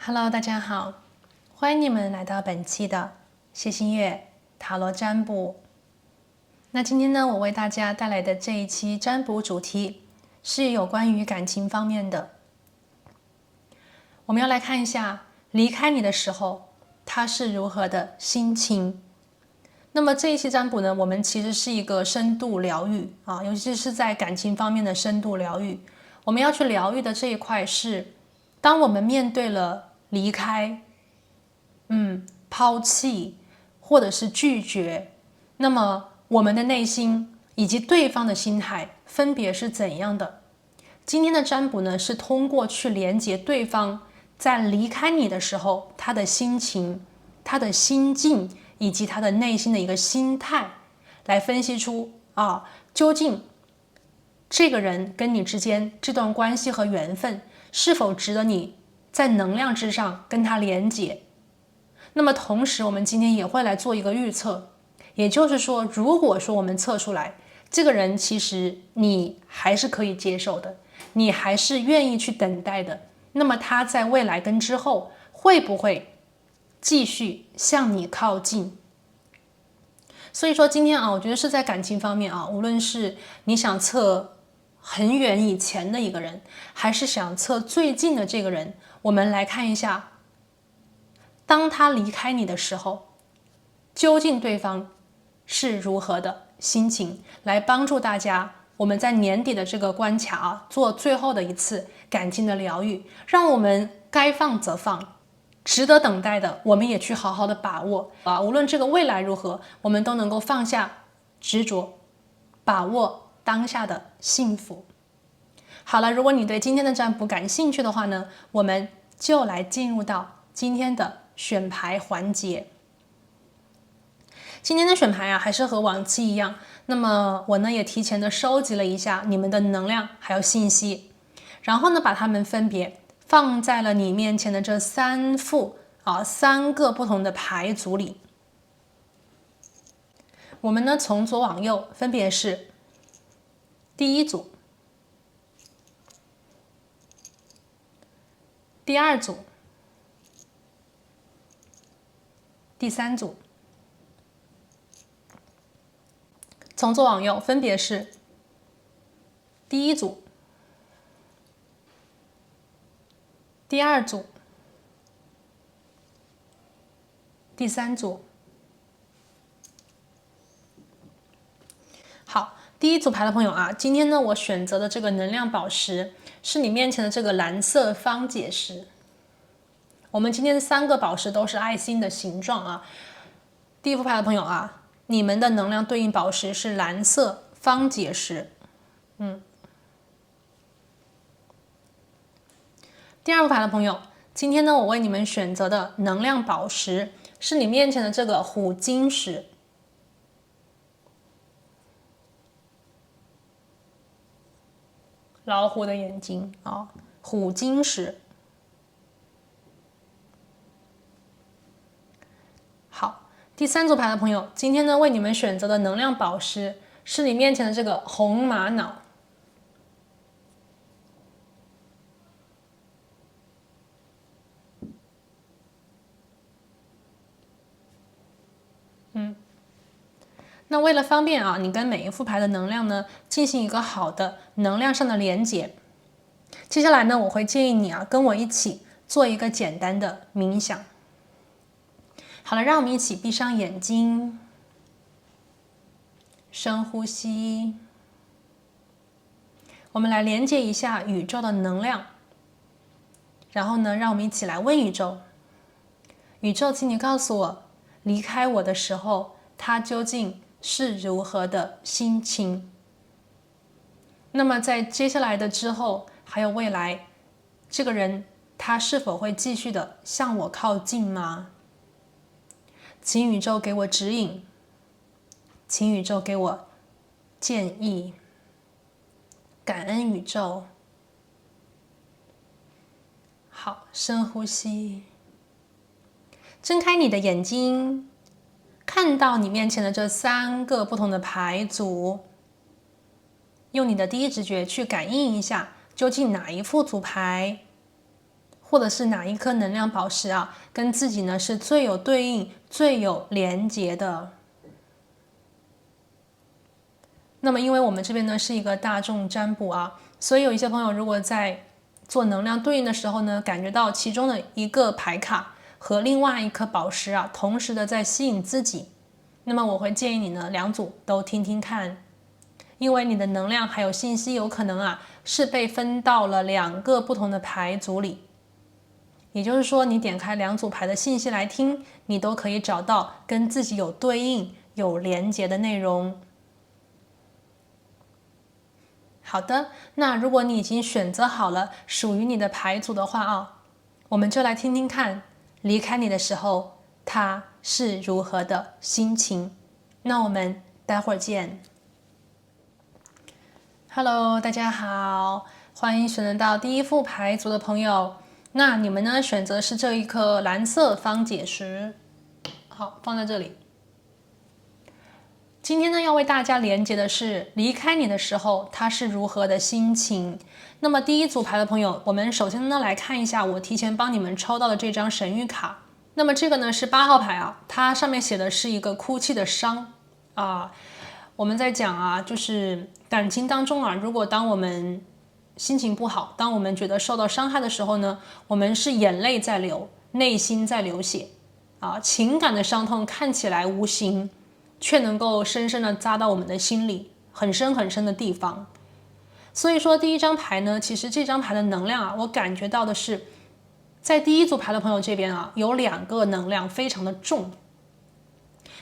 Hello， 大家好，欢迎你们来到本期的谢新月塔罗占卜。那今天呢，我为大家带来的这一期占卜主题是有关于感情方面的。我们要来看一下离开你的时候，他是如何的心情。那么这一期占卜呢，我们其实是一个深度疗愈啊，尤其是在感情方面的深度疗愈。我们要去疗愈的这一块是，当我们面对了离开、抛弃或者是拒绝，那么我们的内心以及对方的心态分别是怎样的？今天的占卜呢，是通过去连接对方在离开你的时候，他的心情、他的心境以及他的内心的一个心态，来分析出究竟这个人跟你之间这段关系和缘分是否值得你在能量之上跟他连接。那么同时我们今天也会来做一个预测，也就是说，如果说我们测出来这个人其实你还是可以接受的，你还是愿意去等待的，那么他在未来跟之后会不会继续向你靠近？所以说今天我觉得是在感情方面无论是你想测很远以前的一个人，还是想测最近的这个人，我们来看一下，当他离开你的时候，究竟对方是如何的心情，来帮助大家我们在年底的这个关卡做最后的一次感情的疗愈，让我们该放则放，值得等待的我们也去好好的把握无论这个未来如何，我们都能够放下执着，把握当下的幸福。好了，如果你对今天的占卜感兴趣的话呢，我们就来进入到今天的选牌环节。今天的选牌还是和往期一样，那么我呢也提前的收集了一下你们的能量还有信息，然后呢把它们分别放在了你面前的这三个不同的牌组里。我们呢从左往右分别是第一组、第二组、第三组。从左往右分别是第一组、第二组、第三组。好，第一组牌的朋友今天呢我选择的这个能量宝石是你面前的这个蓝色方解石。我们今天3个宝石都是爱心的形状第一副牌的朋友你们的能量对应宝石是蓝色方解石。第二副牌的朋友，今天呢我为你们选择的能量宝石是你面前的这个虎晶石。老虎的眼睛虎晶石。好，第三组牌的朋友，今天呢为你们选择的能量宝石是你面前的这个红玛瑙。那为了方便你跟每一副牌的能量呢进行一个好的能量上的连接，接下来呢我会建议你跟我一起做一个简单的冥想。好了，让我们一起闭上眼睛，深呼吸，我们来连接一下宇宙的能量，然后呢让我们一起来问宇宙，宇宙请你告诉我，离开我的时候他究竟是如何的心情。那么在接下来的之后还有未来，这个人他是否会继续的向我靠近吗？请宇宙给我指引，请宇宙给我建议，感恩宇宙。好，深呼吸，睁开你的眼睛，看到你面前的这3个不同的牌组，用你的第一直觉去感应一下，究竟哪一副组牌或者是哪一颗能量宝石啊，跟自己呢是最有对应、最有连结的。那么因为我们这边呢是一个大众占卜啊，所以有一些朋友如果在做能量对应的时候呢，感觉到其中的一个牌卡和另外一颗宝石啊，同时的在吸引自己，那么我会建议你呢两组都听听看，因为你的能量还有信息有可能啊是被分到了2个不同的牌组里，也就是说你点开2组牌的信息来听，你都可以找到跟自己有对应、有连结的内容。好的，那如果你已经选择好了属于你的牌组的话啊，我们就来听听看，离开你的时候，他是如何的心情。那我们待会儿见。Hello， 大家好，欢迎选择到第一副牌组的朋友。那你们呢，选择是这一颗蓝色方解石，好，放在这里。今天呢，要为大家连接的是离开你的时候，他是如何的心情。那么第一组牌的朋友，我们首先呢来看一下我提前帮你们抽到的这张神谕卡。那么这个呢是8号牌啊，它上面写的是一个哭泣的伤啊。我们在讲啊，就是感情当中啊，如果当我们心情不好，当我们觉得受到伤害的时候呢，我们是眼泪在流，内心在流血啊，情感的伤痛看起来无形，却能够深深的扎到我们的心里，很深很深的地方。所以说第一张牌呢，其实这张牌的能量啊，我感觉到的是，在第一组牌的朋友这边啊，有2个能量非常的重。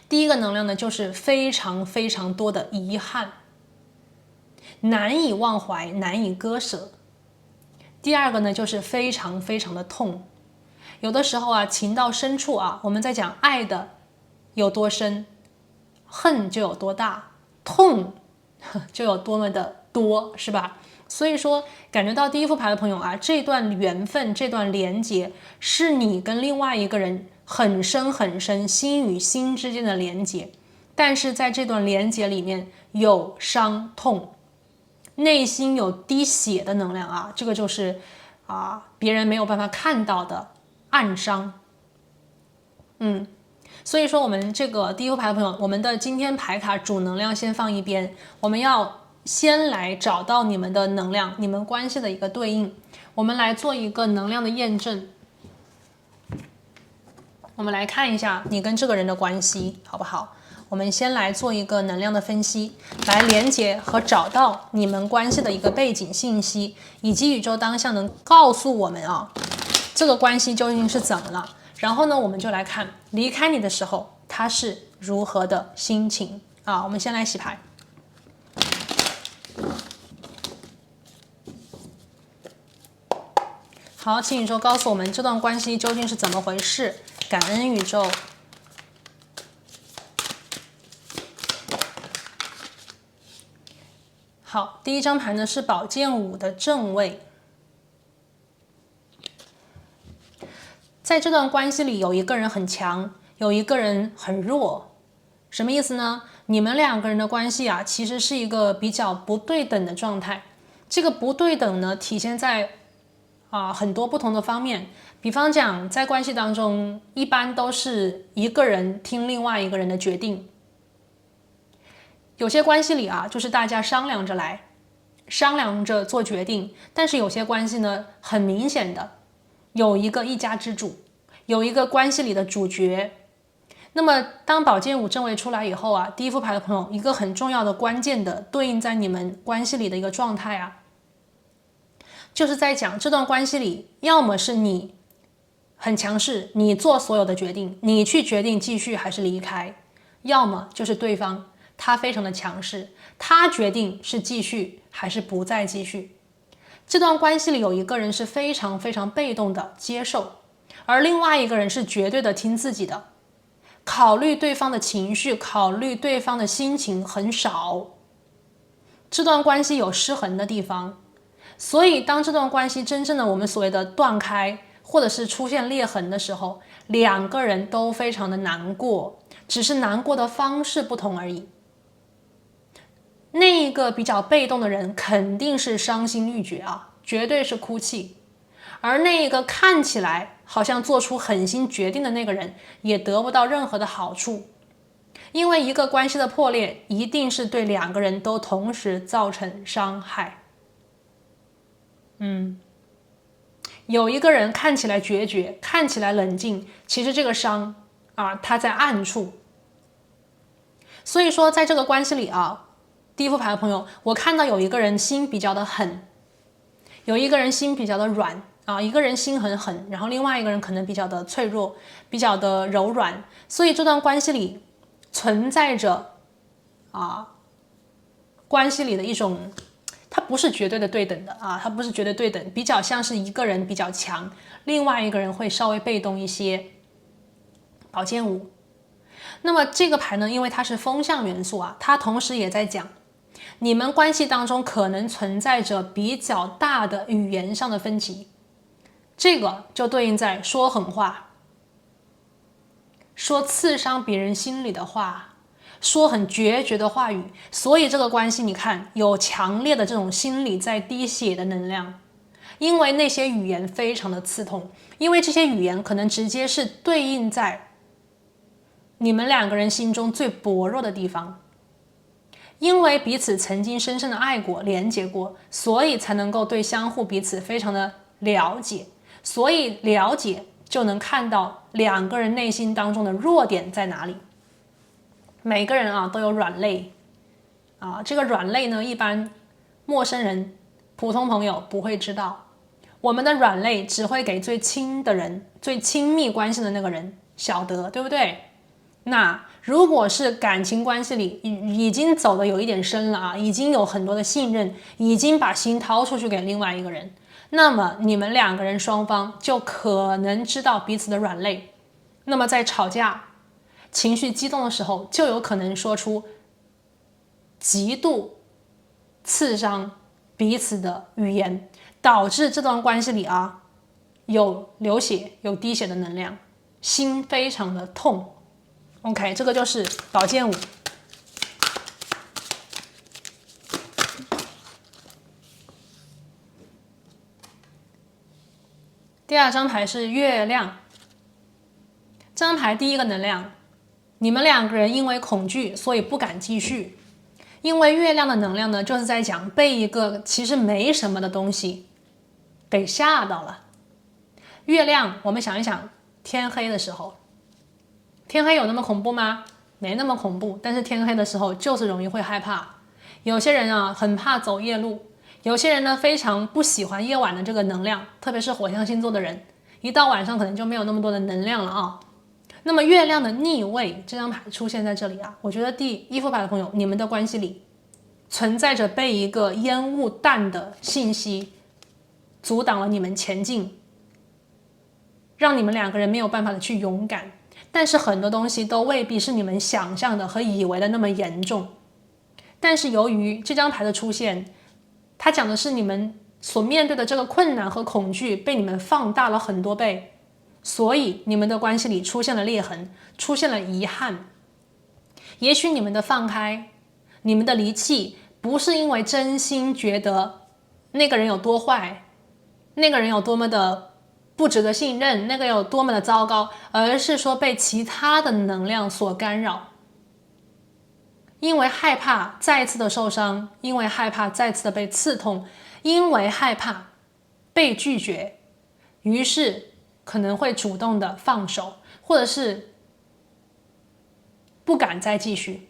第一个能量呢，就是非常非常多的遗憾，难以忘怀，难以割舍。第二个呢，就是非常非常的痛。有的时候啊，情到深处啊，我们在讲爱的有多深，恨就有多大，痛就有多么的多，是吧？所以说感觉到第一副牌的朋友啊，这段缘分，这段连结是你跟另外一个人很深很深，心与心之间的连结，但是在这段连结里面有伤痛，内心有滴血的能量啊，这个就是别人没有办法看到的暗伤。所以说我们这个第一副牌的朋友，我们的今天牌卡主能量先放一边，我们要先来找到你们的能量，你们关系的一个对应，我们来做一个能量的验证。我们来看一下你跟这个人的关系好不好？我们先来做一个能量的分析，来连接和找到你们关系的一个背景信息，以及宇宙当下能告诉我们这个关系究竟是怎么了。然后呢，我们就来看离开你的时候他是如何的心情啊。我们先来洗牌。好，请宇宙告诉我们这段关系究竟是怎么回事，感恩宇宙。好，第一张牌呢是宝剑5的正位。在这段关系里，有一个人很强，有一个人很弱，什么意思呢？你们2个人的关系啊，其实是一个比较不对等的状态。这个不对等呢，体现在很多不同的方面。比方讲，在关系当中，一般都是一个人听另外一个人的决定。有些关系里就是大家商量着来，商量着做决定。但是有些关系呢，很明显的有一个一家之主，有一个关系里的主角。那么当宝剑5正位出来以后第一副牌的朋友，一个很重要的关键的对应在你们关系里的一个状态就是在讲这段关系里，要么是你很强势，你做所有的决定，你去决定继续还是离开；要么就是对方他非常的强势，他决定是继续还是不再继续。这段关系里有一个人是非常非常被动的接受，而另外一个人是绝对的听自己的，考虑对方的情绪，考虑对方的心情很少。这段关系有失衡的地方，所以当这段关系真正的我们所谓的断开，或者是出现裂痕的时候，2个人都非常的难过，只是难过的方式不同而已。那一个比较被动的人肯定是伤心欲绝绝对是哭泣，而那一个看起来好像做出狠心决定的那个人也得不到任何的好处。因为一个关系的破裂一定是对两个人都同时造成伤害。有一个人看起来决绝，看起来冷静，其实这个伤他在暗处。所以说在这个关系里第一副牌的朋友，我看到有一个人心比较的狠，有一个人心比较的软一个人心很狠，然后另外一个人可能比较的脆弱，比较的柔软。所以这段关系里存在着关系里的一种，它不是绝对的对等的它不是绝对对等，比较像是一个人比较强，另外一个人会稍微被动一些。宝剑五，那么这个牌呢，因为它是风象元素它同时也在讲你们关系当中可能存在着比较大的语言上的分歧，这个就对应在说狠话，说刺伤别人心里的话，说很决绝的话语。所以这个关系你看有强烈的这种心理在滴血的能量，因为那些语言非常的刺痛，因为这些语言可能直接是对应在你们两个人心中最薄弱的地方。因为彼此曾经深深的爱过，连结过，所以才能够对相互彼此非常的了解，所以了解就能看到两个人内心当中的弱点在哪里。每个人都有软肋这个软肋呢，一般陌生人、普通朋友不会知道，我们的软肋只会给最亲的人、最亲密关系的那个人晓得，对不对？那如果是感情关系里已经走的有一点深了已经有很多的信任，已经把心掏出去给另外一个人，那么你们两个人双方就可能知道彼此的软肋，那么在吵架、情绪激动的时候，就有可能说出极度刺伤彼此的语言，导致这段关系里有流血、有滴血的能量，心非常的痛。OK， 这个就是宝剑五。第二张牌是月亮，这张牌第一个能量，你们两个人因为恐惧，所以不敢继续。因为月亮的能量呢，就是在讲被一个其实没什么的东西给吓到了。月亮，我们想一想，天黑的时候，天黑有那么恐怖吗？没那么恐怖，但是天黑的时候就是容易会害怕。有些人很怕走夜路，有些人呢非常不喜欢夜晚的这个能量，特别是火象星座的人，一到晚上可能就没有那么多的能量了那么月亮的逆位这张牌出现在这里我觉得第一副牌的朋友，你们的关系里存在着被一个烟雾弹的信息阻挡了你们前进，让你们两个人没有办法的去勇敢。但是很多东西都未必是你们想象的和以为的那么严重。但是由于这张牌的出现，它讲的是你们所面对的这个困难和恐惧被你们放大了很多倍，所以你们的关系里出现了裂痕，出现了遗憾。也许你们的放开，你们的离弃，不是因为真心觉得那个人有多坏，那个人有多么的不值得信任，那个有多么的糟糕，而是说被其他的能量所干扰。因为害怕再次的受伤，因为害怕再次的被刺痛，因为害怕被拒绝，于是可能会主动的放手，或者是不敢再继续。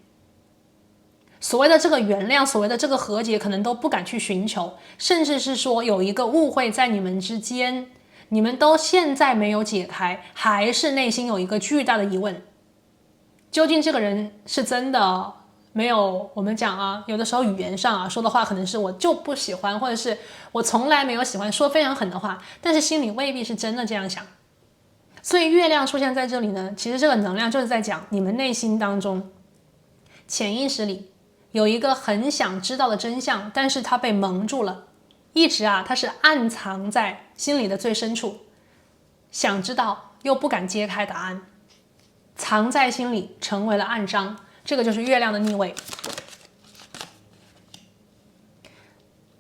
所谓的这个原谅，所谓的这个和解，可能都不敢去寻求，甚至是说有一个误会在你们之间，你们都现在没有解开，还是内心有一个巨大的疑问，究竟这个人是真的没有，我们讲有的时候语言上说的话可能是我就不喜欢，或者是我从来没有喜欢，说非常狠的话，但是心里未必是真的这样想。所以月亮出现在这里呢，其实这个能量就是在讲你们内心当中潜意识里有一个很想知道的真相，但是它被蒙住了，一直它是暗藏在心里的最深处，想知道又不敢揭开答案，藏在心里成为了暗伤。这个就是月亮的逆位。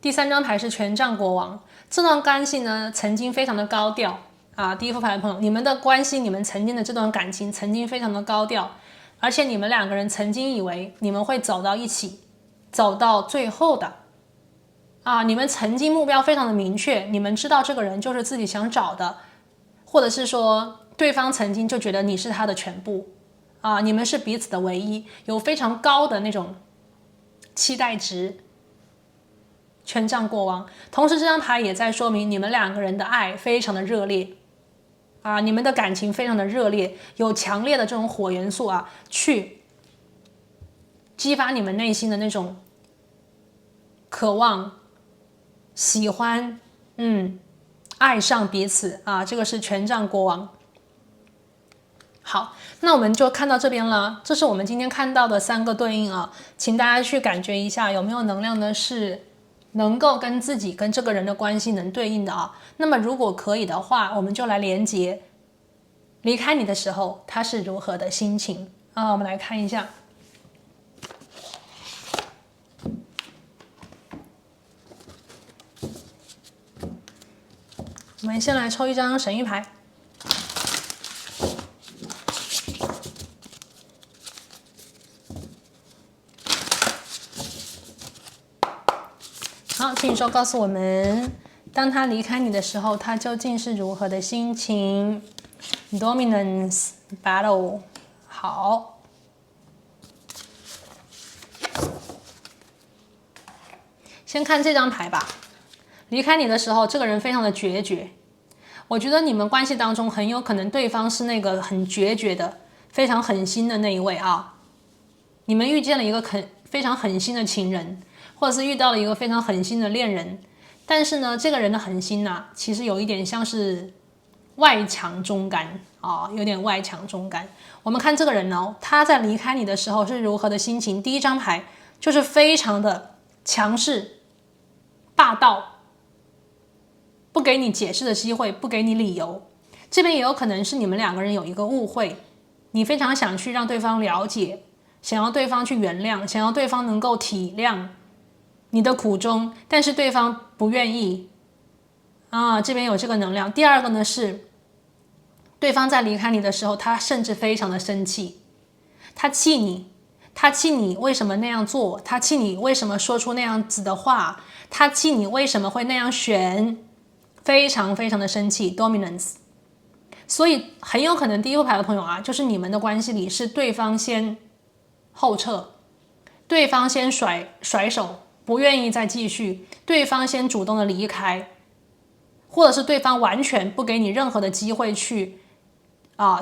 第3张牌是权杖国王，这段关系呢曾经非常的高调啊。第一副牌的朋友，你们的关系，你们曾经的这段感情曾经非常的高调，而且你们2个人曾经以为你们会走到一起，走到最后的啊。你们曾经目标非常的明确，你们知道这个人就是自己想找的，或者是说对方曾经就觉得你是他的全部啊，你们是彼此的唯一，有非常高的那种期待值。权杖国王，同时这张牌也在说明你们2个人的爱非常的热烈啊，你们的感情非常的热烈，有强烈的这种火元素啊，去激发你们内心的那种渴望、喜欢，爱上彼此啊，这个是权杖国王。好，那我们就看到这边了，这是我们今天看到的3个对应啊，请大家去感觉一下有没有能量呢是能够跟自己跟这个人的关系能对应的啊。那么如果可以的话，我们就来连接离开你的时候他是如何的心情啊。我们来看一下，我们先来抽一张神谕牌。好，请你说告诉我们，当他离开你的时候，他究竟是如何的心情 ？Dominance Battle。好，先看这张牌吧。离开你的时候，这个人非常的决绝。我觉得你们关系当中很有可能对方是那个很决绝的、非常狠心的那一位啊。你们遇见了一个非常狠心的情人。或者是遇到了一个非常狠心的恋人，但是呢，这个人的狠心呢，其实有一点像是外强中干啊，有点外强中干。我们看这个人呢，他在离开你的时候是如何的心情？第1张牌就是非常的强势、霸道，不给你解释的机会，不给你理由。这边也有可能是你们2个人有一个误会，你非常想去让对方了解，想要对方去原谅，想要对方能够体谅你的苦衷，但是对方不愿意啊，这边有这个能量。第2个呢是，对方在离开你的时候，他甚至非常的生气，他气你，他气你为什么那样做，他气你为什么说出那样子的话，他气你为什么会那样选，非常非常的生气 ，dominance。所以很有可能第1副牌的朋友啊，就是你们的关系里是对方先后撤，对方先甩手。不愿意再继续，对方先主动的离开，或者是对方完全不给你任何的机会去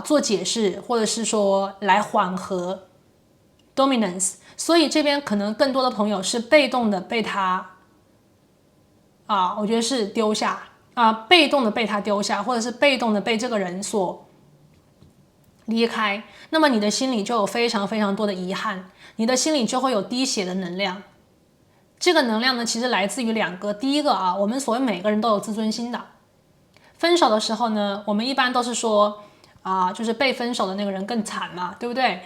做解释，或者是说来缓和 dominance。所以这边可能更多的朋友是被动的被他我觉得是丢下被动的被他丢下，或者是被动的被这个人所离开，那么你的心里就有非常非常多的遗憾，你的心里就会有滴血的能量。这个能量呢，其实来自于2个。第1个我们所谓每个人都有自尊心的。分手的时候呢，我们一般都是说就是被分手的那个人更惨嘛，对不对？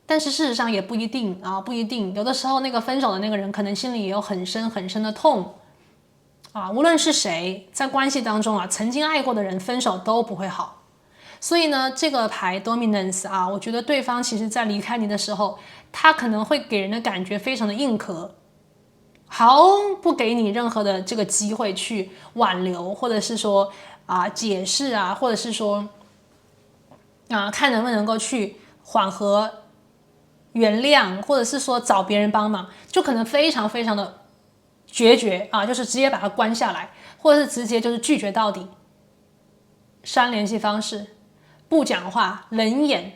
但是事实上也不一定不一定。有的时候那个分手的那个人可能心里也有很深很深的痛无论是谁，在关系当中曾经爱过的人分手都不会好。所以呢，这个牌 dominance 我觉得对方其实在离开你的时候，他可能会给人的感觉非常的硬壳。毫不给你任何的这个机会去挽留，或者是说解释或者是说看能不能够去缓和、原谅，或者是说找别人帮忙，就可能非常非常的决绝就是直接把它关下来，或者是直接就是拒绝到底，删联系方式，不讲话，冷眼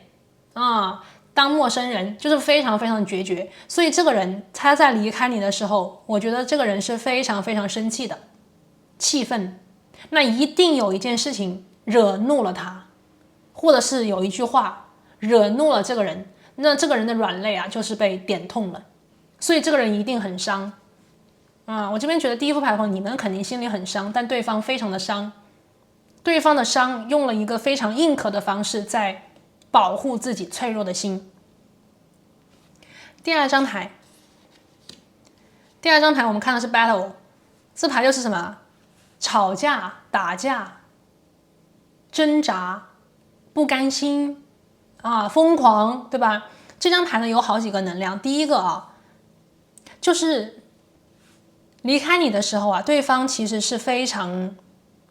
当陌生人，就是非常非常决绝。所以这个人他在离开你的时候，我觉得这个人是非常非常生气的，气愤。那一定有一件事情惹怒了他，或者是有一句话惹怒了这个人，那这个人的软肋就是被点痛了，所以这个人一定很伤我这边觉得第1副牌的话，你们肯定心里很伤，但对方非常的伤，对方的伤用了一个非常硬壳的方式在保护自己脆弱的心。第2张牌我们看的是 battle 这牌就是什么？吵架、打架、挣扎、不甘心啊、疯狂，对吧？这张牌呢有好几个能量。第一个啊，就是离开你的时候啊，对方其实是非常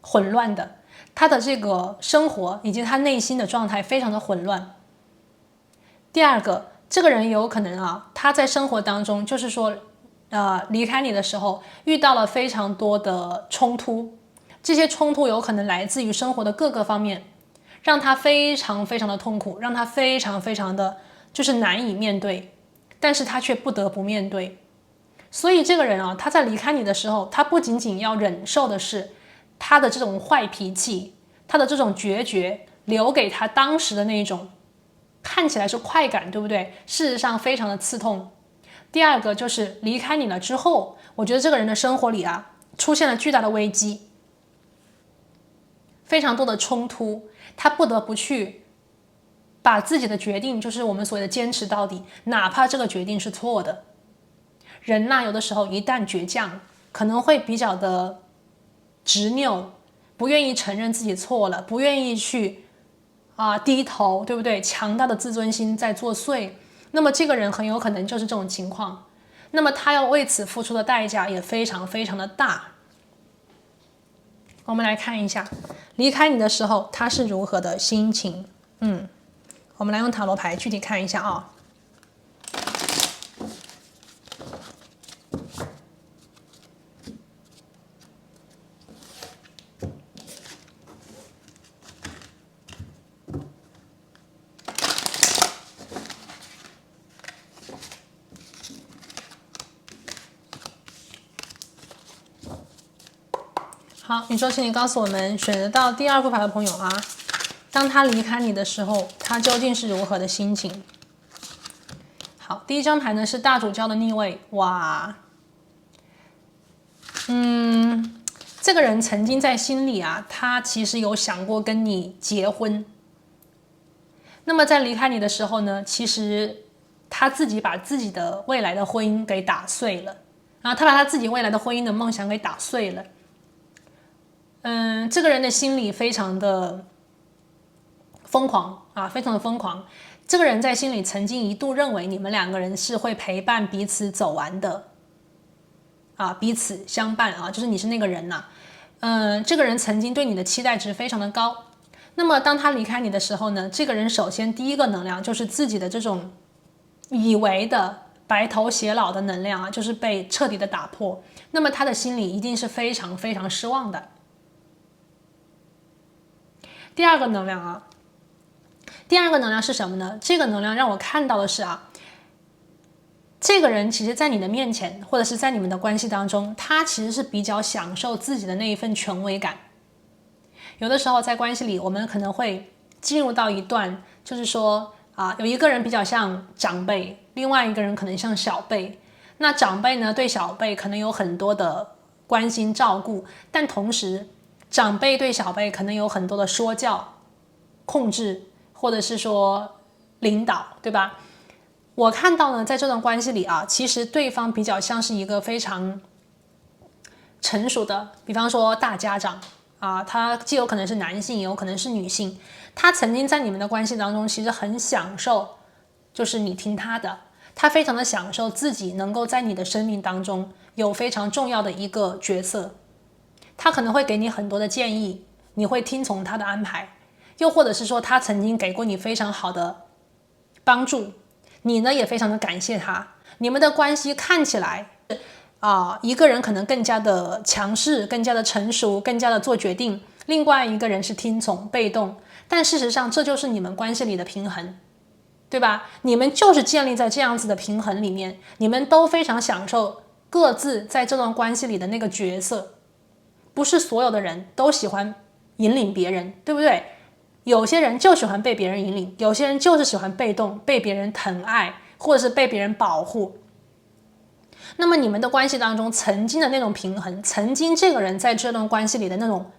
混乱的，他的这个生活以及他内心的状态非常的混乱。第二个，这个人有可能啊，他在生活当中就是说，离开你的时候遇到了非常多的冲突，这些冲突有可能来自于生活的各个方面，让他非常非常的痛苦，让他非常非常的就是难以面对，但是他却不得不面对。所以这个人啊，他在离开你的时候，他不仅仅要忍受的是他的这种坏脾气，他的这种决绝，留给他当时的那种看起来是快感，对不对？事实上非常的刺痛。第二个就是离开你了之后，我觉得这个人的生活里啊，出现了巨大的危机，非常多的冲突，他不得不去把自己的决定，就是我们所谓的坚持到底，哪怕这个决定是错的。人呐，有的时候一旦倔强，可能会比较的执拗，不愿意承认自己错了，不愿意去低头，对不对？强大的自尊心在作祟，那么这个人很有可能就是这种情况，那么他要为此付出的代价也非常非常的大。我们来看一下，离开你的时候他是如何的心情。我们来用塔罗牌具体看一下啊。好，宇宙，请你告诉我们，选择到第二副牌的朋友啊，当他离开你的时候，他究竟是如何的心情？好，第一张牌呢是大主教的逆位，哇，这个人曾经在心里啊，他其实有想过跟你结婚。那么在离开你的时候呢，其实他自己把自己的未来的婚姻给打碎了，他把他自己未来的婚姻的梦想给打碎了。这个人的心里非常的疯狂啊，非常的疯狂。这个人在心里曾经一度认为你们两个人是会陪伴彼此走完的，彼此相伴啊，就是你是那个人呐。这个人曾经对你的期待值非常的高。那么当他离开你的时候呢，这个人首先第一个能量就是自己的这种以为的白头偕老的能量啊，就是被彻底的打破。那么他的心里一定是非常非常失望的。第二个能量是什么呢？这个能量让我看到的是这个人其实在你的面前，或者是在你们的关系当中，他其实是比较享受自己的那一份权威感。有的时候在关系里，我们可能会进入到一段，就是说有一个人比较像长辈，另外一个人可能像小辈。那长辈呢，对小辈可能有很多的关心照顾，但同时长辈对小辈可能有很多的说教、控制，或者是说领导，对吧？我看到呢，在这段关系里其实对方比较像是一个非常成熟的，比方说大家长他既有可能是男性，也有可能是女性。他曾经在你们的关系当中，其实很享受，就是你听他的，他非常的享受自己能够在你的生命当中有非常重要的一个角色。他可能会给你很多的建议，你会听从他的安排，又或者是说他曾经给过你非常好的帮助，你呢也非常的感谢他。你们的关系看起来一个人可能更加的强势，更加的成熟，更加的做决定，另外一个人是听从被动，但事实上这就是你们关系里的平衡，对吧？你们就是建立在这样子的平衡里面，你们都非常享受各自在这段关系里的那个角色。不是所有的人都喜欢引领别人，对不对？有些人就喜欢被别人引领，有些人就是喜欢被动，被别人疼爱，或者是被别人保护。那么你们的关系当中曾经的那种平衡，曾经这个人在这段关系里的那种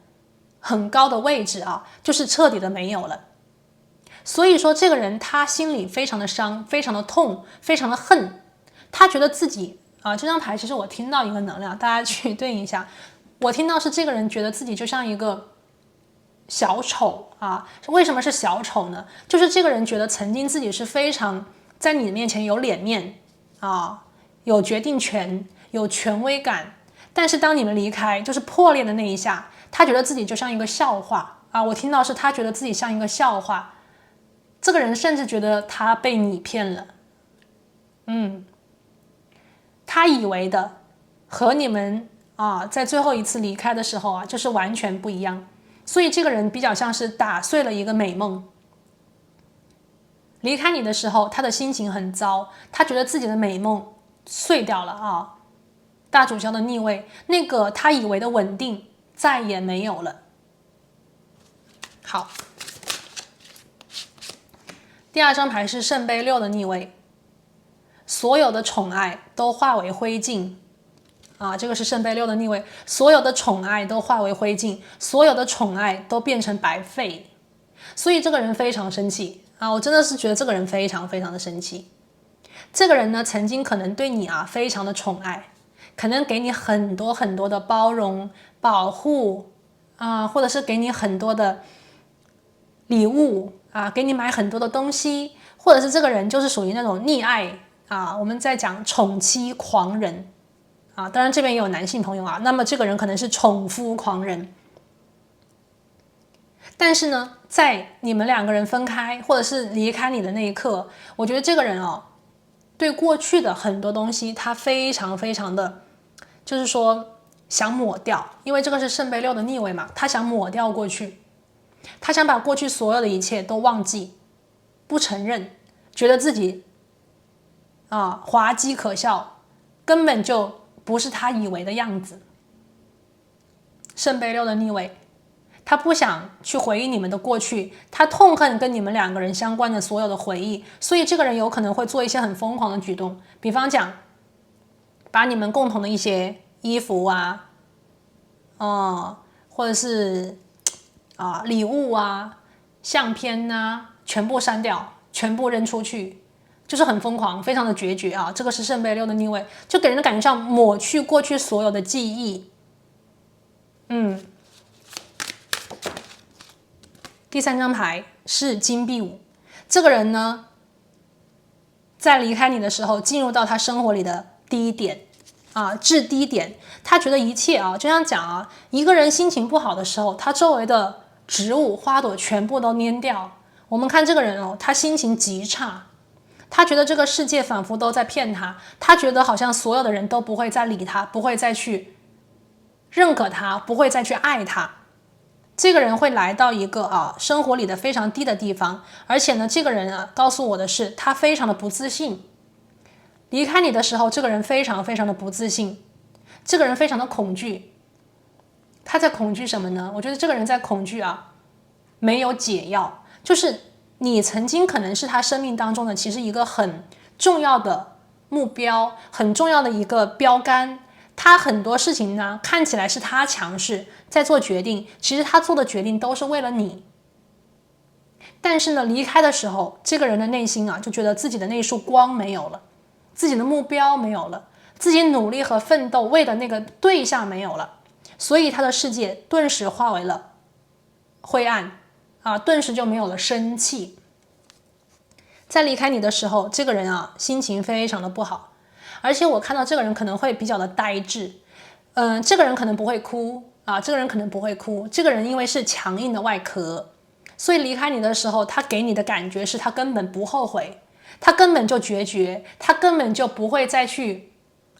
很高的位置就是彻底的没有了。所以说这个人他心里非常的伤，非常的痛，非常的恨，他觉得自己啊。这张牌其实我听到一个能量，大家去对应一下。我听到是这个人觉得自己就像一个小丑啊。为什么是小丑呢？就是这个人觉得曾经自己是非常在你面前有脸面啊，有决定权，有权威感。但是当你们离开，就是破裂的那一下，他觉得自己就像一个笑话啊。我听到是他觉得自己像一个笑话。这个人甚至觉得他被你骗了，他以为的和你们在最后一次离开的时候就是完全不一样。所以这个人比较像是打碎了一个美梦。离开你的时候，他的心情很糟，他觉得自己的美梦碎掉了啊。大主教的逆位，那个他以为的稳定再也没有了。好。第二张牌是圣杯6的逆位，所有的宠爱都化为灰烬啊！这个是圣杯6的逆位，所有的宠爱都化为灰烬，所有的宠爱都变成白费。所以这个人非常生气啊！我真的是觉得这个人非常非常的生气。这个人呢，曾经可能对你非常的宠爱，可能给你很多很多的包容、保护或者是给你很多的礼物给你买很多的东西，或者是这个人就是属于那种溺爱我们在讲宠妻狂人当然这边也有男性朋友那么这个人可能是宠夫狂人。但是呢，在你们两个人分开或者是离开你的那一刻，我觉得这个人对过去的很多东西他非常非常的就是说想抹掉，因为这个是圣杯6的逆位嘛，他想抹掉过去，他想把过去所有的一切都忘记，不承认，觉得自己滑稽可笑，根本就不是他以为的样子。圣杯6的逆位，他不想去回忆你们的过去，他痛恨跟你们两个人相关的所有的回忆，所以这个人有可能会做一些很疯狂的举动，比方讲把你们共同的一些衣服或者是礼物相片全部删掉，全部扔出去，就是很疯狂，非常的决绝这个是圣杯6的逆位，就给人的感觉像抹去过去所有的记忆。第三张牌是金币5，这个人呢，在离开你的时候，进入到他生活里的低点至低点，他觉得一切就像讲一个人心情不好的时候，他周围的植物花朵全部都蔫掉。我们看这个人他心情极差，他觉得这个世界仿佛都在骗他，他觉得好像所有的人都不会再理他，不会再去认可他，不会再去爱他。这个人会来到一个生活里的非常低的地方，而且呢，这个人告诉我的是他非常的不自信。离开你的时候，这个人非常非常的不自信，这个人非常的恐惧。他在恐惧什么呢？我觉得这个人在恐惧没有解药，就是你曾经可能是他生命当中的其实一个很重要的目标，很重要的一个标杆。他很多事情呢，看起来是他强势在做决定，其实他做的决定都是为了你。但是呢，离开的时候，这个人的内心就觉得自己的那束光没有了，自己的目标没有了，自己努力和奋斗为的那个对象没有了，所以他的世界顿时化为了灰暗顿时就没有了生气。在离开你的时候，这个人心情非常的不好，而且我看到这个人可能会比较的呆滞。这个人可能不会哭这个人可能不会哭，这个人因为是强硬的外壳，所以离开你的时候，他给你的感觉是他根本不后悔，他根本就决绝，他根本就不会再去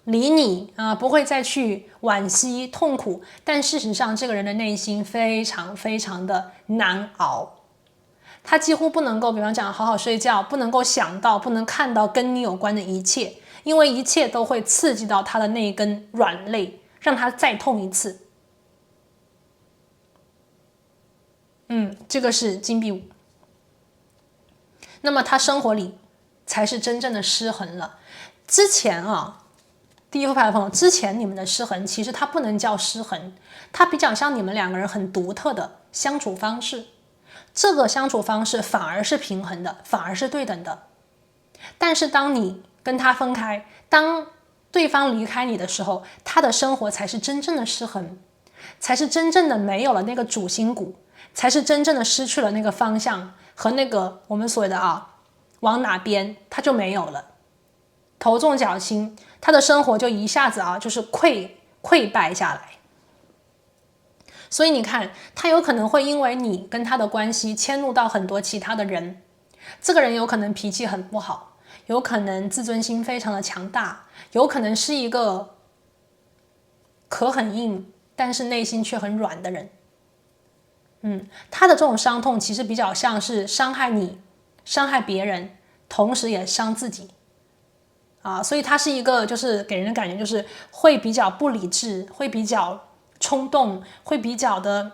理你不会再去惋惜痛苦。但事实上，这个人的内心非常非常的难熬，他几乎不能够，比方讲好好睡觉，不能够想到，不能看到跟你有关的一切，因为一切都会刺激到他的那一根软肋，让他再痛一次。这个是金币5。那么他生活里才是真正的失衡了。之前第一副牌的朋友，之前你们的失衡其实它不能叫失衡，它比较像你们两个人很独特的相处方式。这个相处方式反而是平衡的，反而是对等的。但是当你跟他分开，当对方离开你的时候，他的生活才是真正的失衡，才是真正的没有了那个主心骨，才是真正的失去了那个方向和那个我们所谓的往哪边他就没有了，头重脚轻，他的生活就一下子就是溃败下来。所以你看，他有可能会因为你跟他的关系迁怒到很多其他的人，这个人有可能脾气很不好，有可能自尊心非常的强大，有可能是一个壳很硬但是内心却很软的人。他的这种伤痛其实比较像是伤害你，伤害别人，同时也伤自己所以他是一个就是给人的感觉就是会比较不理智，会比较冲动，会比较的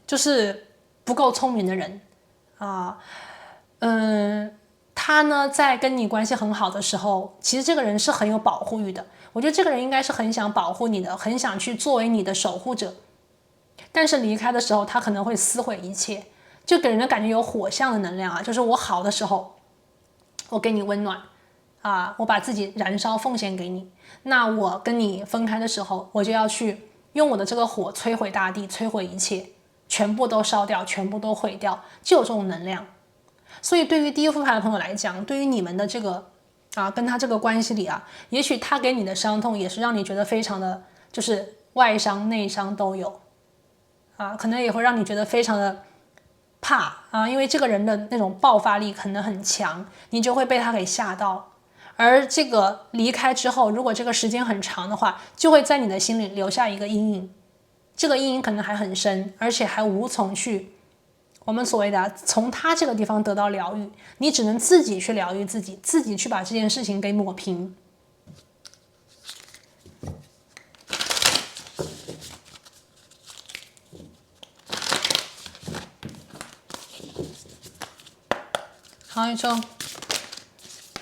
就是不够聪明的人他呢在跟你关系很好的时候，其实这个人是很有保护欲的，我觉得这个人应该是很想保护你的，很想去作为你的守护者，但是离开的时候他可能会撕毁一切，就给人的感觉有火象的能量就是我好的时候我给你温暖我把自己燃烧奉献给你，那我跟你分开的时候，我就要去用我的这个火摧毁大地，摧毁一切，全部都烧掉，全部都毁掉，就有这种能量。所以对于第一副牌的朋友来讲，对于你们的这个跟他这个关系里也许他给你的伤痛也是让你觉得非常的就是外伤内伤都有可能也会让你觉得非常的怕因为这个人的那种爆发力可能很强，你就会被他给吓到。而这个离开之后，如果这个时间很长的话，就会在你的心里留下一个阴影，这个阴影可能还很深，而且还无从去我们所谓的从他这个地方得到疗愈，你只能自己去疗愈自己，自己去把这件事情给抹平。好，宇宙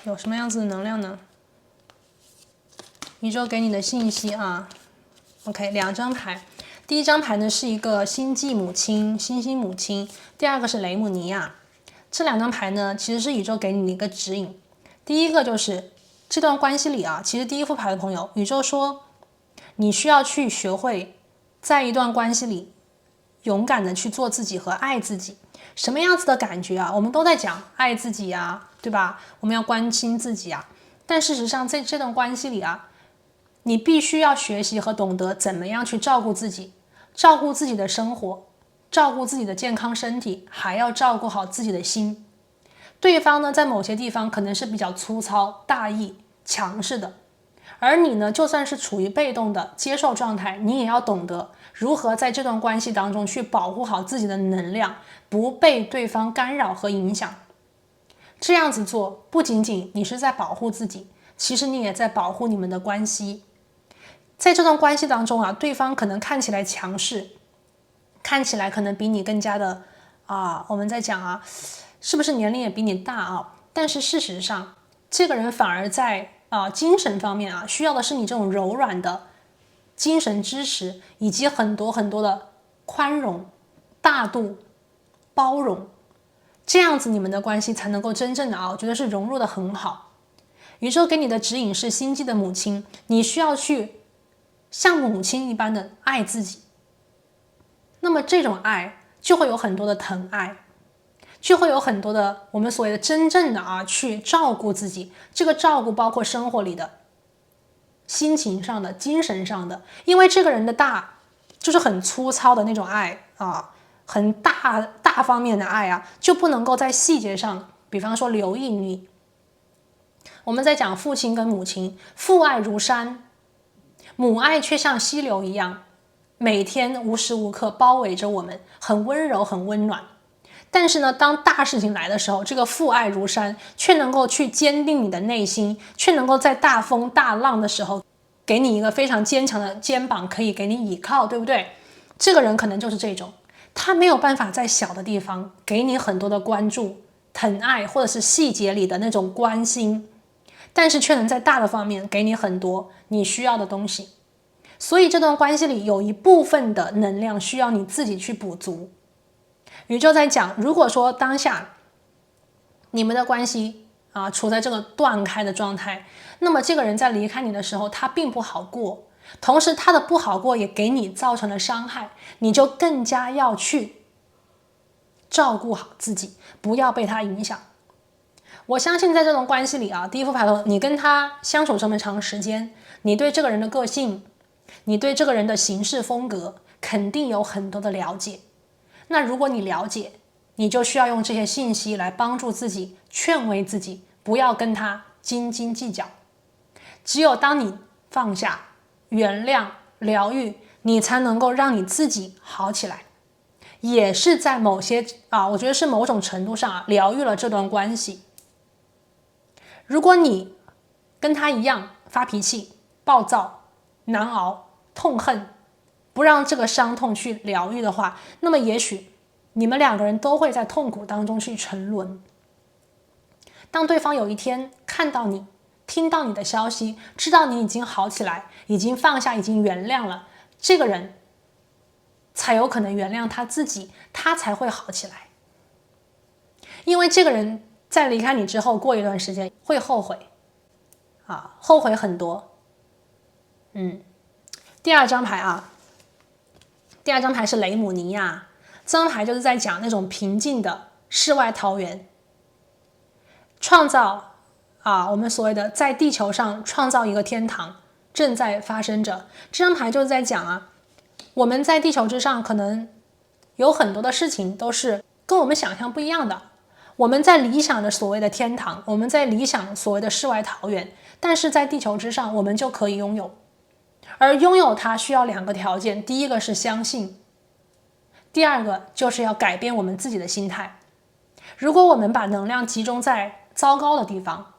有什么样子的能量呢？宇宙给你的信息OK， 2张牌，第一张牌呢是一个星际母亲，星星母亲，第二个是雷姆尼亚。这2张牌呢其实是宇宙给你的一个指引。第一个就是这段关系里其实第一副牌的朋友，宇宙说你需要去学会在一段关系里勇敢的去做自己和爱自己。什么样子的感觉我们都在讲爱自己对吧？我们要关心自己但事实上在这段关系里你必须要学习和懂得怎么样去照顾自己，照顾自己的生活，照顾自己的健康身体，还要照顾好自己的心。对方呢在某些地方可能是比较粗糙大意强势的，而你呢就算是处于被动的接受状态，你也要懂得如何在这段关系当中去保护好自己的能量，不被对方干扰和影响。这样子做不仅仅你是在保护自己，其实你也在保护你们的关系。在这段关系当中对方可能看起来强势，看起来可能比你更加的我们在讲是不是年龄也比你大但是事实上这个人反而在精神方面需要的是你这种柔软的精神支持，以及很多很多的宽容、大度、包容，这样子你们的关系才能够真正的我觉得是融入的很好。宇宙给你的指引是星际的母亲，你需要去像母亲一般的爱自己，那么这种爱就会有很多的疼爱，就会有很多的我们所谓的真正的去照顾自己。这个照顾包括生活里的、心情上的、精神上的，因为这个人的大就是很粗糙的那种爱很大方面的爱就不能够在细节上比方说留意你。我们在讲父亲跟母亲，父爱如山，母爱却像溪流一样，每天无时无刻包围着我们，很温柔很温暖。但是呢当大事情来的时候，这个父爱如山却能够去坚定你的内心，却能够在大风大浪的时候给你一个非常坚强的肩膀可以给你倚靠，对不对？这个人可能就是这种，他没有办法在小的地方给你很多的关注疼爱，或者是细节里的那种关心，但是却能在大的方面给你很多你需要的东西。所以这段关系里有一部分的能量需要你自己去补足。宇宙在讲，如果说当下你们的关系处在这个断开的状态，那么这个人在离开你的时候，他并不好过，同时他的不好过也给你造成了伤害，你就更加要去照顾好自己，不要被他影响。我相信在这种关系里第一副牌头，你跟他相处这么长时间，你对这个人的个性，你对这个人的行事风格肯定有很多的了解。那如果你了解，你就需要用这些信息来帮助自己，劝慰自己，不要跟他斤斤计较。只有当你放下、原谅、疗愈，你才能够让你自己好起来，也是在某些我觉得是某种程度上疗愈了这段关系。如果你跟他一样发脾气、暴躁、难熬、痛恨，不让这个伤痛去疗愈的话，那么也许你们两个人都会在痛苦当中去沉沦。当对方有一天看到你，听到你的消息，知道你已经好起来，已经放下，已经原谅了，这个人才有可能原谅他自己，他才会好起来。因为这个人在离开你之后，过一段时间会后悔后悔很多。第二张牌第二张牌是雷姆尼亚，这张牌就是在讲那种平静的世外桃源，创造我们所谓的在地球上创造一个天堂正在发生着。这张牌就是在讲我们在地球之上可能有很多的事情都是跟我们想象不一样的。我们在理想的所谓的天堂，我们在理想所谓的世外桃源，但是在地球之上我们就可以拥有。而拥有它需要两个条件，第一个是相信，第二个就是要改变我们自己的心态。如果我们把能量集中在糟糕的地方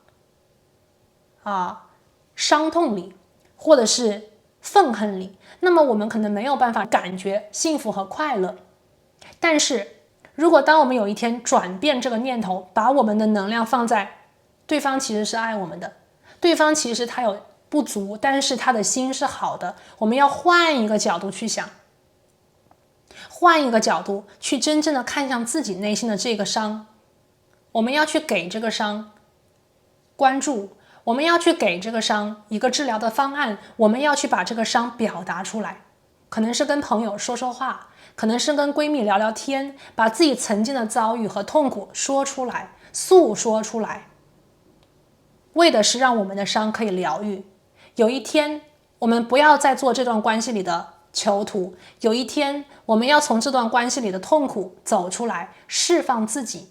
伤痛里，或者是愤恨里，那么我们可能没有办法感觉幸福和快乐。但是如果当我们有一天转变这个念头，把我们的能量放在对方其实是爱我们的，对方其实他有不足，但是他的心是好的，我们要换一个角度去想，换一个角度去真正的看向自己内心的这个伤，我们要去给这个伤关注，我们要去给这个伤一个治疗的方案，我们要去把这个伤表达出来，可能是跟朋友说说话，可能是跟闺蜜聊聊天，把自己曾经的遭遇和痛苦说出来，诉说出来，为的是让我们的伤可以疗愈。有一天我们不要再做这段关系里的囚徒，有一天我们要从这段关系里的痛苦走出来，释放自己，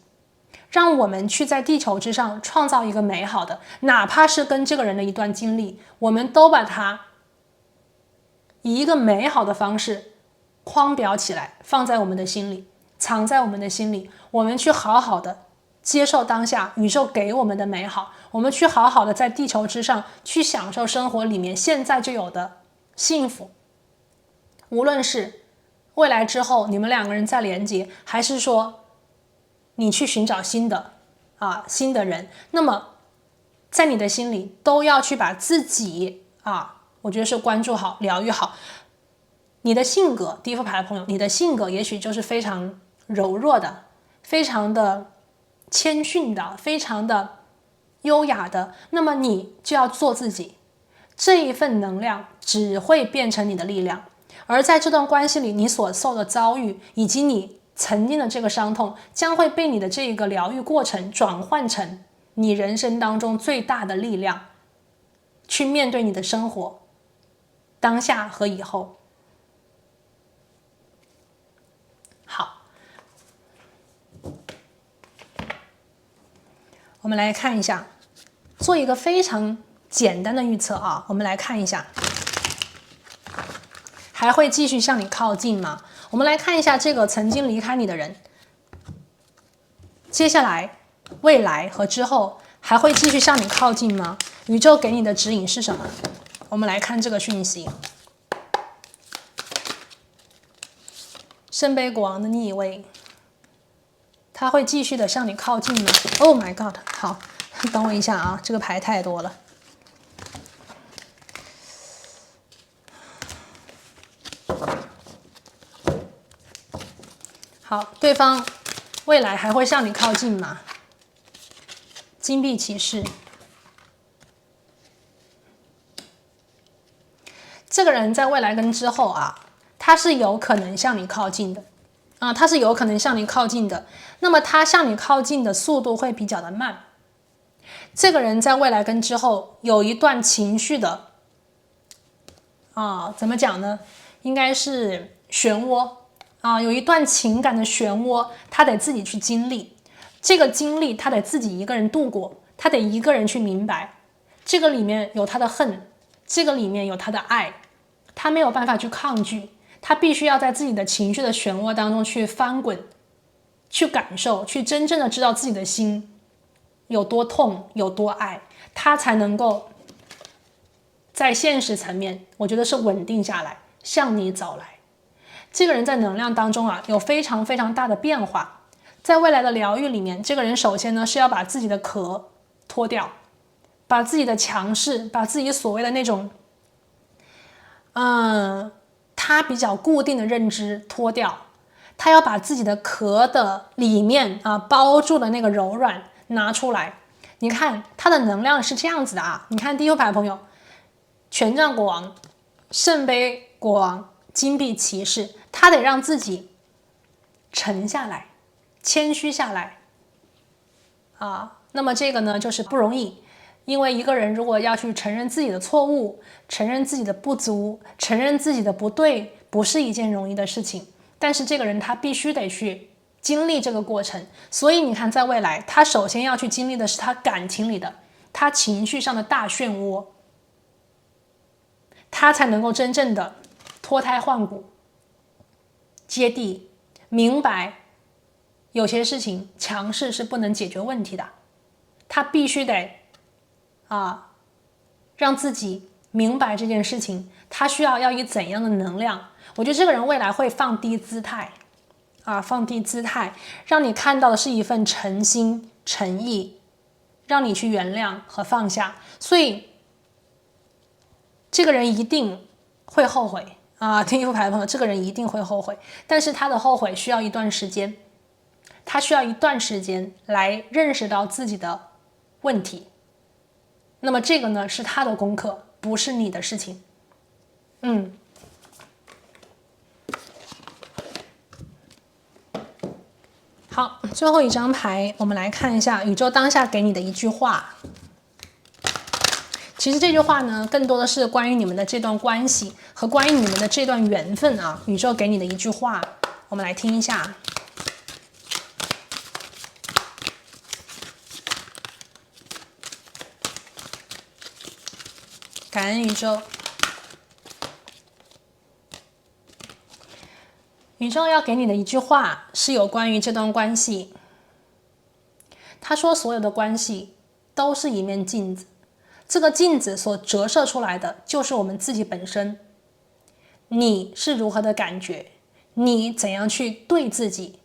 让我们去在地球之上创造一个美好的，哪怕是跟这个人的一段经历，我们都把它以一个美好的方式框裱起来，放在我们的心里，藏在我们的心里，我们去好好的接受当下宇宙给我们的美好，我们去好好的在地球之上去享受生活里面现在就有的幸福。无论是未来之后你们两个人再连接，还是说你去寻找新的人，那么在你的心里都要去把自己我觉得是关注好、疗愈好。你的性格，第一副牌的朋友，你的性格也许就是非常柔弱的，非常的谦逊的，非常的优雅的，那么你就要做自己，这一份能量只会变成你的力量。而在这段关系里，你所受的遭遇以及你曾经的这个伤痛，将会被你的这个疗愈过程转换成你人生当中最大的力量，去面对你的生活当下和以后。好，我们来看一下，做一个非常简单的预测我们来看一下，还会继续向你靠近吗？我们来看一下这个曾经离开你的人，接下来、未来和之后还会继续向你靠近吗？宇宙给你的指引是什么？我们来看这个讯息。圣杯国王的逆位，他会继续的向你靠近吗？ Oh my god， 好，等我一下这个牌太多了。好，对方未来还会向你靠近吗？金币骑士。这个人在未来跟之后啊，他是有可能向你靠近的啊，他是有可能向你靠近的。那么他向你靠近的速度会比较的慢。这个人在未来跟之后有一段情绪的怎么讲呢？应该是漩涡啊，有一段情感的漩涡，他得自己去经历。这个经历他得自己一个人度过，他得一个人去明白。这个里面有他的恨，这个里面有他的爱，他没有办法去抗拒，他必须要在自己的情绪的漩涡当中去翻滚，去感受，去真正的知道自己的心有多痛，有多爱，他才能够在现实层面，我觉得是稳定下来，向你走来。这个人在能量当中啊，有非常非常大的变化。在未来的疗愈里面，这个人首先呢是要把自己的壳脱掉，把自己的强势，把自己所谓的那种他比较固定的认知脱掉，他要把自己的壳的里面包住的那个柔软拿出来。你看他的能量是这样子的啊，你看第一副牌朋友，权杖国王、圣杯国王、金币骑士，他得让自己沉下来，谦虚下来那么这个呢就是不容易。因为一个人如果要去承认自己的错误，承认自己的不足，承认自己的不对，不是一件容易的事情。但是这个人他必须得去经历这个过程。所以你看在未来，他首先要去经历的是他感情里的，他情绪上的大漩涡，他才能够真正的脱胎换骨，接地，明白有些事情强势是不能解决问题的，他必须得让自己明白这件事情，他需要以怎样的能量。我觉得这个人未来会放低姿态放低姿态，让你看到的是一份诚心诚意，让你去原谅和放下。所以这个人一定会后悔第一副牌的朋友，这个人一定会后悔，但是他的后悔需要一段时间，他需要一段时间来认识到自己的问题。那么这个呢是他的功课，不是你的事情。好，最后一张牌，我们来看一下宇宙当下给你的一句话。其实这句话呢，更多的是关于你们的这段关系和关于你们的这段缘分宇宙给你的一句话，我们来听一下。感恩宇宙。宇宙要给你的一句话是有关于这段关系。他说所有的关系都是一面镜子，这个镜子所折射出来的就是我们自己本身。你是如何的感觉，你怎样去对自己，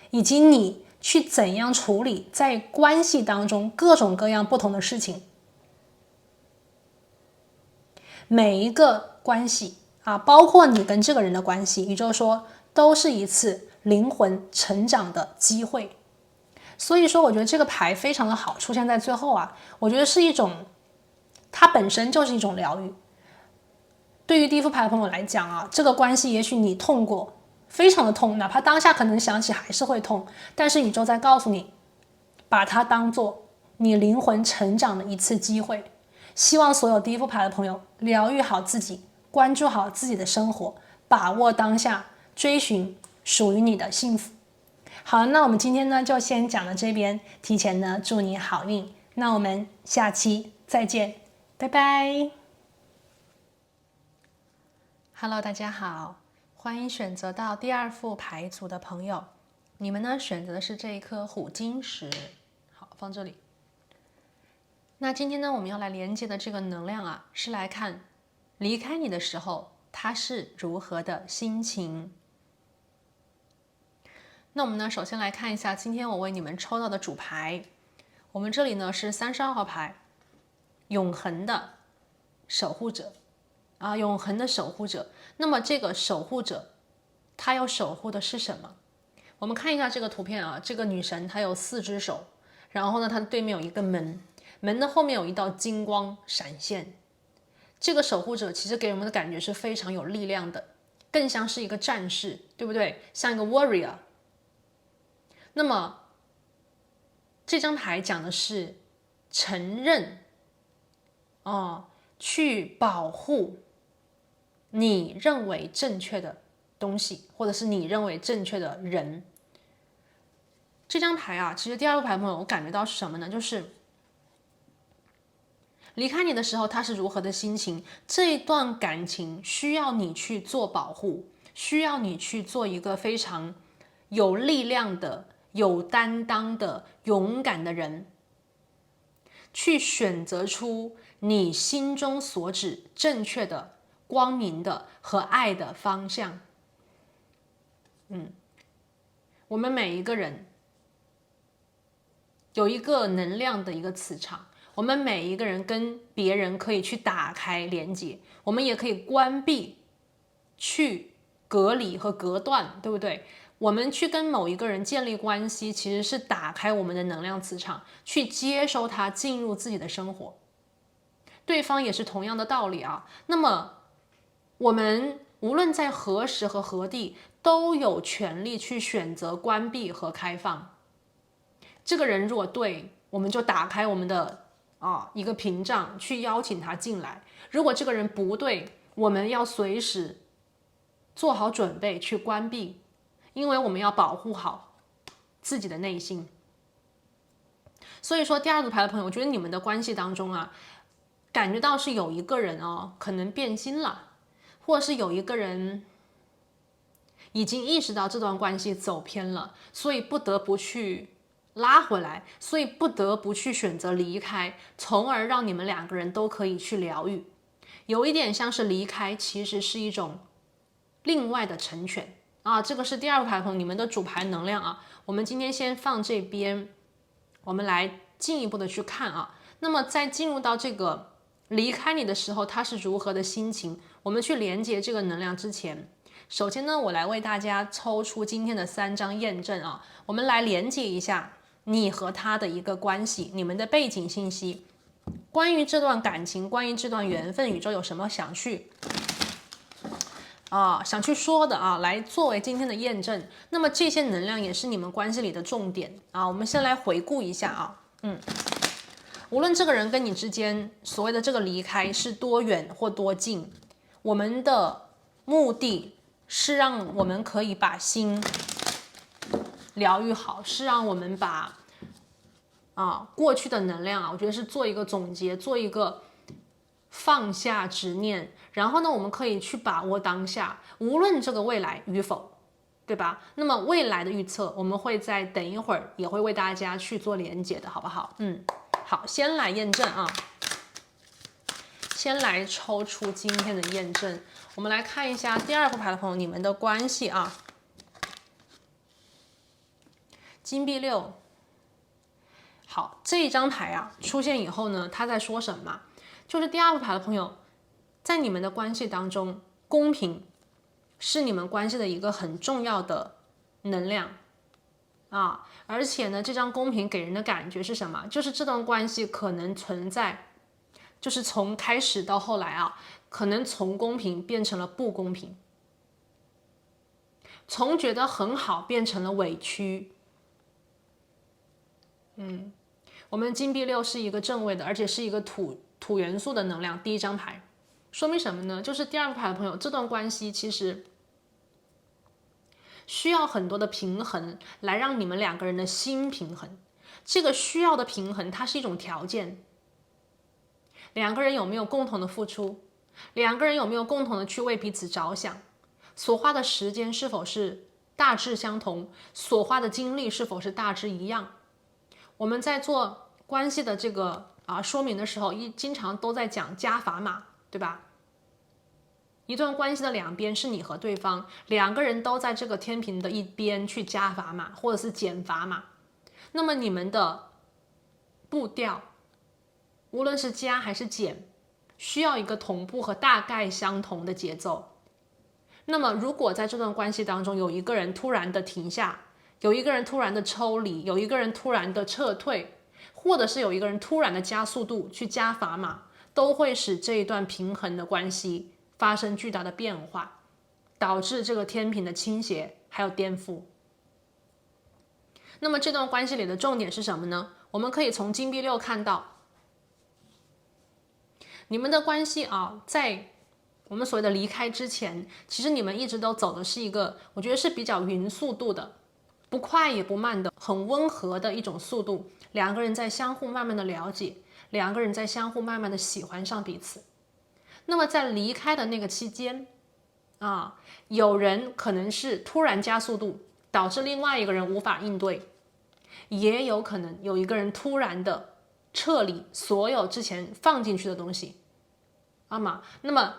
以及你去怎样处理在关系当中各种各样不同的事情。每一个关系包括你跟这个人的关系，宇宙说都是一次灵魂成长的机会。所以说我觉得这个牌非常的好，出现在最后我觉得是一种，它本身就是一种疗愈。对于第一副牌的朋友来讲这个关系也许你痛过，非常的痛，哪怕当下可能想起还是会痛，但是宇宙在告诉你，把它当做你灵魂成长的一次机会。希望所有第一副牌的朋友疗愈好自己，关注好自己的生活，把握当下，追寻属于你的幸福。好，那我们今天呢就先讲到这边，提前呢祝你好运，那我们下期再见，拜拜。Hello， 大家好，欢迎选择到第二副牌组的朋友，你们呢选择的是这一颗虎晶石，好，放这里。那今天呢，我们要来连接的这个能量是来看离开你的时候，他是如何的心情。那我们呢，首先来看一下今天我为你们抽到的主牌，我们这里呢是32号牌，永恒的守护者永恒的守护者。那么这个守护者，他要守护的是什么？我们看一下这个图片这个女神她有4只手。然后呢，它的对面有一个门，门的后面有一道金光闪现。这个守护者其实给人们的感觉是非常有力量的，更像是一个战士，对不对？像一个 warrior。那么这张牌讲的是承认去保护你认为正确的东西，或者是你认为正确的人。这张牌啊，其实第二个牌朋友我感觉到是什么呢？就是离开你的时候他是如何的心情，这一段感情需要你去做保护，需要你去做一个非常有力量的、有担当的、勇敢的人，去选择出你心中所指正确的、光明的和爱的方向。我们每一个人有一个能量的一个磁场，我们每一个人跟别人可以去打开连接，我们也可以关闭、去隔离和隔断，对不对？我们去跟某一个人建立关系，其实是打开我们的能量磁场，去接收它进入自己的生活。对方也是同样的道理啊。那么我们无论在何时和何地，都有权利去选择关闭和开放。这个人如果对，我们就打开我们的一个屏障，去邀请他进来；如果这个人不对，我们要随时做好准备去关闭，因为我们要保护好自己的内心。所以说，第二组牌的朋友，我觉得你们的关系当中啊，感觉到是有一个人可能变心了，或者是有一个人已经意识到这段关系走偏了，所以不得不去拉回来，所以不得不去选择离开，从而让你们两个人都可以去疗愈。有一点像是离开，其实是一种另外的成全啊。这个是第二个牌朋友，你们的主牌能量啊。我们今天先放这边，我们来进一步的去看啊。那么在进入到这个离开你的时候，他是如何的心情？我们去连接这个能量之前，首先呢，我来为大家抽出今天的3张验证啊，我们来连接一下你和他的一个关系，你们的背景信息，关于这段感情，关于这段缘分，宇宙有什么想去说的啊，来作为今天的验证。那么这些能量也是你们关系里的重点啊。我们先来回顾一下啊，无论这个人跟你之间所谓的这个离开是多远或多近，我们的目的是让我们可以把心疗愈好，是让我们把过去的能量我觉得是做一个总结，做一个放下执念，然后呢，我们可以去把握当下，无论这个未来与否，对吧？那么未来的预测，我们会在等一会儿也会为大家去做连结的，好不好？好，先来验证啊，先来抽出今天的验证，我们来看一下第二副牌的朋友，你们的关系啊，金币6。好，这一张牌出现以后呢，他在说什么？就是第二副牌的朋友，在你们的关系当中，公平是你们关系的一个很重要的能量而且呢，这张公平给人的感觉是什么？就是这段关系可能存在，就是从开始到后来可能从公平变成了不公平，从觉得很好变成了委屈。我们金币6是一个正位的，而且是一个土元素的能量，第一张牌，说明什么呢？就是第二个牌的朋友，这段关系其实需要很多的平衡，来让你们两个人的心平衡。这个需要的平衡，它是一种条件。两个人有没有共同的付出？两个人有没有共同的去为彼此着想？所花的时间是否是大致相同？所花的精力是否是大致一样？我们在做关系的这个说明的时候，经常都在讲加法码，对吧？一段关系的两边是你和对方，两个人都在这个天平的一边去加法码或者是减法码，那么你们的步调无论是加还是减，需要一个同步和大概相同的节奏。那么如果在这段关系当中有一个人突然的停下，有一个人突然的抽离，有一个人突然的撤退，或者是有一个人突然的加速度去加砝码，都会使这一段平衡的关系发生巨大的变化，导致这个天平的倾斜还有颠覆。那么这段关系里的重点是什么呢？我们可以从金币六看到，你们的关系啊，在我们所谓的离开之前，其实你们一直都走的是一个，我觉得是比较匀速度的，不快也不慢的，很温和的一种速度。两个人在相互慢慢的了解，两个人在相互慢慢的喜欢上彼此。那么在离开的那个期间啊，有人可能是突然加速度，导致另外一个人无法应对，也有可能有一个人突然的撤离所有之前放进去的东西，那么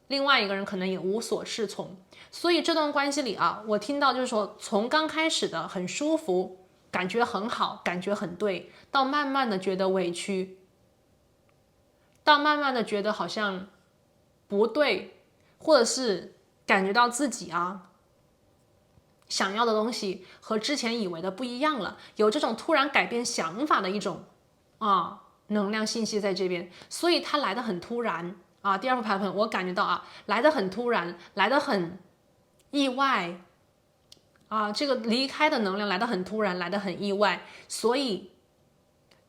另外一个人可能也无所适从。所以这段关系里啊，我听到就是说，从刚开始的很舒服，感觉很好，感觉很对，到慢慢的觉得委屈，到慢慢的觉得好像不对，或者是感觉到自己啊想要的东西和之前以为的不一样了，有这种突然改变想法的一种能量信息在这边，所以它来得很突然啊。第二副牌我感觉到啊，来得很突然，来得很意外啊，这个离开的能量来得很突然，来得很意外，所以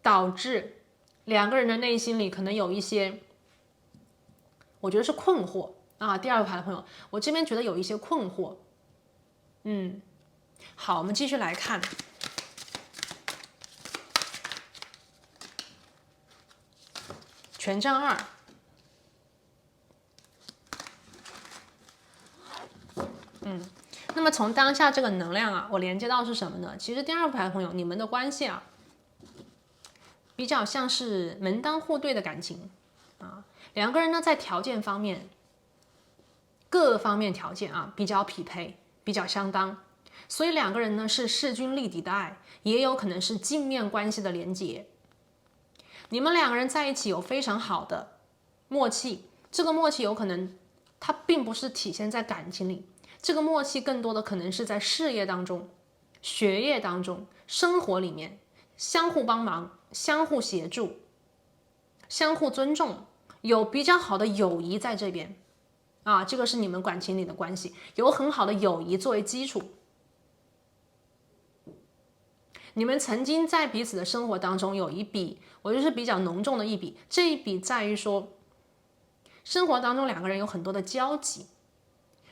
导致两个人的内心里可能有一些，我觉得是困惑啊。第二个牌的朋友，我这边觉得有一些困惑。好，我们继续来看权杖二。那么从当下这个能量啊，我连接到是什么呢？其实第二副牌的朋友，你们的关系啊，比较像是门当户对的感情啊。两个人呢，在条件方面，各方面条件啊比较匹配，比较相当，所以两个人呢是势均力敌的爱，也有可能是镜面关系的连结。你们两个人在一起有非常好的默契，这个默契有可能它并不是体现在感情里，这个默契更多的可能是在事业当中、学业当中、生活里面相互帮忙、相互协助、相互尊重，有比较好的友谊在这边啊，这个是你们感情里的关系，有很好的友谊作为基础。你们曾经在彼此的生活当中有一笔，我觉得是比较浓重的一笔。这一笔在于说，生活当中两个人有很多的交集，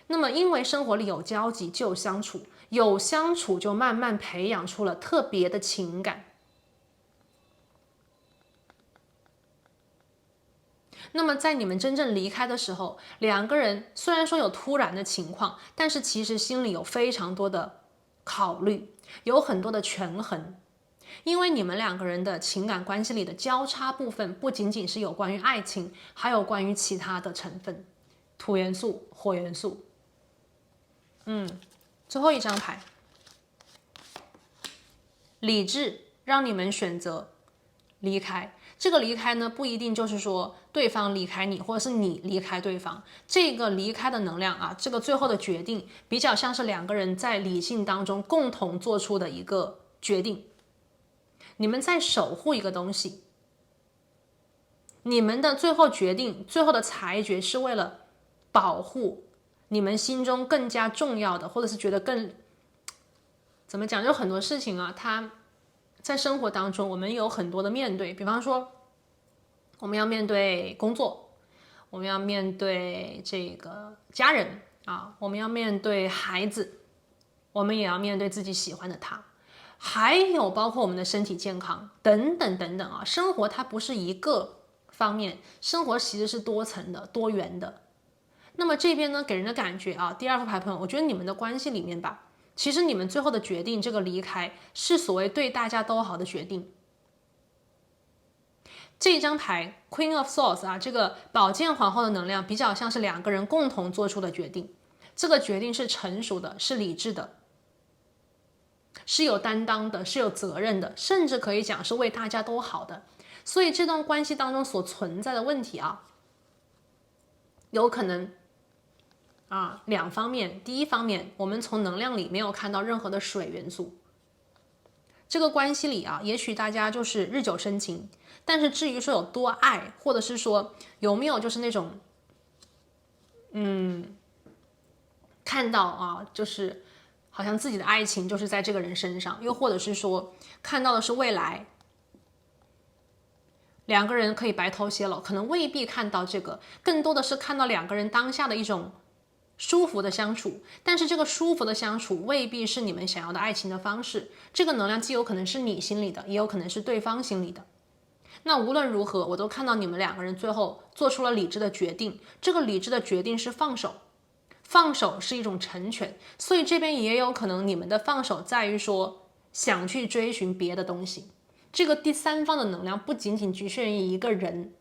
那么因为生活里有交集，就有相处，有相处就慢慢培养出了特别的情感。那么在你们真正离开的时候，两个人虽然说有突然的情况，但是其实心里有非常多的考虑，有很多的权衡。因为你们两个人的情感关系里的交叉部分，不仅仅是有关于爱情，还有关于其他的成分，土元素、火元素。最后一张牌，理智让你们选择离开。这个离开呢，不一定就是说对方离开你，或者是你离开对方。这个离开的能量啊，这个最后的决定，比较像是两个人在理性当中共同做出的一个决定。你们在守护一个东西，你们的最后决定、最后的裁决是为了保护你们心中更加重要的，或者是觉得更怎么讲，有很多事情啊，它在生活当中我们有很多的面对，比方说我们要面对工作，我们要面对这个家人啊，我们要面对孩子，我们也要面对自己喜欢的他，还有包括我们的身体健康等等等等啊。生活它不是一个方面，生活其实是多层的、多元的。那么这边呢，给人的感觉啊，第二副牌朋友，我觉得你们的关系里面吧，其实你们最后的决定，这个离开是所谓对大家都好的决定。这张牌 Queen of Swords 啊，这个宝剑皇后的能量比较像是两个人共同做出的决定，这个决定是成熟的，是理智的，是有担当的，是有责任的，甚至可以讲是为大家都好的。所以这段关系当中所存在的问题啊，有可能两方面。第一方面，我们从能量里没有看到任何的水元素，这个关系里啊，也许大家就是日久生情，但是至于说有多爱，或者是说有没有就是那种，看到啊，就是好像自己的爱情就是在这个人身上，又或者是说看到的是未来两个人可以白头偕老，可能未必看到这个，更多的是看到两个人当下的一种舒服的相处，但是这个舒服的相处未必是你们想要的爱情的方式。这个能量既有可能是你心里的，也有可能是对方心里的。那无论如何，我都看到你们两个人最后做出了理智的决定。这个理智的决定是放手，放手是一种成全。所以这边也有可能你们的放手在于说想去追寻别的东西。这个第三方的能量不仅仅局限于一个人，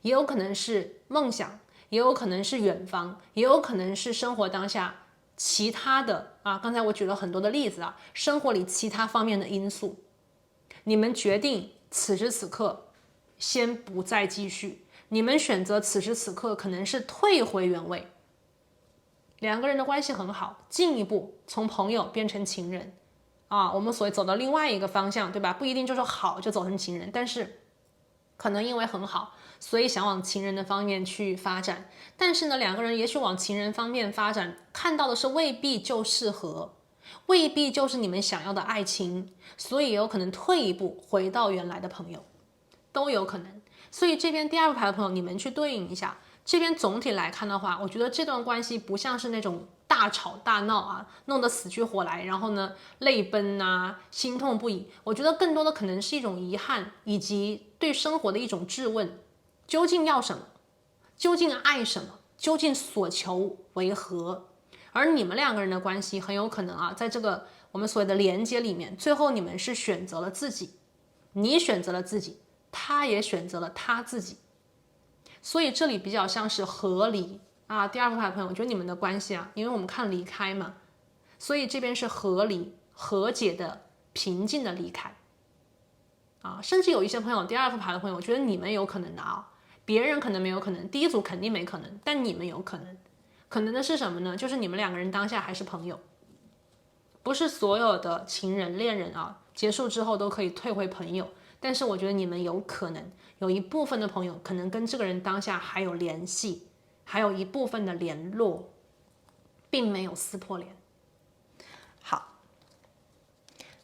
也有可能是梦想，也有可能是远方，也有可能是生活当下其他的啊。刚才我举了很多的例子啊，生活里其他方面的因素，你们决定此时此刻先不再继续，你们选择此时此刻可能是退回原位。两个人的关系很好，进一步从朋友变成情人啊，我们所谓走到另外一个方向，对吧？不一定就是好就走成情人，但是可能因为很好，所以想往情人的方面去发展。但是呢，两个人也许往情人方面发展，看到的是未必就适合，未必就是你们想要的爱情，所以也有可能退一步回到原来的朋友，都有可能。所以这边第二个牌的朋友，你们去对应一下。这边总体来看的话，我觉得这段关系不像是那种大吵大闹啊，弄得死去活来，然后呢泪奔啊，心痛不已。我觉得更多的可能是一种遗憾，以及对生活的一种质问：究竟要什么？究竟爱什么？究竟所求为何？而你们两个人的关系很有可能啊，在这个我们所谓的连接里面，最后你们是选择了自己，你选择了自己，他也选择了他自己。所以这里比较像是和离啊。第二副牌的朋友，我觉得你们的关系啊，因为我们看离开嘛，所以这边是和离、和解的、平静的离开啊。甚至有一些朋友，第二副牌的朋友，我觉得你们有可能的啊，别人可能没有可能，第一组肯定没可能，但你们有可能。可能的是什么呢？就是你们两个人当下还是朋友，不是所有的情人、恋人啊，结束之后都可以退回朋友。但是我觉得你们有可能有一部分的朋友可能跟这个人当下还有联系，还有一部分的联络，并没有撕破脸。好，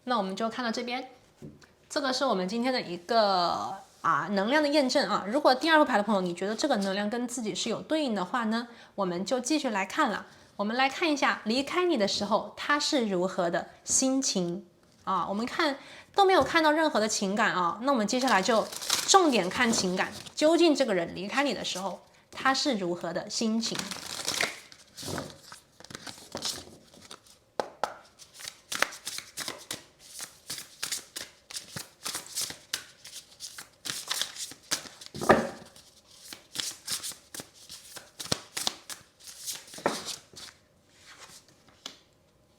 那我们就看到这边，这个是我们今天的一个能量的验证啊。如果第二副牌的朋友你觉得这个能量跟自己是有对应的话呢，我们就继续来看了。我们来看一下离开你的时候他是如何的心情啊。我们看都没有看到任何的情感啊，那我们接下来就重点看情感，究竟这个人离开你的时候他是如何的心情。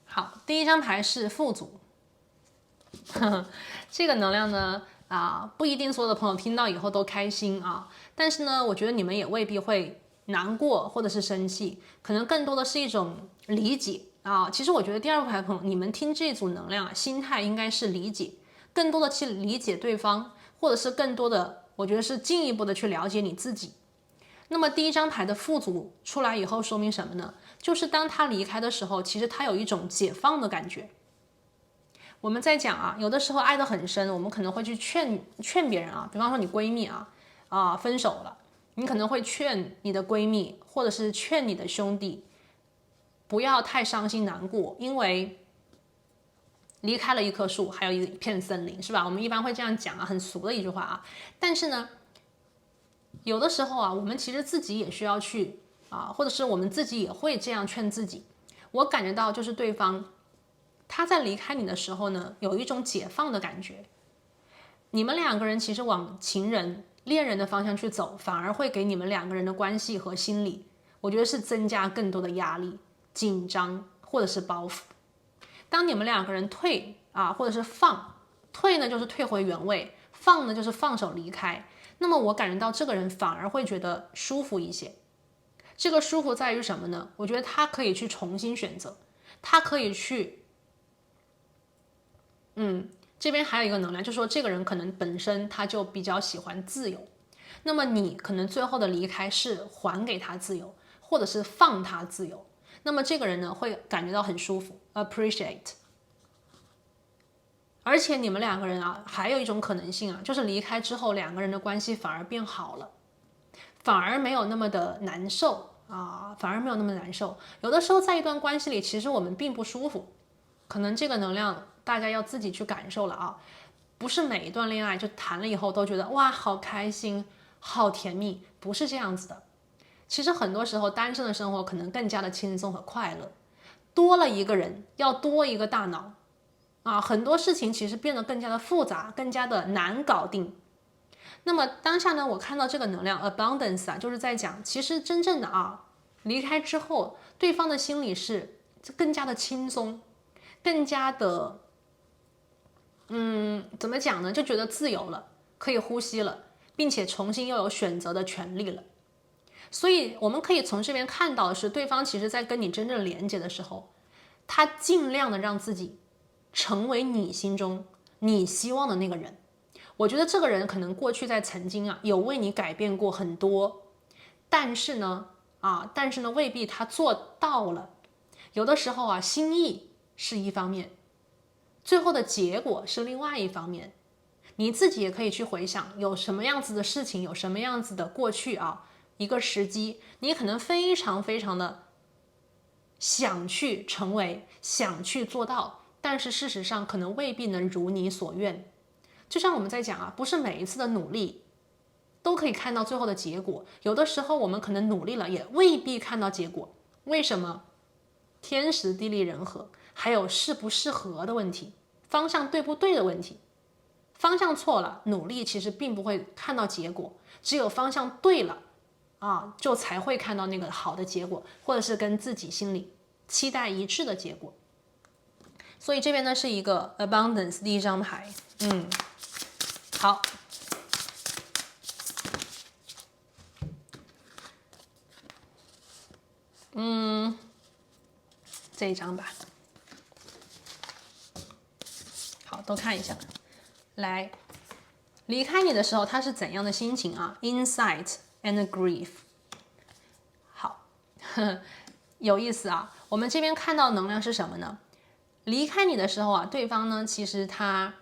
好，第一张牌是富足，这个能量呢不一定所有的朋友听到以后都开心啊，但是呢，我觉得你们也未必会难过或者是生气，可能更多的是一种理解啊。其实我觉得第二副牌的朋友，你们听这组能量心态应该是理解，更多的去理解对方，或者是更多的，我觉得是进一步的去了解你自己。那么第一张牌的富足出来以后，说明什么呢？就是当他离开的时候，其实他有一种解放的感觉。我们在讲有的时候爱得很深，我们可能会去劝别人比方说你闺蜜分手了，你可能会劝你的闺蜜，或者是劝你的兄弟，不要太伤心难过，因为离开了一棵树，还有一片森林，是吧？我们一般会这样讲很俗的一句话但是呢，有的时候我们其实自己也需要去或者是我们自己也会这样劝自己。我感觉到就是对方他在离开你的时候呢，有一种解放的感觉。你们两个人其实往情人、恋人的方向去走，反而会给你们两个人的关系和心理，我觉得是增加更多的压力、紧张或者是包袱。当你们两个人退或者是放，退呢就是退回原位，放呢就是放手离开。那么我感觉到这个人反而会觉得舒服一些。这个舒服在于什么呢？我觉得他可以去重新选择，他可以去这边还有一个能量，就是说这个人可能本身他就比较喜欢自由，那么你可能最后的离开是还给他自由，或者是放他自由，那么这个人呢会感觉到很舒服 ，appreciate。而且你们两个人啊，还有一种可能性啊，就是离开之后两个人的关系反而变好了，反而没有那么的难受啊，反而没有那么难受。有的时候在一段关系里，其实我们并不舒服，可能这个能量大家要自己去感受了啊。不是每一段恋爱就谈了以后都觉得哇好开心、好甜蜜，不是这样子的。其实很多时候单身的生活可能更加的轻松和快乐，多了一个人，要多一个大脑啊，很多事情其实变得更加的复杂，更加的难搞定。那么当下呢，我看到这个能量 abundance 啊，就是在讲，其实真正的啊，离开之后，对方的心里是更加的轻松，更加的，怎么讲呢？就觉得自由了，可以呼吸了，并且重新又有选择的权利了。所以我们可以从这边看到的是，对方其实在跟你真正连接的时候，他尽量的让自己成为你心中你希望的那个人。我觉得这个人可能过去在曾经啊有为你改变过很多，但是呢未必他做到了。有的时候啊心意是一方面，最后的结果是另外一方面。你自己也可以去回想有什么样子的事情，有什么样子的过去啊，一个时机，你可能非常非常的想去成为，想去做到，但是事实上可能未必能如你所愿。就像我们在讲啊，不是每一次的努力都可以看到最后的结果，有的时候我们可能努力了，也未必看到结果。为什么？天时地利人和，还有适不适合的问题，方向对不对的问题。方向错了，努力其实并不会看到结果，只有方向对了啊，就才会看到那个好的结果，或者是跟自己心里期待一致的结果。所以这边呢是一个 abundance 第一张牌，好，这一张吧，好，都看一下。来，离开你的时候他是怎样的心情啊 ？Insight and grief。好，有意思啊。我们这边看到能量是什么呢？离开你的时候啊，对方呢其实他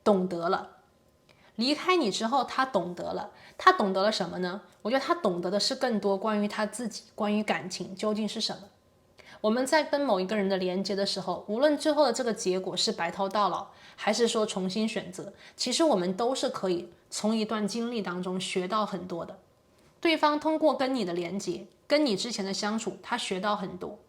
懂得了。离开你之后，他懂得了，他懂得了什么呢？我觉得他懂得的是更多关于他自己，关于感情究竟是什么。我们在跟某一个人的连接的时候，无论最后的这个结果是白头到老，还是说重新选择，其实我们都是可以从一段经历当中学到很多的。对方通过跟你的连接，跟你之前的相处，他学到很多。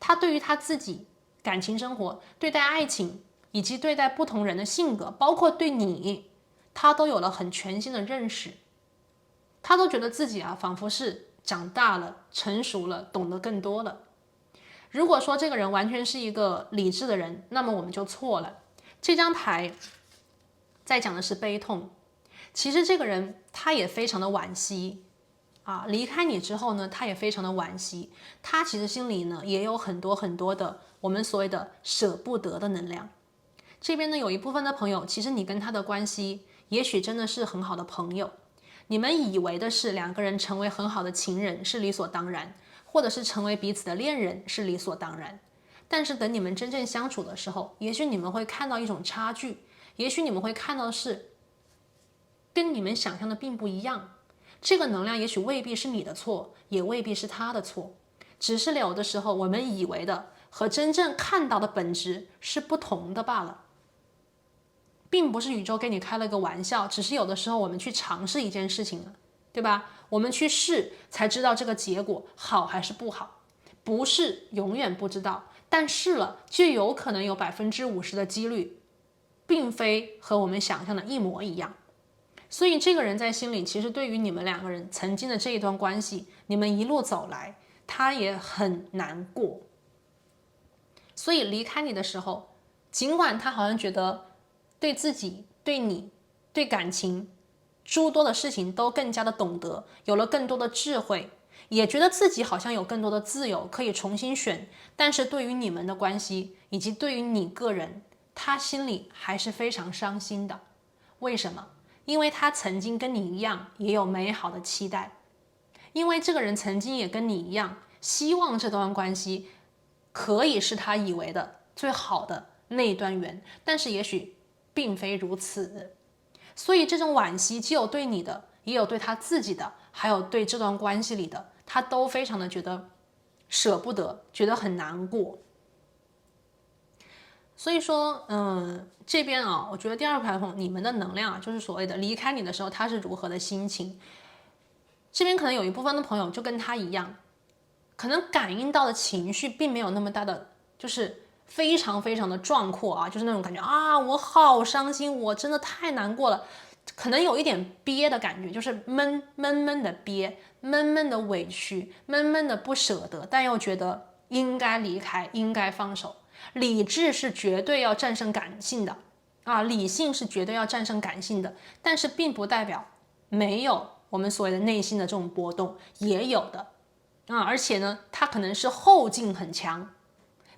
他对于他自己感情生活、对待爱情，以及对待不同人的性格，包括对你，他都有了很全新的认识。他都觉得自己啊，仿佛是长大了、成熟了、懂得更多了。如果说这个人完全是一个理智的人，那么我们就错了。这张牌在讲的是悲痛，其实这个人他也非常的惋惜啊，离开你之后呢，他也非常的惋惜。他其实心里呢也有很多很多的我们所谓的舍不得的能量。这边呢有一部分的朋友，其实你跟他的关系也许真的是很好的朋友，你们以为的是两个人成为很好的情人是理所当然，或者是成为彼此的恋人是理所当然。但是等你们真正相处的时候，也许你们会看到一种差距，也许你们会看到的是跟你们想象的并不一样。这个能量也许未必是你的错，也未必是他的错，只是有的时候我们以为的和真正看到的本质是不同的罢了。并不是宇宙给你开了个玩笑，只是有的时候我们去尝试一件事情了，对吧？我们去试才知道这个结果好还是不好，不是永远不知道，但试了就有可能有50%的几率，并非和我们想象的一模一样。所以这个人在心里，其实对于你们两个人曾经的这一段关系，你们一路走来，他也很难过。所以离开你的时候，尽管他好像觉得对自己、对你、对感情诸多的事情都更加的懂得，有了更多的智慧，也觉得自己好像有更多的自由可以重新选，但是对于你们的关系以及对于你个人，他心里还是非常伤心的。为什么？因为他曾经跟你一样也有美好的期待，因为这个人曾经也跟你一样希望这段关系可以是他以为的最好的那一段缘，但是也许并非如此。所以这种惋惜既有对你的，也有对他自己的，还有对这段关系里的，他都非常的觉得舍不得，觉得很难过。所以说，这边啊，我觉得第二排你们的能量啊，就是所谓的离开你的时候，他是如何的心情。这边可能有一部分的朋友就跟他一样，可能感应到的情绪并没有那么大的，就是非常非常的壮阔啊，就是那种感觉啊，我好伤心，我真的太难过了，可能有一点憋的感觉，就是闷的憋，闷的委屈，闷的不舍得，但又觉得应该离开，应该放手。理智是绝对要战胜感性的啊，理性是绝对要战胜感性的，但是并不代表没有我们所谓的内心的这种波动，也有的啊，而且呢，它可能是后劲很强，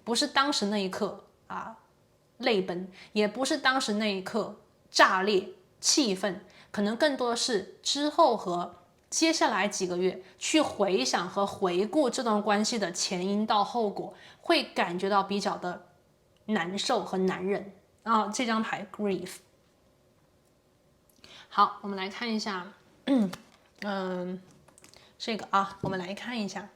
不是当时那一刻啊泪奔，也不是当时那一刻炸裂气愤，可能更多的是之后和接下来几个月去回想和回顾这段关系的前因到后果，会感觉到比较的难受和难忍啊。这张牌 grief。 好，我们来看一下，这个啊，我们来看一下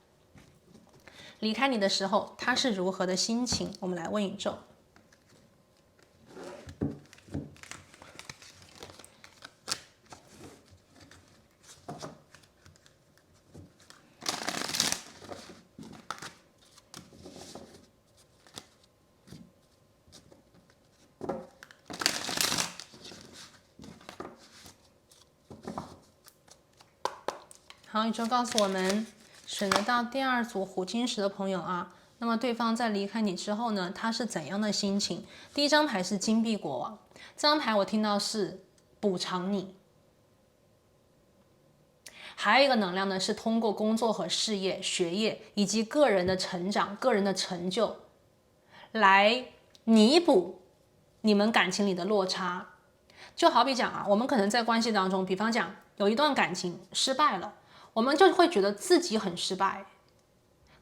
离开你的时候他是如何的心情。我们来问宇宙。好，宇宙告诉我们，选择到第二组虎晶石的朋友啊，那么对方在离开你之后呢，他是怎样的心情？第一张牌是金币国王，这张牌我听到是补偿你，还有一个能量呢是通过工作和事业、学业以及个人的成长、个人的成就，来弥补你们感情里的落差。就好比讲啊，我们可能在关系当中，比方讲有一段感情失败了，我们就会觉得自己很失败，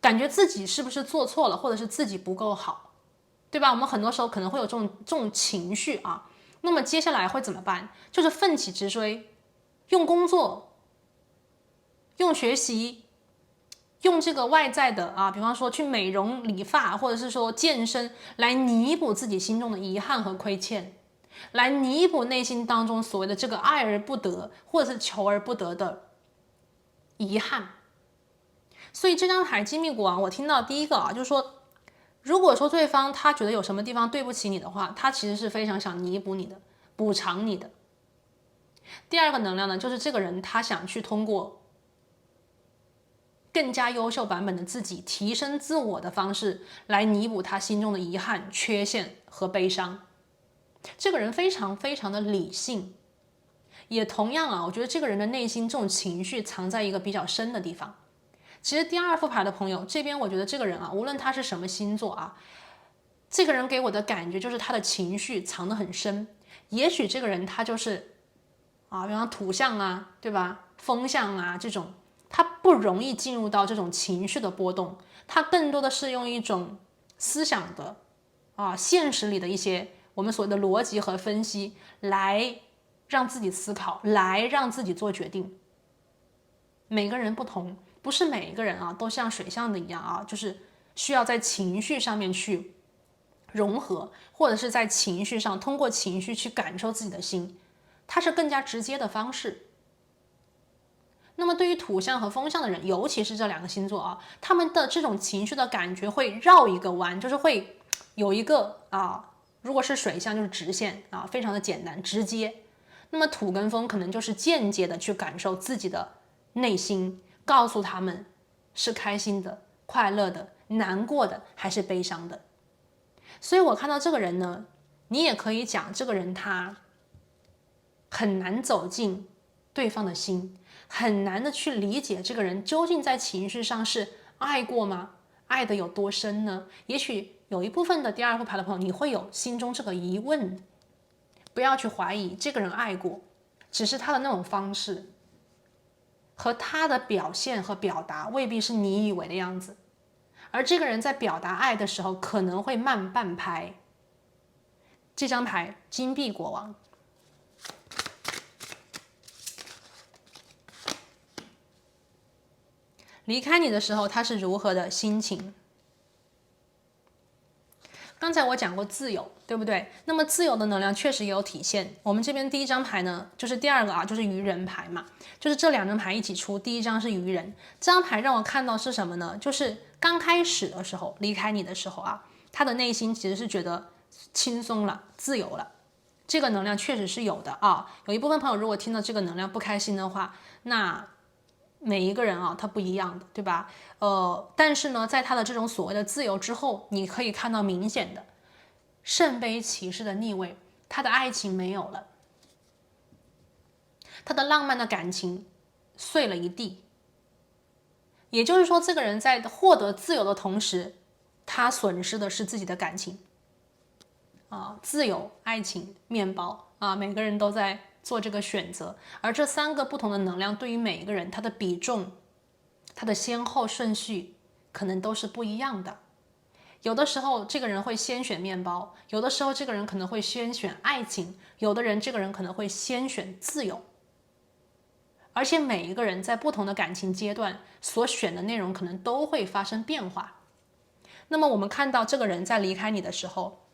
感觉自己是不是做错了，或者是自己不够好，对吧？我们很多时候可能会有这种情绪啊。那么接下来会怎么办？就是奋起直追，用工作、用学习、用这个外在的啊，比方说去美容、理发，或者是说健身，来弥补自己心中的遗憾和亏欠，来弥补内心当中所谓的这个爱而不得，或者是求而不得的遗憾。所以这张牌金币国王，我听到第一个啊，就是说，如果说对方他觉得有什么地方对不起你的话，他其实是非常想弥补你的，补偿你的。第二个能量呢，就是这个人他想去通过更加优秀版本的自己，提升自我的方式来弥补他心中的遗憾、缺陷和悲伤。这个人非常非常的理性，也同样啊，我觉得这个人的内心这种情绪藏在一个比较深的地方。其实第二副牌的朋友这边，我觉得这个人啊，无论他是什么星座啊，这个人给我的感觉就是他的情绪藏得很深。也许这个人他就是啊，比方土象啊，对吧？风象啊这种，他不容易进入到这种情绪的波动，他更多的是用一种思想的啊，现实里的一些我们所谓的逻辑和分析来让自己思考，来让自己做决定。每个人不同，不是每一个人啊都像水象的一样啊，就是需要在情绪上面去融合，或者是在情绪上通过情绪去感受自己的心，它是更加直接的方式。那么对于土象和风象的人，尤其是这两个星座啊，他们的这种情绪的感觉会绕一个弯，就是会有一个啊，如果是水象就是直线啊，非常的简单直接。那么土跟风可能就是间接的去感受自己的内心，告诉他们是开心的、快乐的、难过的还是悲伤的。所以我看到这个人呢，你也可以讲这个人他很难走进对方的心，很难的去理解这个人究竟在情绪上是爱过吗？爱的有多深呢？也许有一部分的第二副牌的朋友，你会有心中这个疑问，不要去怀疑这个人爱过，只是他的那种方式和他的表现和表达未必是你以为的样子，而这个人在表达爱的时候可能会慢半拍。这张牌金币国王，离开你的时候他是如何的心情。刚才我讲过自由，对不对？那么自由的能量确实也有体现。我们这边第一张牌呢，就是第二个啊，就是愚人牌嘛，就是这两张牌一起出，第一张是愚人。这张牌让我看到是什么呢？就是刚开始的时候，离开你的时候啊，他的内心其实是觉得轻松了，自由了。这个能量确实是有的啊。有一部分朋友如果听到这个能量不开心的话，那每一个人啊，他不一样的，对吧？但是呢，在他的这种所谓的自由之后，你可以看到明显的圣杯骑士的逆位，他的爱情没有了，他的浪漫的感情碎了一地。也就是说，这个人在获得自由的同时，他损失的是自己的感情啊，自由、爱情、面包啊，每个人都在做这个选择，而这三个不同的能量对于每一个人，它的比重、它的先后顺序可能都是不一样的。有的时候这个人会先选面包，有的时候这个人可能会先选爱情，有的人这个人可能会先选自由。而且每一个人在不同的感情阶段所选的内容可能都会发生变化。那么我们看到这个人在离开你的时候，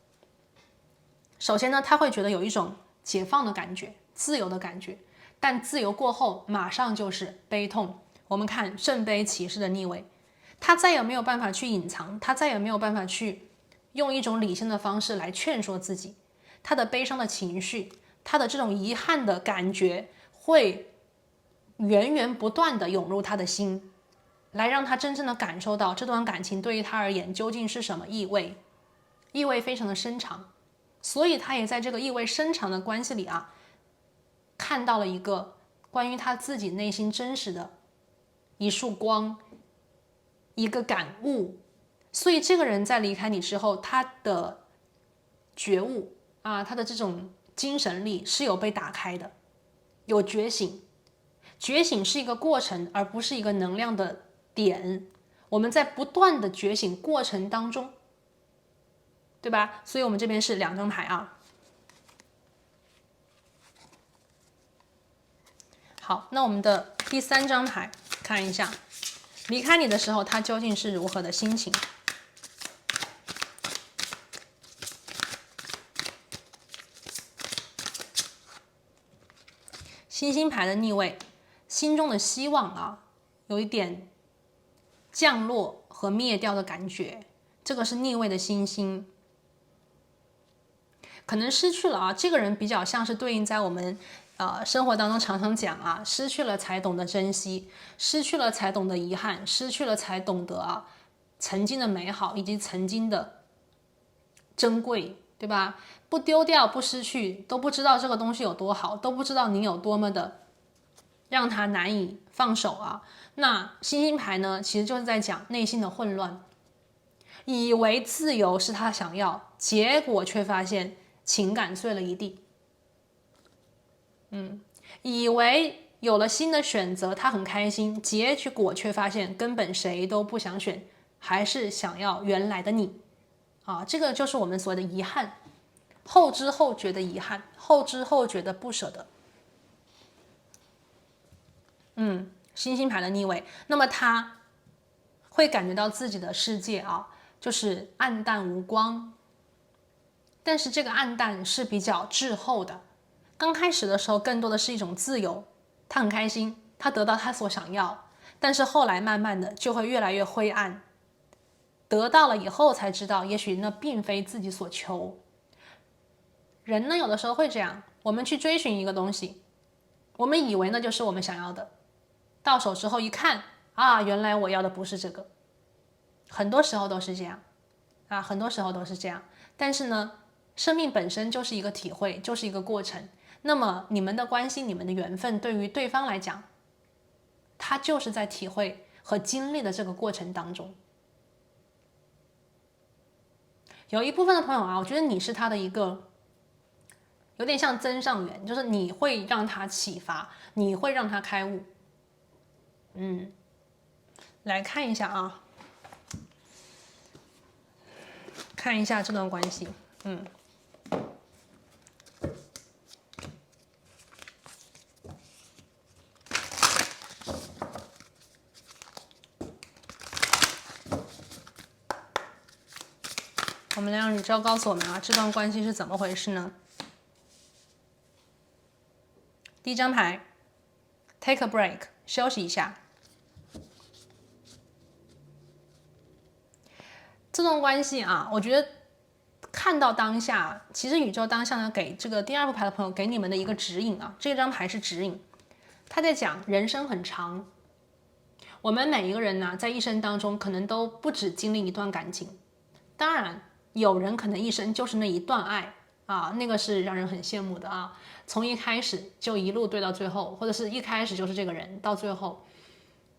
首先呢，他会觉得有一种解放的感觉，自由的感觉，但自由过后马上就是悲痛。我们看圣杯骑士的逆位，他再也没有办法去隐藏，他再也没有办法去用一种理性的方式来劝说自己，他的悲伤的情绪，他的这种遗憾的感觉会源源不断的涌入他的心，来让他真正的感受到这段感情对于他而言究竟是什么意味，意味非常的深长。所以他也在这个意味深长的关系里啊，看到了一个关于他自己内心真实的一束光，一个感悟。所以这个人在离开你之后，他的觉悟啊，他的这种精神力是有被打开的，有觉醒。觉醒是一个过程，而不是一个能量的点。我们在不断的觉醒过程当中，对吧？所以我们这边是两张牌啊。好，那我们的第三张牌看一下，离开你的时候他究竟是如何的心情。星星牌的逆位，心中的希望啊，有一点降落和灭掉的感觉，这个是逆位的星星，可能失去了啊。这个人比较像是对应在我们生活当中常常讲啊，失去了才懂得珍惜，失去了才懂得遗憾，失去了才懂得啊曾经的美好以及曾经的珍贵，对吧？不丢掉不失去，都不知道这个东西有多好，都不知道你有多么的让他难以放手啊。那星星牌呢，其实就是在讲内心的混乱，以为自由是他想要，结果却发现情感碎了一地。以为有了新的选择，他很开心，结果却发现根本谁都不想选，还是想要原来的你啊。这个就是我们所谓的遗憾，后知后觉的遗憾，后知后觉的不舍得。星星牌的逆位，那么他会感觉到自己的世界啊，就是暗淡无光。但是这个暗淡是比较滞后的，刚开始的时候更多的是一种自由，他很开心，他得到他所想要，但是后来慢慢的就会越来越灰暗，得到了以后才知道，也许那并非自己所求。人呢，有的时候会这样，我们去追寻一个东西，我们以为那就是我们想要的，到手之后一看啊，原来我要的不是这个。很多时候都是这样啊，很多时候都是这样。但是呢，生命本身就是一个体会，就是一个过程。那么你们的关系，你们的缘分，对于对方来讲，他就是在体会和经历的这个过程当中。有一部分的朋友啊，我觉得你是他的一个有点像增上缘，就是你会让他启发，你会让他开悟。来看一下啊，看一下这段关系。我们让宇宙告诉我们啊，这段关系是怎么回事呢？第一张牌 ，Take a break， 休息一下。这段关系啊，我觉得看到当下，其实宇宙当下呢，给这个第二副牌的朋友给你们的一个指引啊，这张牌是指引，他在讲人生很长，我们每一个人呢，在一生当中可能都不止经历一段感情，当然有人可能一生就是那一段爱啊，那个是让人很羡慕的啊，从一开始就一路对到最后，或者是一开始就是这个人到最后，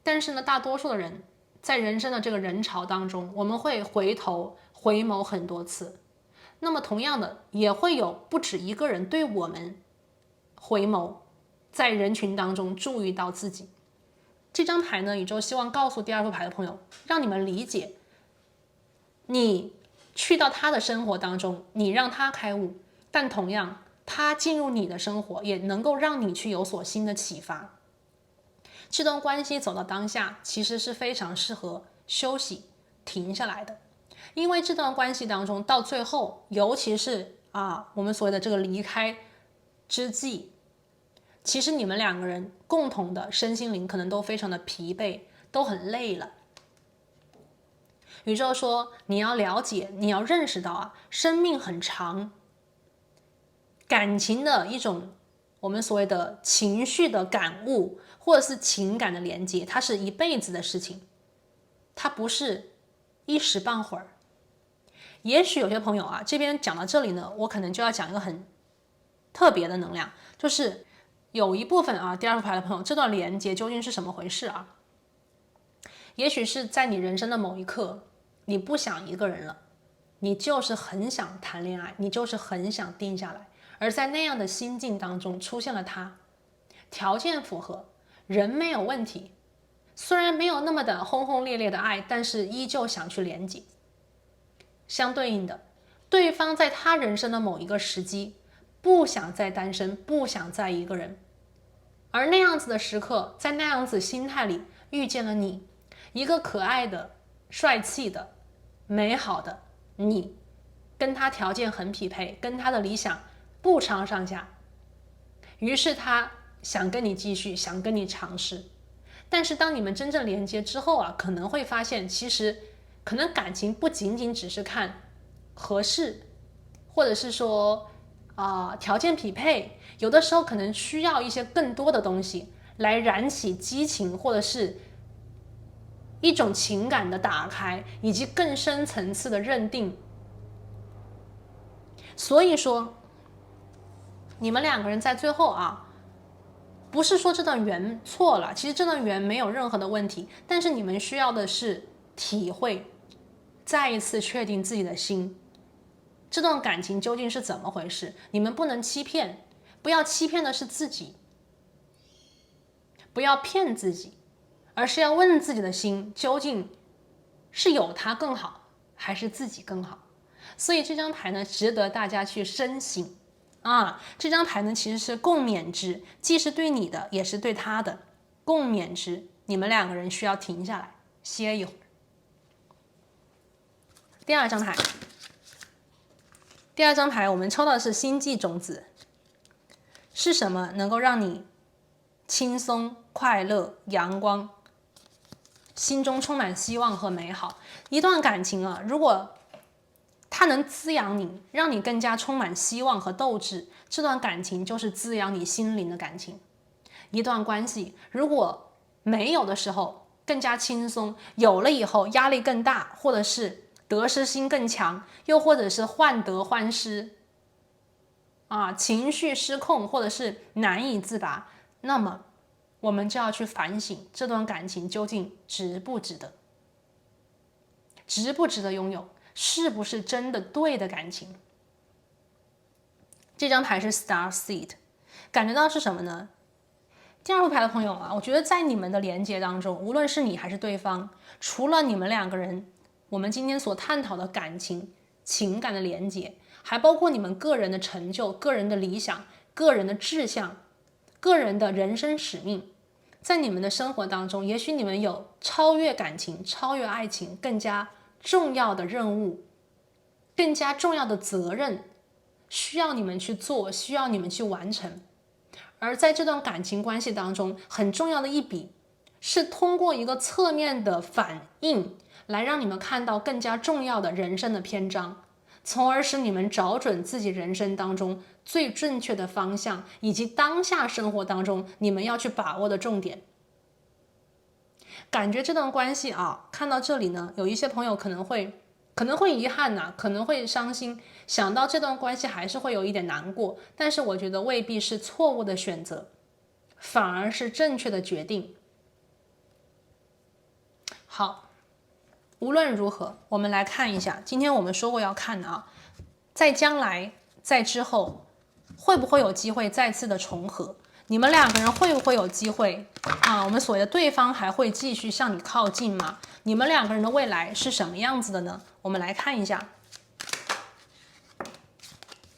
但是呢，大多数的人在人生的这个人潮当中，我们会回眸很多次。那么同样的，也会有不止一个人对我们回眸，在人群当中注意到自己。这张牌呢，宇宙希望告诉第二副牌的朋友，让你们理解，你去到他的生活当中，你让他开悟，但同样，他进入你的生活，也能够让你去有所新的启发。这段关系走到当下，其实是非常适合休息、停下来的，因为这段关系当中，到最后，尤其是我们所谓的这个离开之际，其实你们两个人共同的身心灵可能都非常的疲惫，都很累了。宇宙说，你要了解，你要认识到生命很长，感情的一种我们所谓的情绪的感悟，或者是情感的连接，它是一辈子的事情，它不是一时半会儿。也许有些朋友这边讲到这里呢，我可能就要讲一个很特别的能量，就是有一部分第二副牌的朋友，这段连接究竟是什么回事啊？也许是在你人生的某一刻，你不想一个人了，你就是很想谈恋爱，你就是很想定下来，而在那样的心境当中出现了他，条件符合，人没有问题，虽然没有那么的轰轰烈烈的爱，但是依旧想去连接。相对应的，对方在他人生的某一个时机，不想再单身，不想再一个人，而那样子的时刻，在那样子心态里遇见了你，一个可爱的、帅气的、美好的你，跟他条件很匹配，跟他的理想不相上下，于是他想跟你继续，想跟你尝试。但是当你们真正连接之后可能会发现，其实可能感情不仅仅只是看合适，或者是说条件匹配，有的时候可能需要一些更多的东西来燃起激情，或者是一种情感的打开，以及更深层次的认定。所以说你们两个人在最后不是说这段缘错了，其实这段缘没有任何的问题，但是你们需要的是体会，再一次确定自己的心，这段感情究竟是怎么回事。你们不能欺骗，不要欺骗的是自己，不要骗自己，而是要问自己的心，究竟是有他更好，还是自己更好。所以这张牌呢，值得大家去深省这张牌呢，其实是共勉之，既是对你的，也是对他的共勉之。你们两个人需要停下来歇一会儿。第二张牌我们抽到的是星际种子。是什么能够让你轻松、快乐、阳光，心中充满希望和美好？一段感情如果它能滋养你，让你更加充满希望和斗志，这段感情就是滋养你心灵的感情。一段关系如果没有的时候更加轻松，有了以后压力更大，或者是得失心更强，又或者是患得患失情绪失控，或者是难以自拔，那么我们就要去反省这段感情究竟值不值得，值不值得拥有。是不是真的对的感情？这张牌是 Star Seed， 感觉到是什么呢？第二副牌的朋友啊，我觉得在你们的连接当中，无论是你还是对方，除了你们两个人，我们今天所探讨的感情、情感的连接，还包括你们个人的成就、个人的理想、个人的志向、个人的人生使命。在你们的生活当中，也许你们有超越感情、超越爱情更加重要的任务，更加重要的责任，需要你们去做，需要你们去完成。而在这段感情关系当中，很重要的一笔是通过一个侧面的反应，来让你们看到更加重要的人生的篇章，从而使你们找准自己人生当中最正确的方向，以及当下生活当中你们要去把握的重点。感觉这段关系啊，看到这里呢，有一些朋友可能会遗憾呐，可能会伤心，想到这段关系还是会有一点难过，但是我觉得未必是错误的选择，反而是正确的决定。好，无论如何，我们来看一下，今天我们说过要看的啊，在将来，在之后，会不会有机会再次的重合？你们两个人会不会有机会啊？我们所谓的对方还会继续向你靠近吗？你们两个人的未来是什么样子的呢？我们来看一下，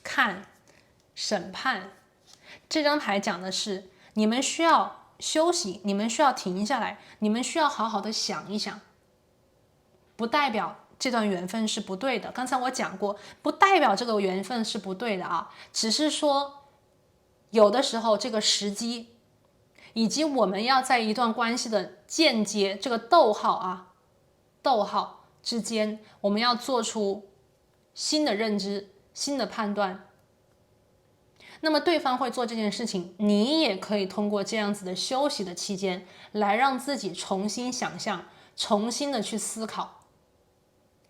看审判这张牌讲的是你们需要休息，你们需要停下来，你们需要好好的想一想，不代表这段缘分是不对的。刚才我讲过，不代表这个缘分是不对的啊，只是说有的时候这个时机，以及我们要在一段关系的间接这个逗号之间，我们要做出新的认知、新的判断。那么对方会做这件事情，你也可以通过这样子的休息的期间，来让自己重新想象，重新的去思考，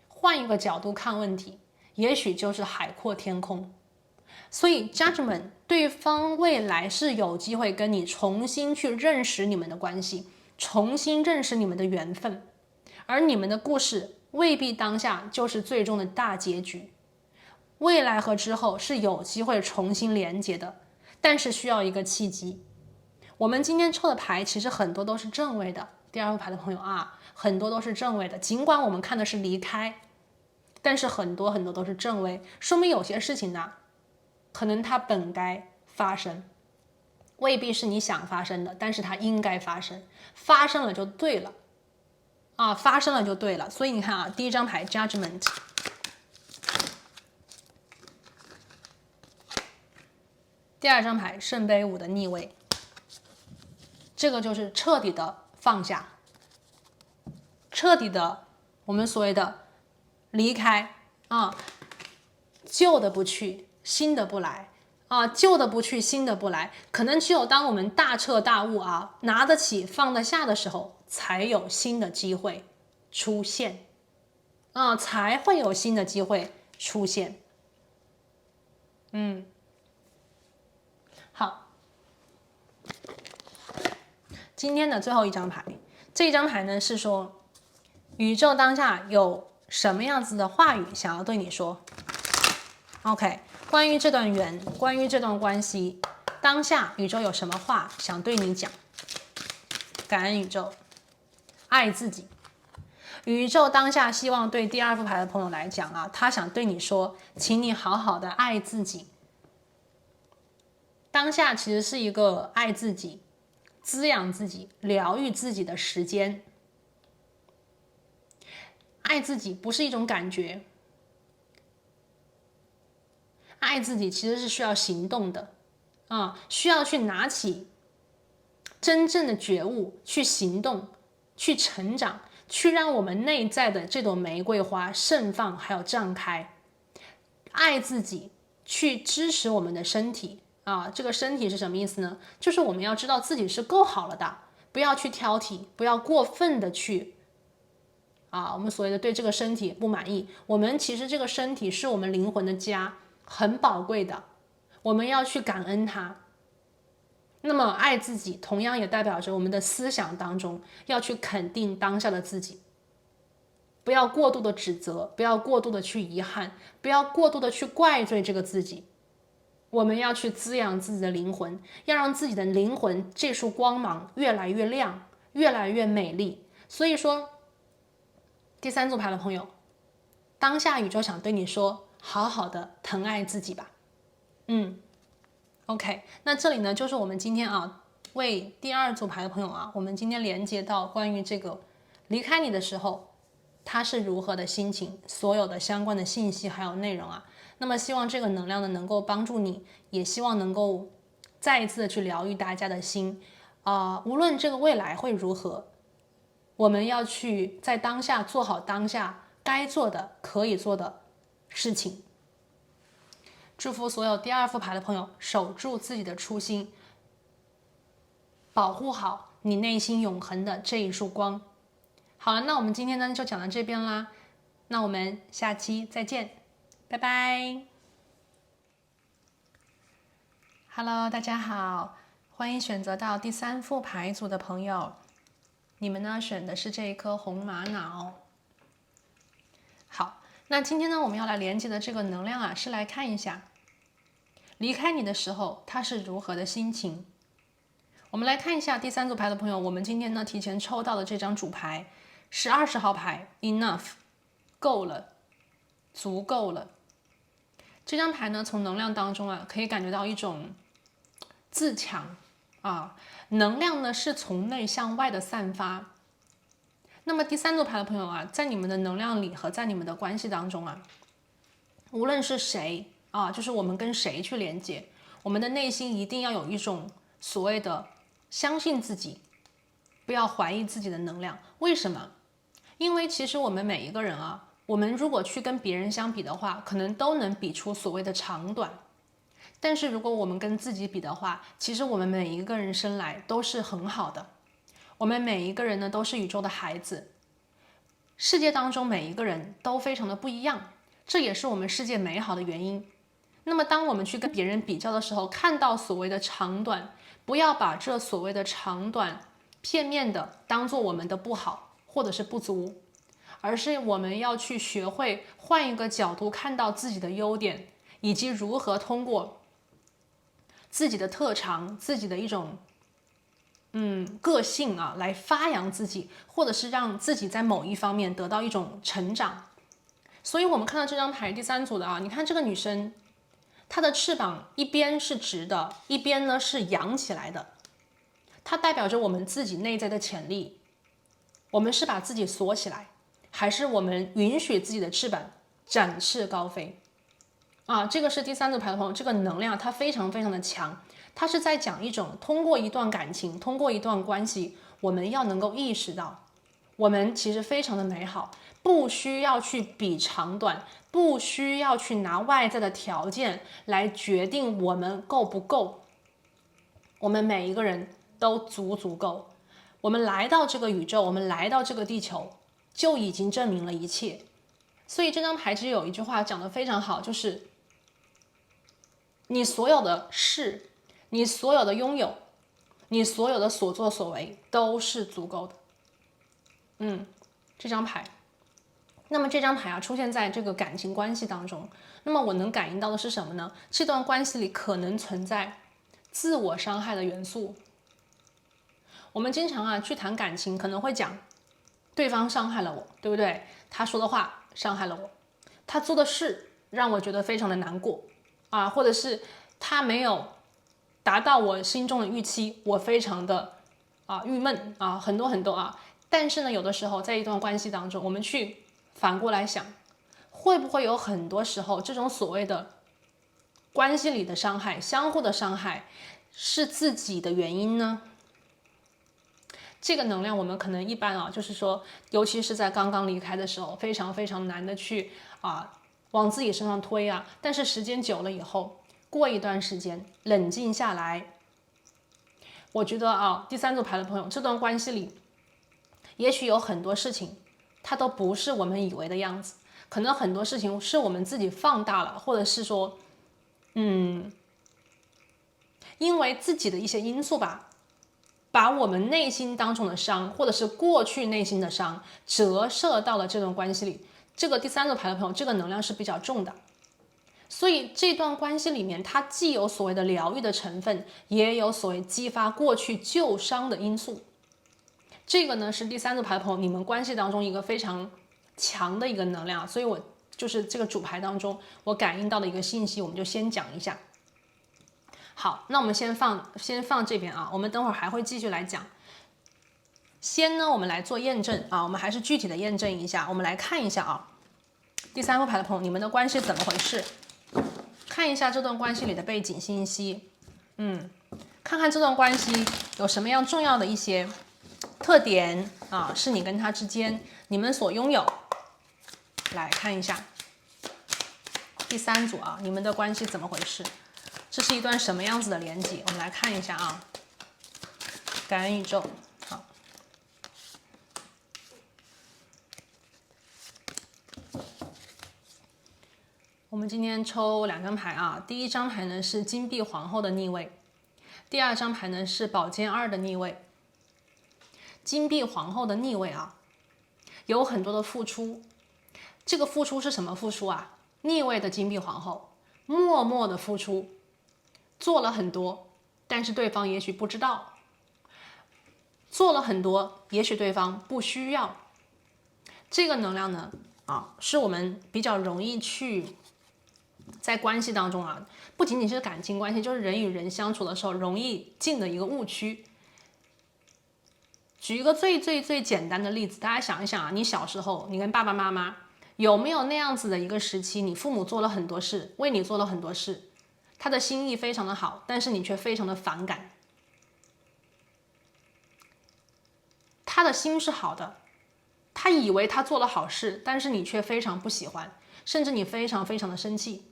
换一个角度看问题，也许就是海阔天空。所以 judgment 对方未来是有机会跟你重新去认识你们的关系，重新认识你们的缘分，而你们的故事未必当下就是最终的大结局，未来和之后是有机会重新连接的，但是需要一个契机。我们今天抽的牌其实很多都是正位的，第二副牌的朋友啊，很多都是正位的，尽管我们看的是离开，但是很多都是正位，说明有些事情呢，可能它本该发生，未必是你想发生的，但是它应该发生，发生了就对了啊，发生了就对了。所以你看啊，第一张牌 Judgment， 第二张牌圣杯五的逆位，这个就是彻底的放下，彻底的我们所谓的离开啊，旧的不去，新的不来啊，旧的不去，新的不来，可能只有当我们大彻大悟啊，拿得起放得下的时候，才有新的机会出现啊，才会有新的机会出现。好，今天的最后一张牌，这张牌呢是说，宇宙当下有什么样子的话语想要对你说 ？OK， 关于这段缘，关于这段关系，当下宇宙有什么话想对你讲？感恩宇宙，爱自己。宇宙当下希望对第二副牌的朋友来讲啊，他想对你说，请你好好的爱自己。当下其实是一个爱自己、滋养自己、疗愈自己的时间。爱自己不是一种感觉，爱自己其实是需要行动的啊，需要去拿起真正的觉悟，去行动，去成长，去让我们内在的这朵玫瑰花盛放，还有绽开。爱自己，去支持我们的身体啊，这个身体是什么意思呢？就是我们要知道自己是够好了的，不要去挑剔，不要过分的去我们所谓的对这个身体不满意。我们其实这个身体是我们灵魂的家，很宝贵的，我们要去感恩它。那么爱自己同样也代表着我们的思想当中要去肯定当下的自己，不要过度的指责，不要过度的去遗憾，不要过度的去怪罪这个自己。我们要去滋养自己的灵魂，要让自己的灵魂这束光芒越来越亮，越来越美丽。所以说，第3组牌的朋友，当下宇宙想对你说，好好的疼爱自己吧。OK， 那这里呢就是我们今天为第2组牌的朋友我们今天连接到关于这个离开你的时候，他是如何的心情，所有的相关的信息还有内容那么希望这个能量呢能够帮助你，也希望能够再一次的去疗愈大家的心无论这个未来会如何，我们要去在当下做好当下该做的可以做的事情。祝福所有第2副牌的朋友守住自己的初心，保护好你内心永恒的这一束光。好了，那我们今天呢就讲到这边啦，那我们下期再见，拜拜。Hello， 大家好，欢迎选择到第3副牌组的朋友，你们呢选的是这一颗红玛瑙。好，那今天呢我们要来连接的这个能量是来看一下离开你的时候他是如何的心情。我们来看一下第3组牌的朋友，我们今天呢提前抽到的这张主牌是20号牌 Enough， 够了，足够了。这张牌呢从能量当中可以感觉到一种自强能量呢是从内向外的散发。那么第3组牌的朋友在你们的能量里和在你们的关系当中无论是谁就是我们跟谁去连接，我们的内心一定要有一种所谓的相信自己，不要怀疑自己的能量。为什么？因为其实我们每一个人我们如果去跟别人相比的话，可能都能比出所谓的长短。但是如果我们跟自己比的话，其实我们每一个人生来都是很好的，我们每一个人呢都是宇宙的孩子，世界当中每一个人都非常的不一样，这也是我们世界美好的原因。那么当我们去跟别人比较的时候，看到所谓的长短，不要把这所谓的长短片面的当做我们的不好或者是不足，而是我们要去学会换一个角度看到自己的优点，以及如何通过自己的特长，自己的一种个性来发扬自己，或者是让自己在某一方面得到一种成长。所以我们看到这张牌第3组的你看这个女生，她的翅膀一边是直的，一边呢是扬起来的，它代表着我们自己内在的潜力。我们是把自己锁起来，还是我们允许自己的翅膀展翅高飞这个是第3组牌的朋友，这个能量它非常非常的强，它是在讲一种通过一段感情，通过一段关系，我们要能够意识到我们其实非常的美好，不需要去比长短，不需要去拿外在的条件来决定我们够不够，我们每一个人都足够。我们来到这个宇宙，我们来到这个地球，就已经证明了一切。所以这张牌其实有一句话讲得非常好，就是你所有的事，你所有的拥有，你所有的所作所为都是足够的。这张牌，那么这张牌出现在这个感情关系当中，那么我能感应到的是什么呢？这段关系里可能存在自我伤害的元素。我们经常去谈感情，可能会讲对方伤害了我，对不对？他说的话伤害了我，他做的事让我觉得非常的难过或者是他没有达到我心中的预期，我非常的郁闷很多。但是呢，有的时候在一段关系当中，我们去反过来想，会不会有很多时候这种所谓的关系里的伤害，相互的伤害是自己的原因呢？这个能量我们可能一般就是说，尤其是在刚刚离开的时候，非常非常难的去往自己身上推但是时间久了以后，过一段时间冷静下来，我觉得第3组牌的朋友，这段关系里也许有很多事情它都不是我们以为的样子，可能很多事情是我们自己放大了，或者是说因为自己的一些因素吧，把我们内心当中的伤，或者是过去内心的伤，折射到了这段关系里。这个第三组牌的朋友，这个能量是比较重的，所以这段关系里面，它既有所谓的疗愈的成分，也有所谓激发过去旧伤的因素。这个呢是第三组牌的朋友，你们关系当中一个非常强的一个能量，所以我就是这个主牌当中我感应到的一个信息，我们就先讲一下。好，那我们先放这边啊，我们等会儿还会继续来讲。先呢，我们来做验证啊，我们还是具体的验证一下，我们来看一下啊，第三副牌的朋友，你们的关系怎么回事？看一下这段关系里的背景信息，看看这段关系有什么样重要的一些特点啊，是你跟他之间你们所拥有。来看一下第三组啊，你们的关系怎么回事？这是一段什么样子的连接？我们来看一下啊，感恩宇宙。好，我们今天抽2张牌啊，第一张牌呢是金币皇后的逆位，第二张牌呢是宝剑2的逆位。金币皇后的逆位啊，有很多的付出，这个付出是什么付出啊？逆位的金币皇后默默的付出，做了很多，但是对方也许不知道，做了很多，也许对方不需要。这个能量呢是我们比较容易去在关系当中啊，不仅仅是感情关系，就是人与人相处的时候容易进的一个误区。举一个最简单的例子，大家想一想啊，你小时候你跟爸爸妈妈有没有那样子的一个时期，你父母做了很多事，为你做了很多事，他的心意非常的好，但是你却非常的反感。他的心是好的，他以为他做了好事，但是你却非常不喜欢，甚至你非常的生气。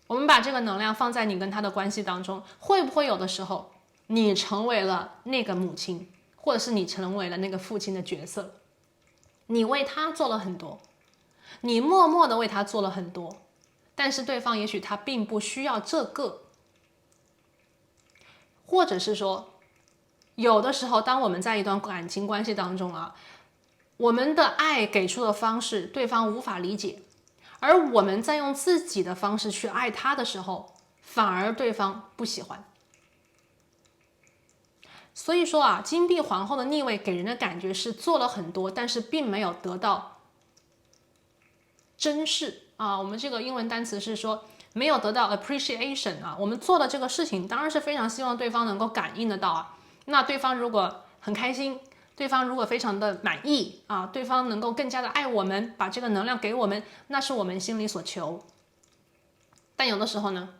我们把这个能量放在你跟他的关系当中，会不会有的时候你成为了那个母亲，或者是你成为了那个父亲的角色，你为他做了很多，你默默的为他做了很多，但是对方也许他并不需要这个。或者是说，有的时候当我们在一段感情关系当中啊，我们的爱给出的方式对方无法理解，而我们在用自己的方式去爱他的时候，反而对方不喜欢。所以说啊，金币皇后的逆位给人的感觉是做了很多，但是并没有得到珍视啊。我们这个英文单词是说没有得到 appreciation 啊。我们做的这个事情当然是非常希望对方能够感应得到啊。那对方如果很开心，对方如果非常的满意啊，对方能够更加的爱我们，把这个能量给我们，那是我们心里所求。但有的时候呢，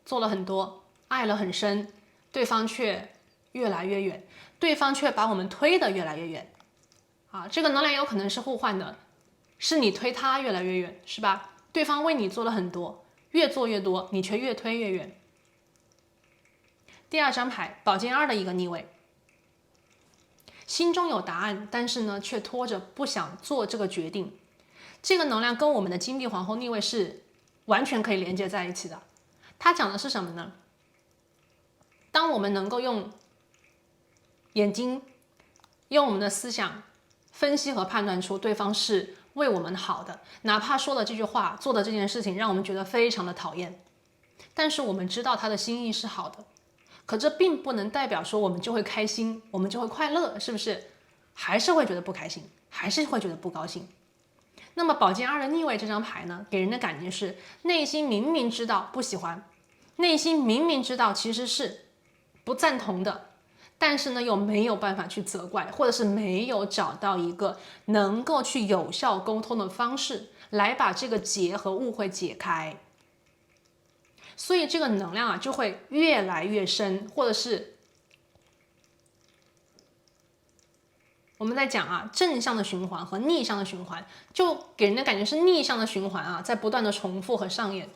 做了很多，爱了很深，对方却越来越远，对方却把我们推得越来越远啊！这个能量有可能是互换的，是你推他越来越远，是吧？对方为你做了很多，越做越多，你却越推越远。第二张牌，宝剑2的一个逆位，心中有答案，但是呢，却拖着不想做这个决定。这个能量跟我们的金币皇后逆位是完全可以连接在一起的。它讲的是什么呢？当我们能够用眼睛，用我们的思想分析和判断出对方是为我们好的，哪怕说的这句话，做的这件事情让我们觉得非常的讨厌，但是我们知道他的心意是好的，可这并不能代表说我们就会开心，我们就会快乐，是不是？还是会觉得不开心，还是会觉得不高兴。那么宝剑2的逆位这张牌呢，给人的感觉是内心明明知道不喜欢，内心明明知道其实是不赞同的，但是呢又没有办法去责怪，或者是没有找到一个能够去有效沟通的方式来把这个结和误会解开。所以这个能量啊就会越来越深，或者是我们在讲啊正向的循环和逆向的循环，就给人的感觉是逆向的循环啊，在不断的重复和上演。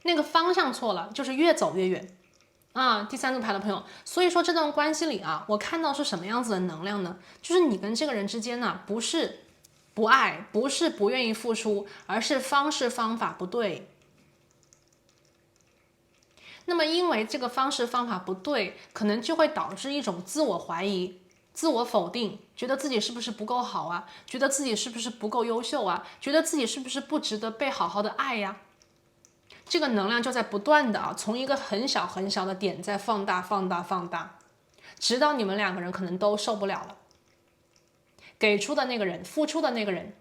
那个方向错了，就是越走越远啊。第三组牌的朋友，所以说这段关系里啊，我看到是什么样子的能量呢？就是你跟这个人之间呢，不是不爱，不是不愿意付出，而是方式方法不对。那么因为这个方式方法不对，可能就会导致一种自我怀疑、自我否定，觉得自己是不是不够好啊？觉得自己是不是不够优秀啊？觉得自己是不是不值得被好好的爱呀？这个能量就在不断的从一个很小很小的点在放大、放大、放大，直到你们两个人可能都受不了了。给出的那个人、付出的那个人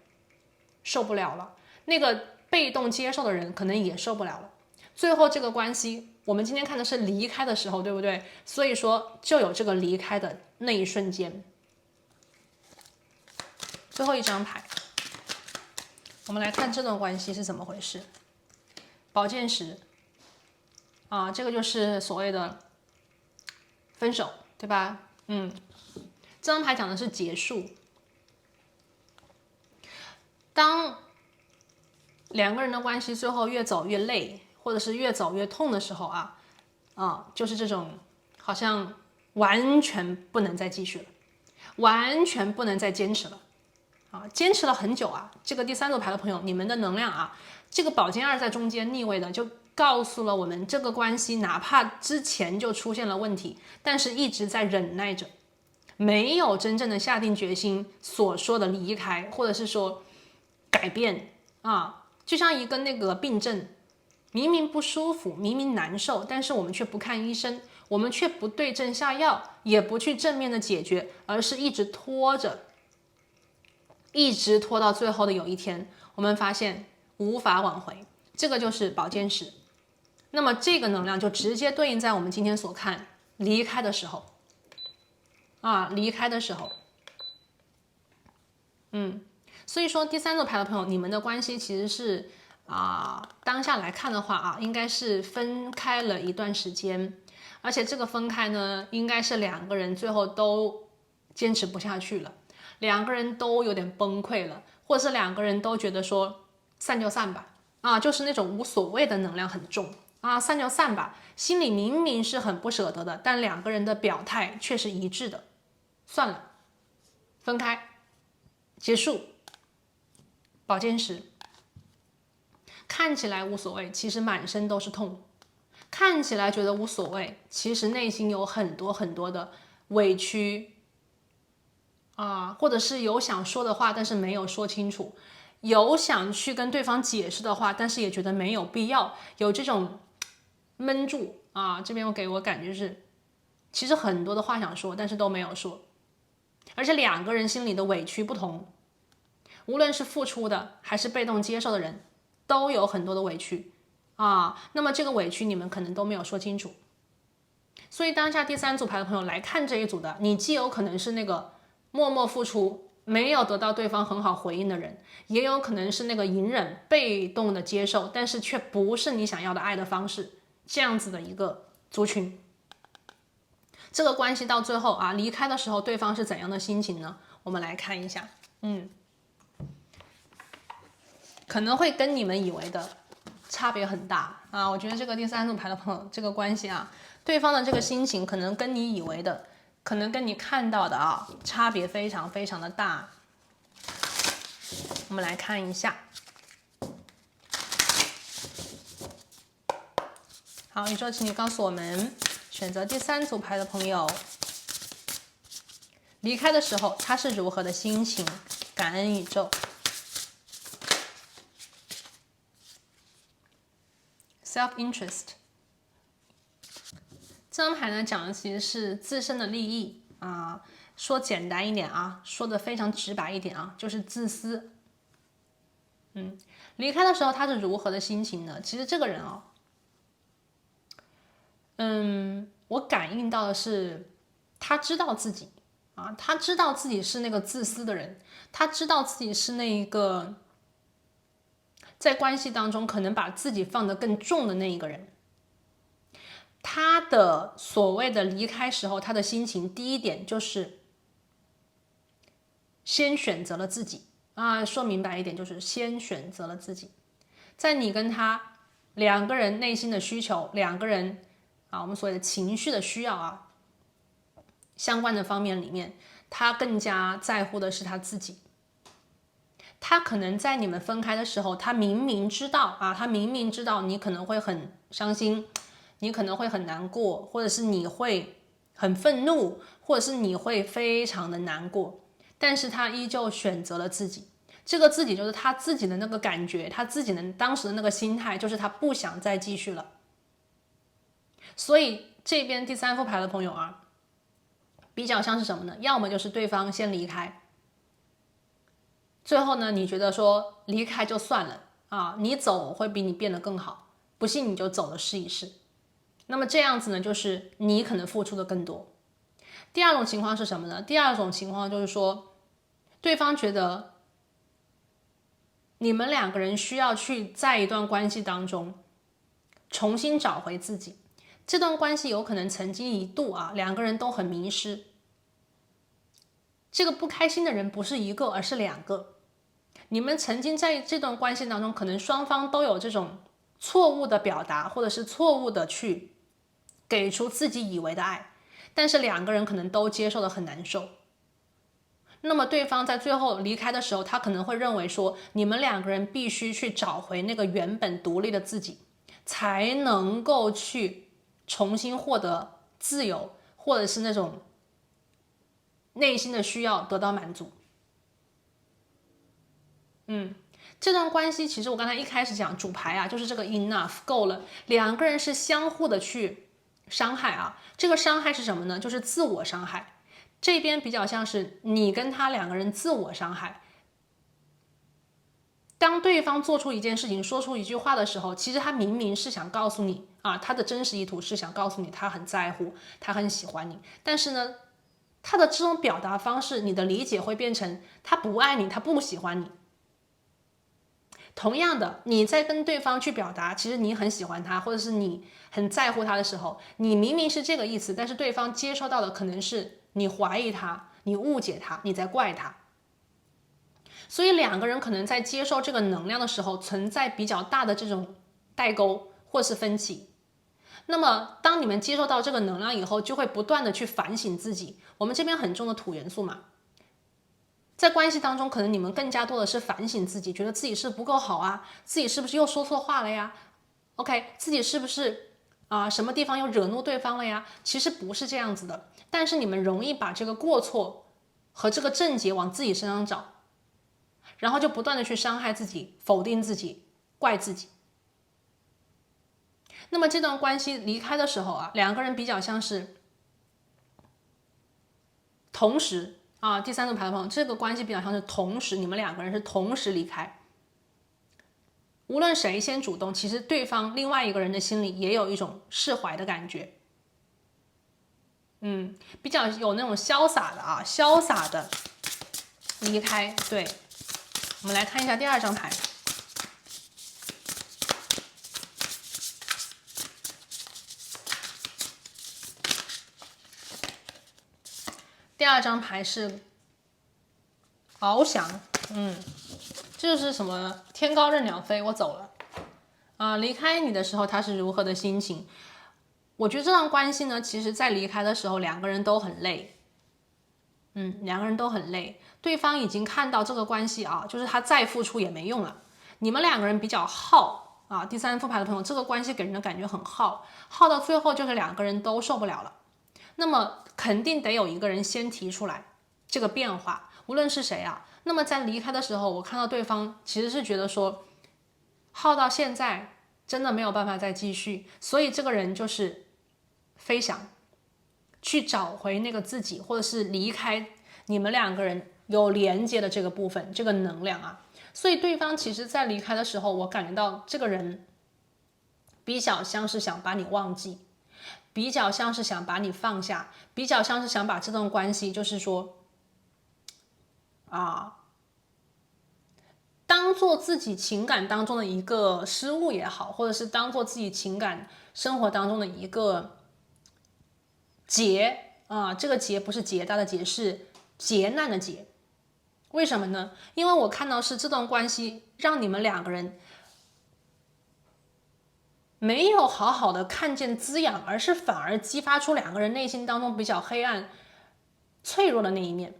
受不了了，那个被动接受的人可能也受不了了。最后这个关系，我们今天看的是离开的时候，对不对？所以说就有这个离开的那一瞬间。最后一张牌，我们来看这段关系是怎么回事。宝剑十啊，这个就是所谓的分手，对吧？这张牌讲的是结束。当两个人的关系最后越走越累，或者是越走越痛的时候就是这种好像完全不能再继续了，完全不能再坚持了坚持了很久这个第三组牌的朋友，你们的能量这个宝剑二在中间逆位的，就告诉了我们这个关系哪怕之前就出现了问题，但是一直在忍耐着，没有真正的下定决心所说的离开，或者是说改变就像一个那个病症，明明不舒服，明明难受，但是我们却不看医生，我们却不对症下药，也不去正面的解决，而是一直拖着，一直拖到最后的有一天，我们发现无法挽回，这个就是宝剑十。那么这个能量就直接对应在我们今天所看离开的时候离开的时候，所以说第三组牌的朋友，你们的关系其实是当下来看的话应该是分开了一段时间，而且这个分开呢，应该是两个人最后都坚持不下去了，两个人都有点崩溃了，或者是两个人都觉得说散就散吧就是那种无所谓的能量很重散就散吧，心里明明是很不舍得的，但两个人的表态却是一致的，算了，分开，结束。宝剑十，看起来无所谓，其实满身都是痛；看起来觉得无所谓，其实内心有很多很多的委屈或者是有想说的话，但是没有说清楚；有想去跟对方解释的话，但是也觉得没有必要，有这种闷住这边给我感觉是，其实很多的话想说，但是都没有说，而且两个人心里的委屈不同。无论是付出的还是被动接受的人，都有很多的委屈那么这个委屈你们可能都没有说清楚，所以当下第三组牌的朋友来看这一组的，你既有可能是那个默默付出没有得到对方很好回应的人，也有可能是那个隐忍被动的接受，但是却不是你想要的爱的方式，这样子的一个族群。这个关系到最后离开的时候，对方是怎样的心情呢？我们来看一下可能会跟你们以为的差别很大我觉得这个第三组牌的朋友，这个关系对方的这个心情可能跟你以为的，可能跟你看到的差别非常非常的大。我们来看一下。好，宇宙，请你告诉我们，选择第三组牌的朋友，离开的时候他是如何的心情？感恩宇宙。Self-interest， 这张牌呢讲的其实是自身的利益说简单一点说的非常直白一点就是自私。离开的时候他是如何的心情呢？其实这个人我感应到的是，他知道自己他知道自己是那个自私的人，他知道自己是那一个在关系当中可能把自己放得更重的那一个人。他的所谓的离开时候，他的心情第一点就是先选择了自己说明白一点，就是先选择了自己。在你跟他两个人内心的需求，两个人我们所谓的情绪的需要相关的方面里面，他更加在乎的是他自己。他可能在你们分开的时候，他明明知道他明明知道你可能会很伤心，你可能会很难过，或者是你会很愤怒，或者是你会非常的难过，但是他依旧选择了自己。这个自己就是他自己的那个感觉，他自己的当时的那个心态，就是他不想再继续了。所以这边第三副牌的朋友啊，比较像是什么呢？要么就是对方先离开，最后呢，你觉得说离开就算了啊，你走会比你变得更好，不信你就走了试一试。那么这样子呢，就是你可能付出的更多。第二种情况是什么呢？第二种情况就是说，对方觉得你们两个人需要去在一段关系当中重新找回自己。这段关系有可能曾经一度啊，两个人都很迷失。这个不开心的人不是一个，而是两个。你们曾经在这段关系当中，可能双方都有这种错误的表达，或者是错误的去给出自己以为的爱，但是两个人可能都接受的很难受。那么对方在最后离开的时候，他可能会认为说，你们两个人必须去找回那个原本独立的自己，才能够去重新获得自由，或者是那种内心的需要得到满足。这段关系其实我刚才一开始讲主牌啊，就是这个 enough 够了，两个人是相互的去伤害啊。这个伤害是什么呢？就是自我伤害。这边比较像是你跟他两个人自我伤害。当对方做出一件事情，说出一句话的时候，其实他明明是想告诉你啊，他的真实意图是想告诉你他很在乎，他很喜欢你，但是呢，他的这种表达方式，你的理解会变成他不爱你，他不喜欢你。同样的，你在跟对方去表达，其实你很喜欢他，或者是你很在乎他的时候，你明明是这个意思，但是对方接收到的可能是你怀疑他，你误解他，你在怪他。所以两个人可能在接受这个能量的时候，存在比较大的这种代沟或是分歧。那么当你们接受到这个能量以后，就会不断的去反省自己。我们这边很重的土元素嘛，在关系当中，可能你们更加多的是反省自己，觉得自己是不够好啊，自己是不是又说错话了呀 ？OK， 自己是不是什么地方又惹怒对方了呀？其实不是这样子的，但是你们容易把这个过错和这个症结往自己身上找，然后就不断的去伤害自己、否定自己、怪自己。那么这段关系离开的时候啊，两个人比较像是同时。第三个排行，这个关系比较像是同时，你们两个人是同时离开。无论谁先主动，其实对方另外一个人的心里也有一种释怀的感觉。比较有那种潇洒的潇洒的离开。对，我们来看一下第二张牌。第二张牌是翱翔，这就是什么天高任鸟飞，我走了离开你的时候他是如何的心情？我觉得这段关系呢，其实在离开的时候两个人都很累，两个人都很累，对方已经看到这个关系就是他再付出也没用了，你们两个人比较耗第三副牌的朋友，这个关系给人的感觉很耗到最后就是两个人都受不了了。那么肯定得有一个人先提出来这个变化，无论是谁那么在离开的时候，我看到对方其实是觉得说，耗到现在真的没有办法再继续，所以这个人就是飞翔，去找回那个自己，或者是离开你们两个人有连接的这个部分，这个能量所以对方其实在离开的时候，我感觉到这个人比较像是想把你忘记，比较像是想把你放下，比较像是想把这段关系就是说当做自己情感当中的一个失误也好，或者是当做自己情感生活当中的一个劫这个劫不是劫大的劫，是劫难的劫。为什么呢？因为我看到是这段关系让你们两个人没有好好的看见滋养，而是反而激发出两个人内心当中比较黑暗、脆弱的那一面。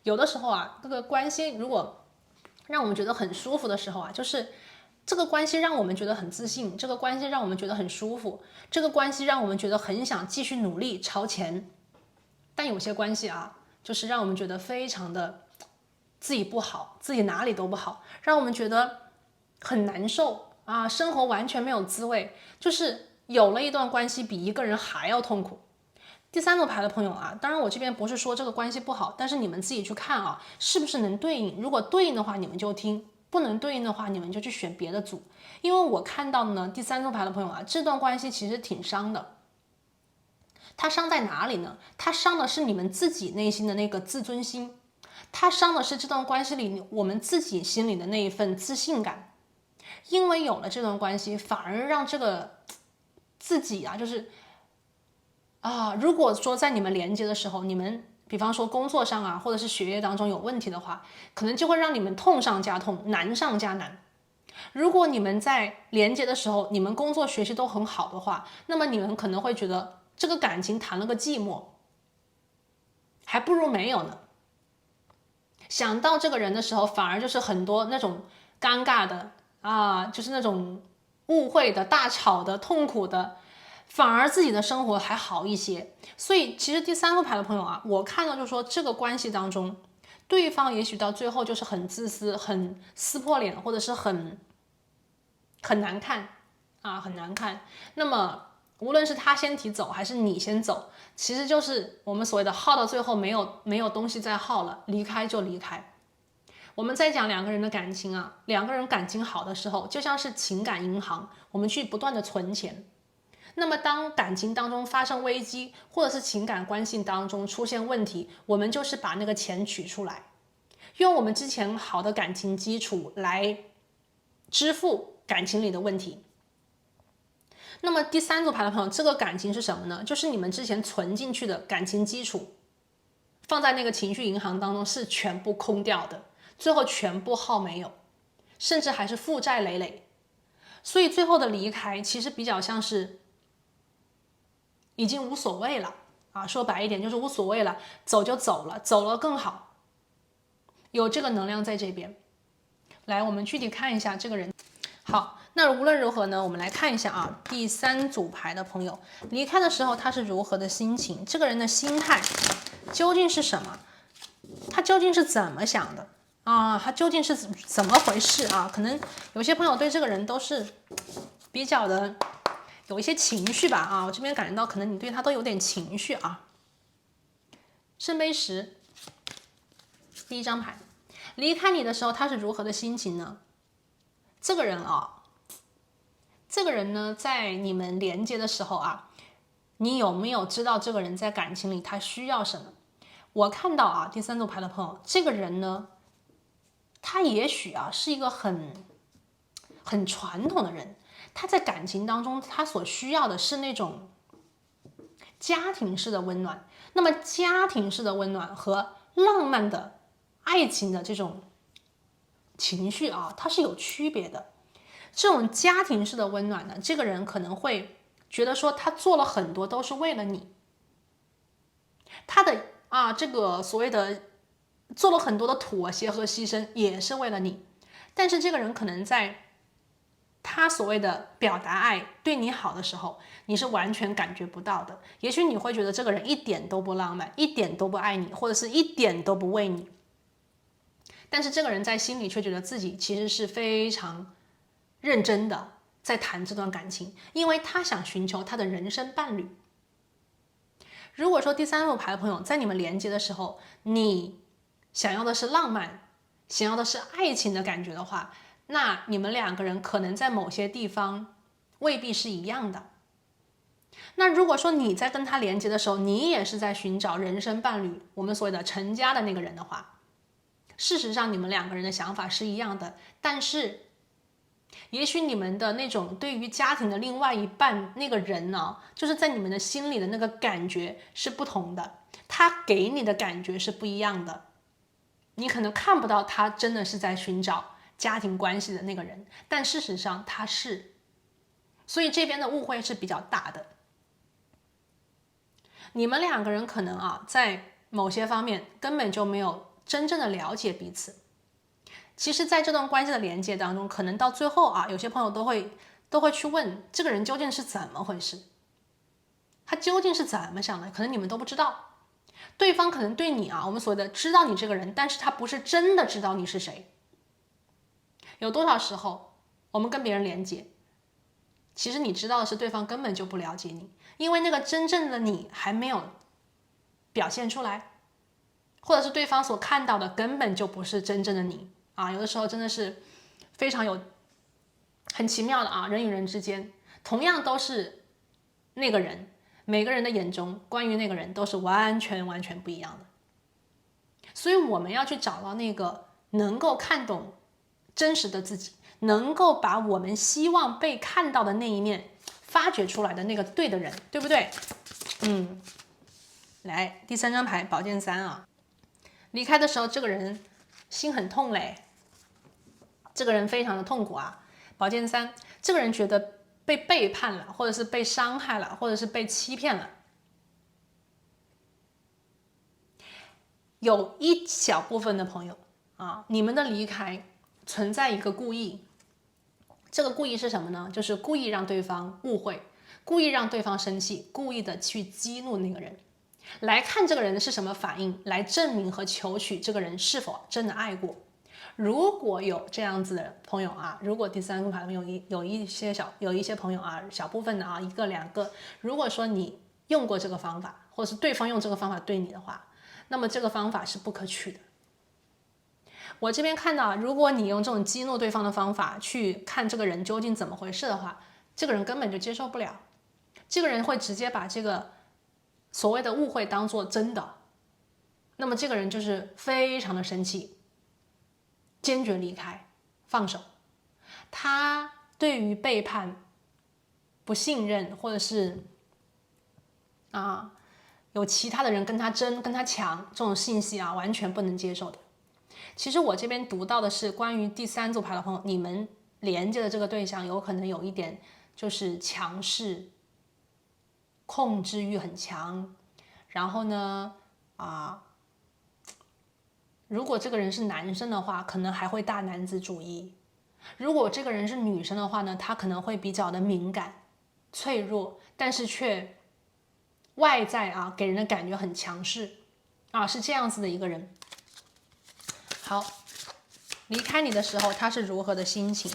有的时候这个关系如果让我们觉得很舒服的时候就是这个关系让我们觉得很自信，这个关系让我们觉得很舒服，这个关系让我们觉得很想继续努力朝前。但有些关系啊，就是让我们觉得非常的自己不好，自己哪里都不好，让我们觉得很难受啊，生活完全没有滋味，就是有了一段关系比一个人还要痛苦。第三组牌的朋友啊，当然我这边不是说这个关系不好，但是你们自己去看啊，是不是能对应？如果对应的话，你们就听；不能对应的话，你们就去选别的组。因为我看到的呢，第三组牌的朋友啊，这段关系其实挺伤的。它伤在哪里呢？它伤的是你们自己内心的那个自尊心，它伤的是这段关系里我们自己心里的那一份自信感。因为有了这段关系，反而让这个自己啊，就是如果说在你们连接的时候，你们比方说工作上啊，或者是学业当中有问题的话，可能就会让你们痛上加痛，难上加难。如果你们在连接的时候，你们工作学习都很好的话，那么你们可能会觉得这个感情谈了个寂寞，还不如没有呢。想到这个人的时候，反而就是很多那种尴尬的就是那种误会的、大吵的、痛苦的，反而自己的生活还好一些。所以其实第三副牌的朋友啊，我看到就是说这个关系当中，对方也许到最后就是很自私、很撕破脸，或者是很难看很难看。那么无论是他先提走还是你先走，其实就是我们所谓的耗到最后没有东西再耗了，离开就离开。我们在讲两个人的感情啊，两个人感情好的时候，就像是情感银行，我们去不断的存钱。那么当感情当中发生危机，或者是情感关系当中出现问题，我们就是把那个钱取出来，用我们之前好的感情基础来支付感情里的问题。那么第三组牌的朋友，这个感情是什么呢？就是你们之前存进去的感情基础，放在那个情绪银行当中是全部空掉的，最后全部耗没有，甚至还是负债累累。所以最后的离开其实比较像是已经无所谓了说白一点就是无所谓了，走就走了，走了更好，有这个能量在这边。来，我们具体看一下这个人。好，那无论如何呢，我们来看一下第三组牌的朋友离开的时候他是如何的心情，这个人的心态究竟是什么？他究竟是怎么想的他究竟是怎么回事可能有些朋友对这个人都是比较的有一些情绪吧我这边感觉到可能你对他都有点情绪圣杯10，第一张牌，离开你的时候他是如何的心情呢？这个人这个人呢，在你们连接的时候你有没有知道这个人在感情里他需要什么？我看到第三组牌的朋友，这个人呢，他也许是一个很传统的人，他在感情当中他所需要的是那种家庭式的温暖。那么家庭式的温暖和浪漫的爱情的这种情绪它是有区别的。这种家庭式的温暖呢，这个人可能会觉得说他做了很多都是为了你，他的这个所谓的做了很多的妥协和牺牲也是为了你。但是这个人可能在他所谓的表达爱对你好的时候，你是完全感觉不到的。也许你会觉得这个人一点都不浪漫，一点都不爱你，或者是一点都不为你，但是这个人在心里却觉得自己其实是非常认真的在谈这段感情，因为他想寻求他的人生伴侣。如果说第三副牌的朋友在你们连接的时候，你想要的是浪漫，想要的是爱情的感觉的话，那你们两个人可能在某些地方未必是一样的。那如果说你在跟他连接的时候，你也是在寻找人生伴侣，我们所谓的成家的那个人的话，事实上你们两个人的想法是一样的，但是也许你们的那种对于家庭的另外一半那个人呢，就是在你们的心里的那个感觉是不同的，他给你的感觉是不一样的。你可能看不到他真的是在寻找家庭关系的那个人，但事实上他是，所以这边的误会是比较大的。你们两个人可能在某些方面根本就没有真正的了解彼此。其实在这段关系的连接当中，可能到最后啊，有些朋友都会去问这个人究竟是怎么回事，他究竟是怎么想的，可能你们都不知道。对方可能对你啊，我们所谓的知道你这个人，但是他不是真的知道你是谁。有多少时候我们跟别人连接，其实你知道的是对方根本就不了解你，因为那个真正的你还没有表现出来，或者是对方所看到的根本就不是真正的你啊。有的时候真的是非常很奇妙的啊，人与人之间同样都是那个人，每个人的眼中关于那个人都是完全不一样的。所以我们要去找到那个能够看懂真实的自己，能够把我们希望被看到的那一面发掘出来的那个对的人，对不对？来，第3张牌宝剑3啊，离开的时候这个人心很痛嘞，这个人非常的痛苦啊。宝剑3，这个人觉得被背叛了，或者是被伤害了，或者是被欺骗了。有一小部分的朋友啊，你们的离开存在一个故意，这个故意是什么呢？就是故意让对方误会，故意让对方生气，故意的去激怒那个人，来看这个人是什么反应，来证明和求取这个人是否真的爱过。如果有这样子的朋友啊，如果第3副牌的朋友有一些朋友啊，小部分的啊，1个2个，如果说你用过这个方法，或者是对方用这个方法对你的话，那么这个方法是不可取的。我这边看到，如果你用这种激怒对方的方法去看这个人究竟怎么回事的话，这个人根本就接受不了，这个人会直接把这个所谓的误会当作真的，那么这个人就是非常的生气，坚决离开，放手。他对于背叛、不信任，或者是有其他的人跟他争、跟他抢这种信息啊，完全不能接受的。其实我这边读到的是关于第3组牌的朋友，你们连接的这个对象有可能有一点就是强势，控制欲很强，然后呢如果这个人是男生的话，可能还会大男子主义；如果这个人是女生的话呢，他可能会比较的敏感、脆弱，但是却外在给人的感觉很强势是这样子的一个人。好，离开你的时候他是如何的心情？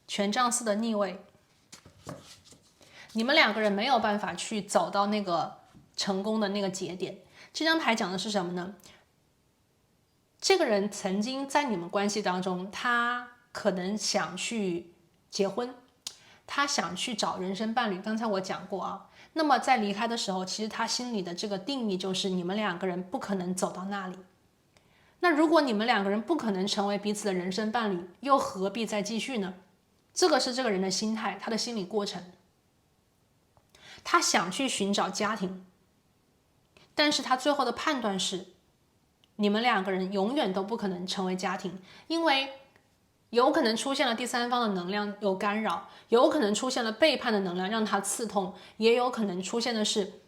权杖4的逆位，你们2个人没有办法去走到那个成功的那个节点。这张牌讲的是什么呢？这个人曾经在你们关系当中，他可能想去结婚，他想去找人生伴侣，刚才我讲过那么在离开的时候，其实他心里的这个定义就是你们2个人不可能走到那里。那如果你们2个人不可能成为彼此的人生伴侣，又何必再继续呢？这个是这个人的心态，他的心理过程。他想去寻找家庭，但是他最后的判断是，你们2个人永远都不可能成为家庭，因为有可能出现了第3方的能量有干扰，有可能出现了背叛的能量让他刺痛，也有可能出现的是，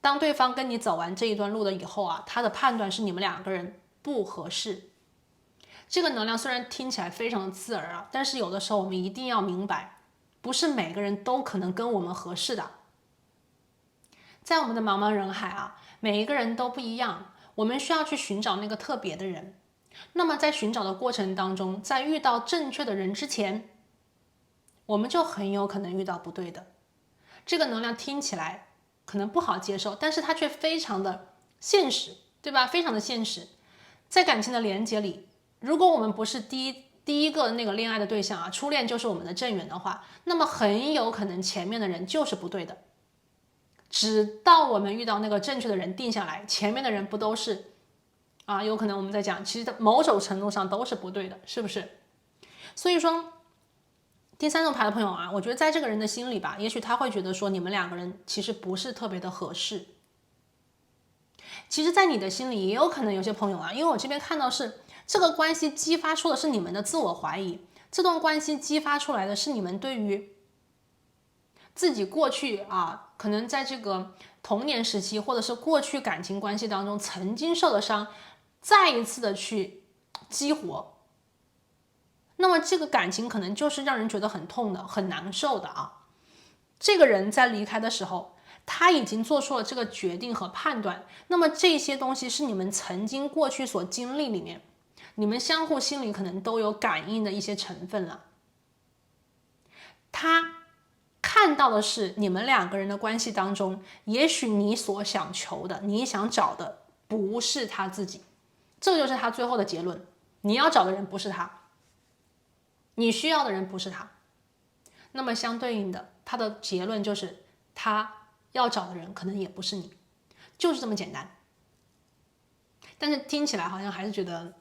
当对方跟你走完这一段路了以后他的判断是你们2个人不合适。这个能量虽然听起来非常的刺耳但是有的时候我们一定要明白，不是每个人都可能跟我们合适的。在我们的茫茫人海每一个人都不一样，我们需要去寻找那个特别的人。那么在寻找的过程当中，在遇到正确的人之前，我们就很有可能遇到不对的。这个能量听起来可能不好接受，但是它却非常的现实，对吧？非常的现实。在感情的连接里，如果我们不是第一个那个恋爱的对象初恋就是我们的正缘的话，那么很有可能前面的人就是不对的。直到我们遇到那个正确的人定下来，前面的人不都是有可能我们在讲，其实某种程度上都是不对的，是不是？所以说第3种牌的朋友我觉得在这个人的心里吧，也许他会觉得说你们2个人其实不是特别的合适。其实在你的心里也有可能有些朋友因为我这边看到是这个关系激发出的是你们的自我怀疑，这段关系激发出来的是你们对于自己过去可能在这个童年时期或者是过去感情关系当中曾经受的伤，再一次的去激活。那么这个感情可能就是让人觉得很痛的、很难受的啊。这个人在离开的时候，他已经做出了这个决定和判断。那么这些东西是你们曾经过去所经历里面，你们相互心里可能都有感应的一些成分了。他看到的是你们两个人的关系当中，也许你所想求的、你想找的不是他自己，这就是他最后的结论。你要找的人不是他，你需要的人不是他。那么相对应的，他的结论就是他要找的人可能也不是你，就是这么简单。但是听起来好像还是觉得，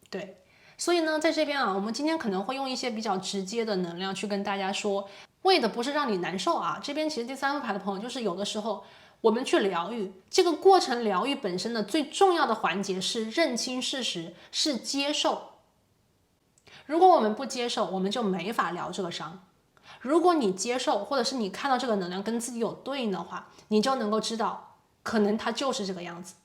对。所以呢，在这边啊，我们今天可能会用一些比较直接的能量去跟大家说，为的不是让你难受啊。这边其实第三副牌的朋友，就是有的时候我们去疗愈，这个过程疗愈本身的最重要的环节是认清事实，是接受。如果我们不接受，我们就没法疗这个伤。如果你接受，或者是你看到这个能量跟自己有对应的话，你就能够知道，可能它就是这个样子。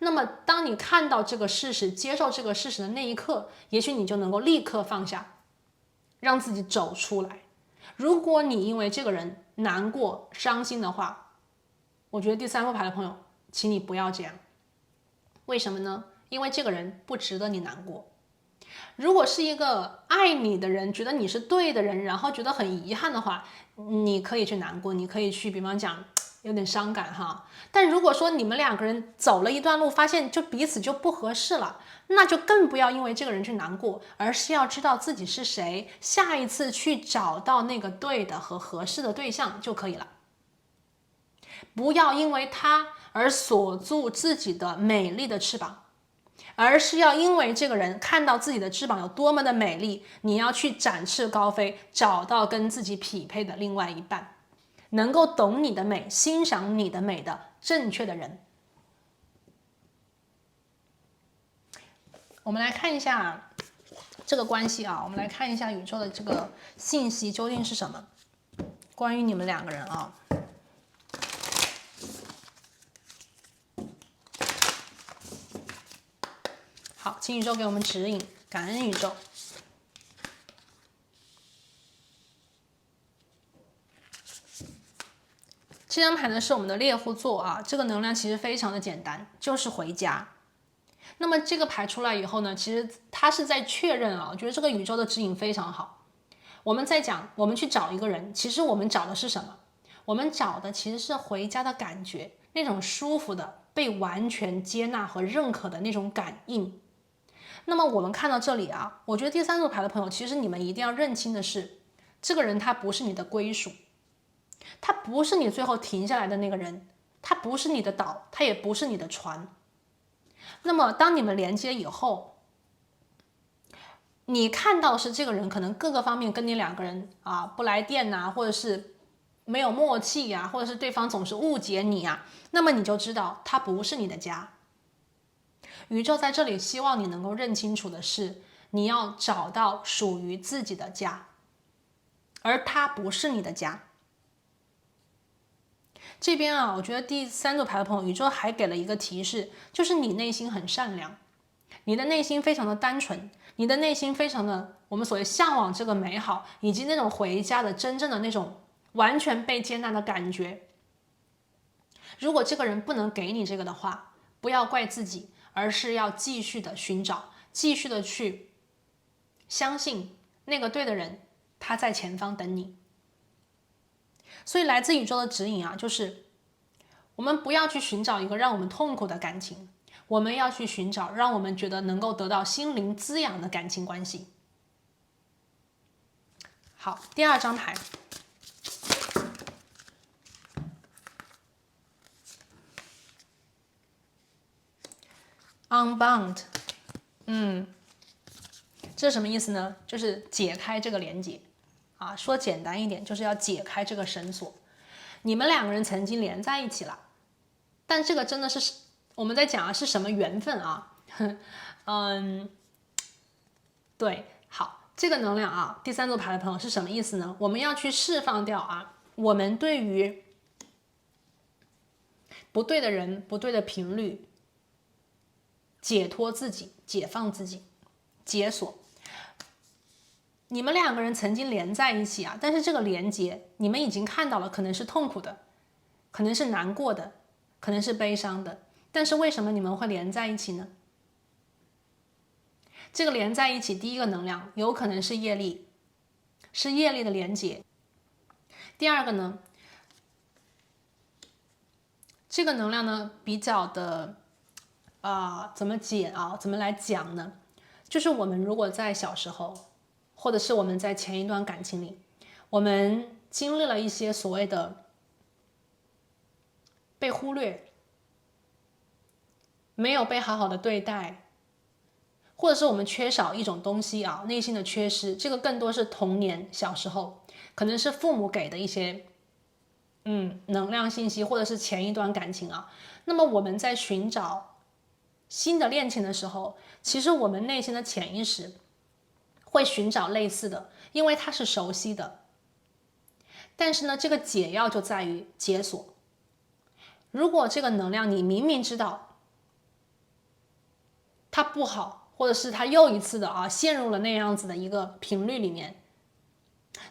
那么当你看到这个事实，接受这个事实的那一刻，也许你就能够立刻放下，让自己走出来。如果你因为这个人难过、伤心的话，我觉得第三副牌的朋友，请你不要这样。为什么呢？因为这个人不值得你难过。如果是一个爱你的人，觉得你是对的人，然后觉得很遗憾的话，你可以去难过，你可以去，比方讲有点伤感哈。但如果说你们两个人走了一段路，发现就彼此就不合适了，那就更不要因为这个人去难过，而是要知道自己是谁，下一次去找到那个对的和合适的对象就可以了。不要因为他而锁住自己的美丽的翅膀，而是要因为这个人看到自己的翅膀有多么的美丽，你要去展翅高飞，找到跟自己匹配的另外一半，能够懂你的美、欣赏你的美的正确的人。我们来看一下这个关系啊，我们来看一下宇宙的这个信息究竟是什么，关于你们两个人啊。好，请宇宙给我们指引，感恩宇宙。这张牌呢是我们的猎户座啊，这个能量其实非常的简单，就是回家。那么这个牌出来以后呢，其实它是在确认啊，我觉得这个宇宙的指引非常好。我们在讲，我们去找一个人，其实我们找的是什么？我们找的其实是回家的感觉，那种舒服的、被完全接纳和认可的那种感应。那么我们看到这里啊，我觉得第三组牌的朋友，其实你们一定要认清的是，这个人他不是你的归属，他不是你最后停下来的那个人，他不是你的岛，他也不是你的船。那么当你们连接以后，你看到的是这个人可能各个方面跟你两个人啊不来电呐，或者是没有默契呀，或者是对方总是误解你呀，那么你就知道他不是你的家。宇宙在这里希望你能够认清楚的是，你要找到属于自己的家，而它不是你的家。这边啊，我觉得第三组牌的朋友，宇宙还给了一个提示，就是你内心很善良，你的内心非常的单纯，你的内心非常的我们所谓向往这个美好，以及那种回家的真正的那种完全被接纳的感觉。如果这个人不能给你这个的话，不要怪自己，而是要继续的寻找，继续的去相信那个对的人，他在前方等你。所以来自宇宙的指引啊，就是我们不要去寻找一个让我们痛苦的感情，我们要去寻找让我们觉得能够得到心灵滋养的感情关系。好，第二张牌，Unbound，这是什么意思呢？就是解开这个连接啊，说简单一点，就是要解开这个绳索。你们两个人曾经连在一起了，但这个真的是我们在讲的是什么缘分啊？对，好，这个能量啊，第三组牌的朋友是什么意思呢？我们要去释放掉啊，我们对于不对的人、不对的频率解脱自己、解放自己、解锁。你们两个人曾经连在一起啊，但是这个连接你们已经看到了，可能是痛苦的，可能是难过的，可能是悲伤的，但是为什么你们会连在一起呢？这个连在一起，第一个能量有可能是业力，是业力的连接。第二个呢，这个能量呢比较的怎么解啊？怎么来讲呢？就是我们如果在小时候，或者是我们在前一段感情里，我们经历了一些所谓的被忽略，没有被好好的对待，或者是我们缺少一种东西啊，内心的缺失，这个更多是童年小时候，可能是父母给的一些能量信息，或者是前一段感情啊。那么我们在寻找新的恋情的时候，其实我们内心的潜意识会寻找类似的，因为它是熟悉的。但是呢，这个解药就在于解锁。如果这个能量你明明知道它不好，或者是它又一次的陷入了那样子的一个频率里面，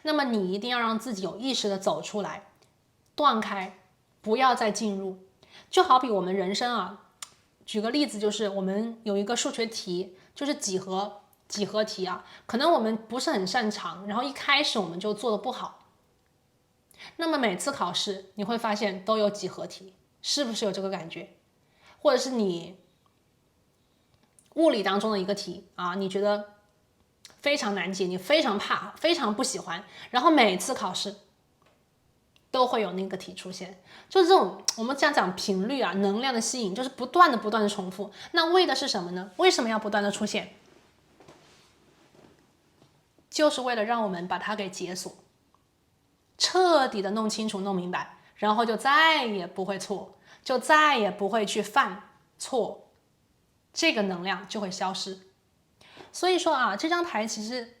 那么你一定要让自己有意识的走出来，断开，不要再进入。就好比我们人生啊，举个例子，就是我们有一个数学题，就是几何题啊，可能我们不是很擅长，然后一开始我们就做的不好，那么每次考试你会发现都有几何题，是不是有这个感觉？或者是你物理当中的一个题啊，你觉得非常难解，你非常怕，非常不喜欢，然后每次考试都会有那个题出现。就这种我们讲频率啊，能量的吸引，就是不断的重复。那为的是什么呢？为什么要不断的出现？就是为了让我们把它给解锁，彻底的弄清楚、弄明白，然后就再也不会错，就再也不会去犯错，这个能量就会消失。所以说啊，这张牌其实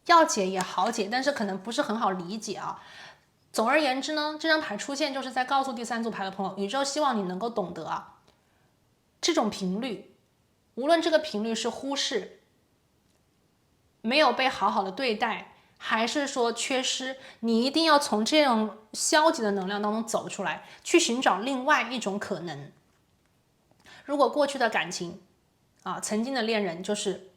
要解也好解，但是可能不是很好理解啊。总而言之呢，这张牌出现就是在告诉第三组牌的朋友，宇宙希望你能够懂得啊，这种频率，无论这个频率是忽视，没有被好好的对待，还是说缺失，你一定要从这种消极的能量当中走出来，去寻找另外一种可能。如果过去的感情啊，曾经的恋人就是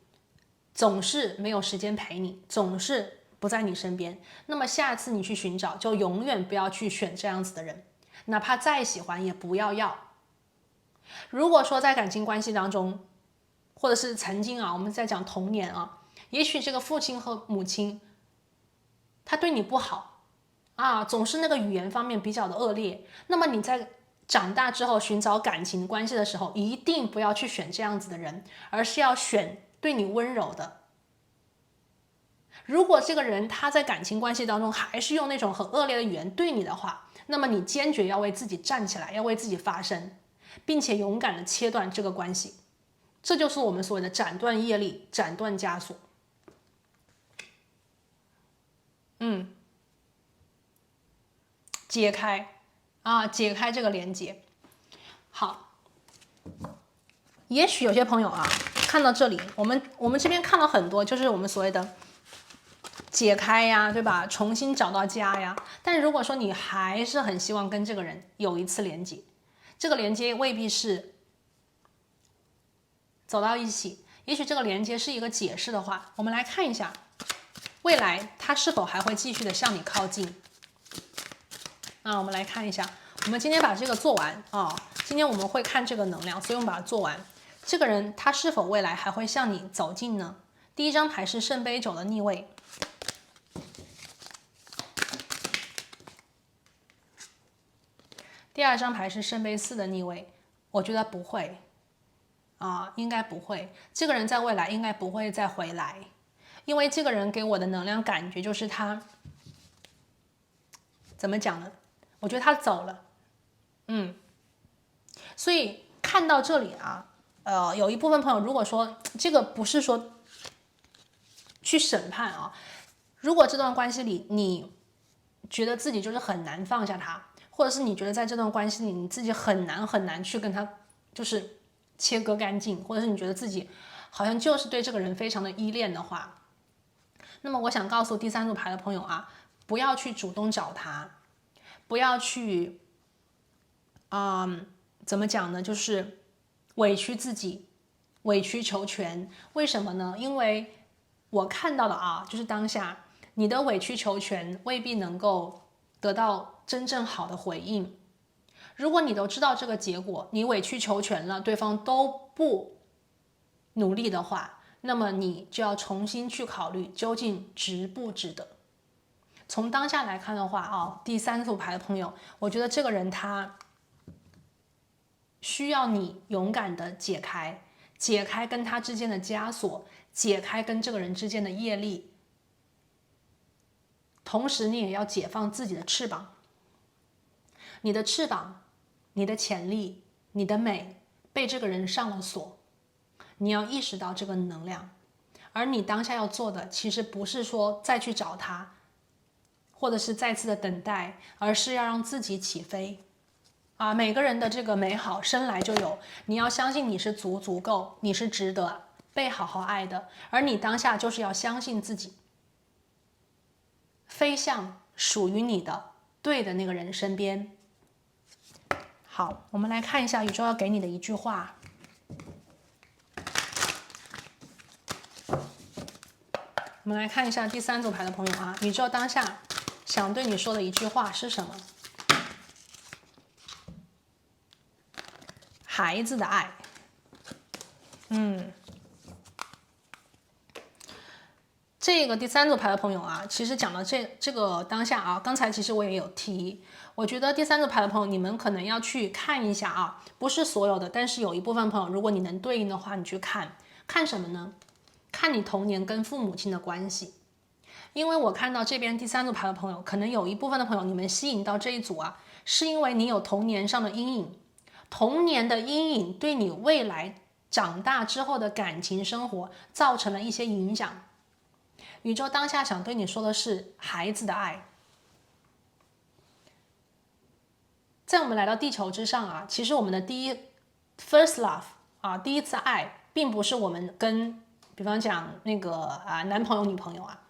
总是没有时间陪你，总是不在你身边，那么下次你去寻找，就永远不要去选这样子的人，哪怕再喜欢也不要。如果说在感情关系当中，或者是曾经啊，我们在讲童年啊，也许这个父亲和母亲他对你不好啊，总是那个语言方面比较的恶劣，那么你在长大之后寻找感情关系的时候，一定不要去选这样子的人，而是要选对你温柔的。如果这个人他在感情关系当中还是用那种很恶劣的语言对你的话，那么你坚决要为自己站起来，要为自己发声，并且勇敢的切断这个关系。这就是我们所谓的斩断业力，斩断枷锁。解开这个连接。好，也许有些朋友啊，看到这里，我们这边看了很多，就是我们所谓的解开呀，对吧？重新找到家呀。但如果说你还是很希望跟这个人有一次连接，这个连接未必是走到一起，也许这个连接是一个解释的话，我们来看一下，未来他是否还会继续的向你靠近。我们来看一下，我们今天把这个做完啊。今天我们会看这个能量，所以我们把它做完。这个人他是否未来还会向你走近呢？第一张牌是圣杯9的逆位，第二张牌是圣杯4的逆位。我觉得不会应该不会。这个人在未来应该不会再回来，因为这个人给我的能量感觉就是他怎么讲呢？我觉得他走了，所以看到这里啊，有一部分朋友如果说这个不是说去审判啊，如果这段关系里你觉得自己就是很难放下他，或者是你觉得在这段关系里你自己很难去跟他就是切割干净，或者是你觉得自己好像就是对这个人非常的依恋的话，那么我想告诉第三组牌的朋友啊，不要去主动找他，不要去，怎么讲呢？就是委屈自己，委曲求全。为什么呢？因为我看到的啊，就是当下你的委曲求全未必能够得到真正好的回应。如果你都知道这个结果，你委曲求全了，对方都不努力的话，那么你就要重新去考虑究竟值不值得。从当下来看的话啊，第三组牌的朋友，我觉得这个人他需要你勇敢的解开跟他之间的枷锁，解开跟这个人之间的业力，同时你也要解放自己的翅膀。你的翅膀，你的潜力，你的美被这个人上了锁，你要意识到这个能量。而你当下要做的其实不是说再去找他，或者是再次的等待，而是要让自己起飞。每个人的这个美好生来就有，你要相信你是足够，你是值得被好好爱的，而你当下就是要相信自己，飞向属于你的对的那个人身边。好，我们来看一下宇宙要给你的一句话。我们来看一下第三组牌的朋友啊，宇宙当下想对你说的一句话是什么？孩子的爱。这个第三组牌的朋友啊，其实讲到这个当下啊，刚才其实我也有提，我觉得第三组牌的朋友，你们可能要去看一下啊，不是所有的，但是有一部分朋友，如果你能对应的话，你去看什么呢？看你童年跟父母亲的关系。因为我看到这边第三组牌的朋友，可能有一部分的朋友，你们吸引到这一组啊，是因为你有童年上的阴影，童年的阴影对你未来长大之后的感情生活造成了一些影响。宇宙当下想对你说的是孩子的爱。在我们来到地球之上啊，其实我们的first love 啊，第一次爱，并不是我们跟，比方讲那个男朋友女朋友啊，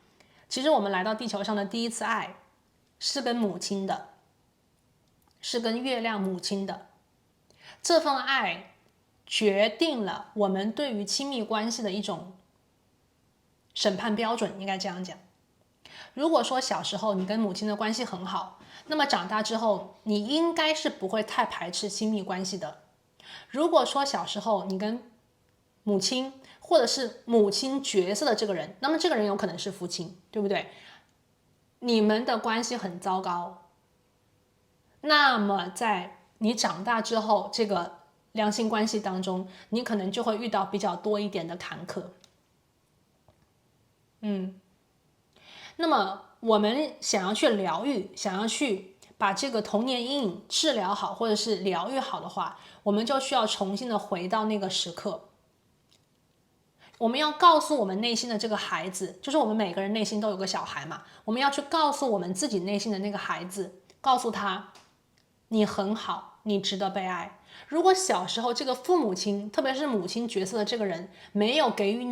其实我们来到地球上的第一次爱，是跟母亲的，是跟月亮母亲的。这份爱决定了我们对于亲密关系的一种审判标准，应该这样讲。如果说小时候你跟母亲的关系很好，那么长大之后你应该是不会太排斥亲密关系的。如果说小时候你跟母亲或者是母亲角色的这个人，那么这个人有可能是父亲，对不对？你们的关系很糟糕，那么在你长大之后，这个良性关系当中，你可能就会遇到比较多一点的坎坷。那么我们想要去疗愈，想要去把这个童年阴影治疗好，或者是疗愈好的话，我们就需要重新的回到那个时刻。我们要告诉我们内心的这个孩子，就是我们每个人内心都有个小孩嘛，我们要去告诉我们自己内心的那个孩子，告诉他你很好，你值得被爱。如果小时候这个父母亲，特别是母亲角色的这个人没有给予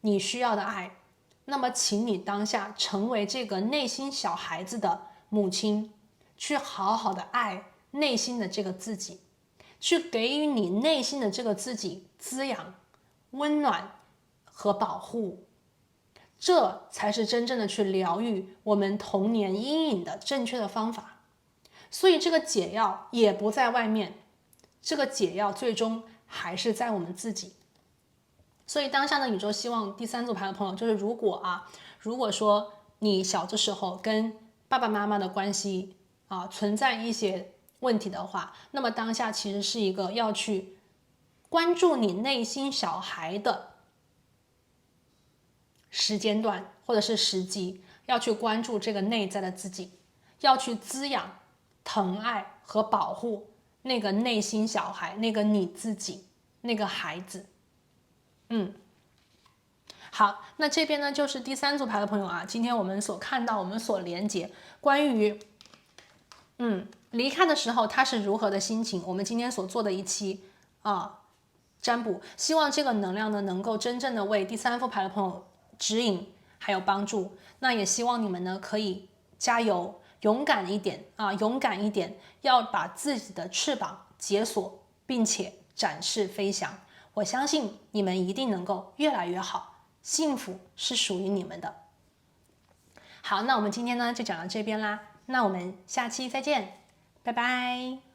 你需要的爱，那么请你当下成为这个内心小孩子的母亲，去好好的爱内心的这个自己，去给予你内心的这个自己滋养、温暖和保护，这才是真正的去疗愈我们童年阴影的正确的方法。所以这个解药也不在外面，这个解药最终还是在我们自己。所以当下呢，宇宙希望第三组牌的朋友，就是如果说你小的时候跟爸爸妈妈的关系存在一些问题的话，那么当下其实是一个要去关注你内心小孩的时间段或者是时机，要去关注这个内在的自己，要去滋养、疼爱和保护那个内心小孩，那个你自己，那个孩子。好，那这边呢就是第三组牌的朋友啊，今天我们所看到，我们所连接关于离开的时候他是如何的心情，我们今天所做的一期占卜，希望这个能量呢能够真正的为第三副牌的朋友指引还有帮助。那也希望你们呢可以加油，勇敢一点啊，勇敢一点，要把自己的翅膀解锁，并且展翅飞翔。我相信你们一定能够越来越好，幸福是属于你们的。好，那我们今天呢就讲到这边啦，那我们下期再见，拜拜。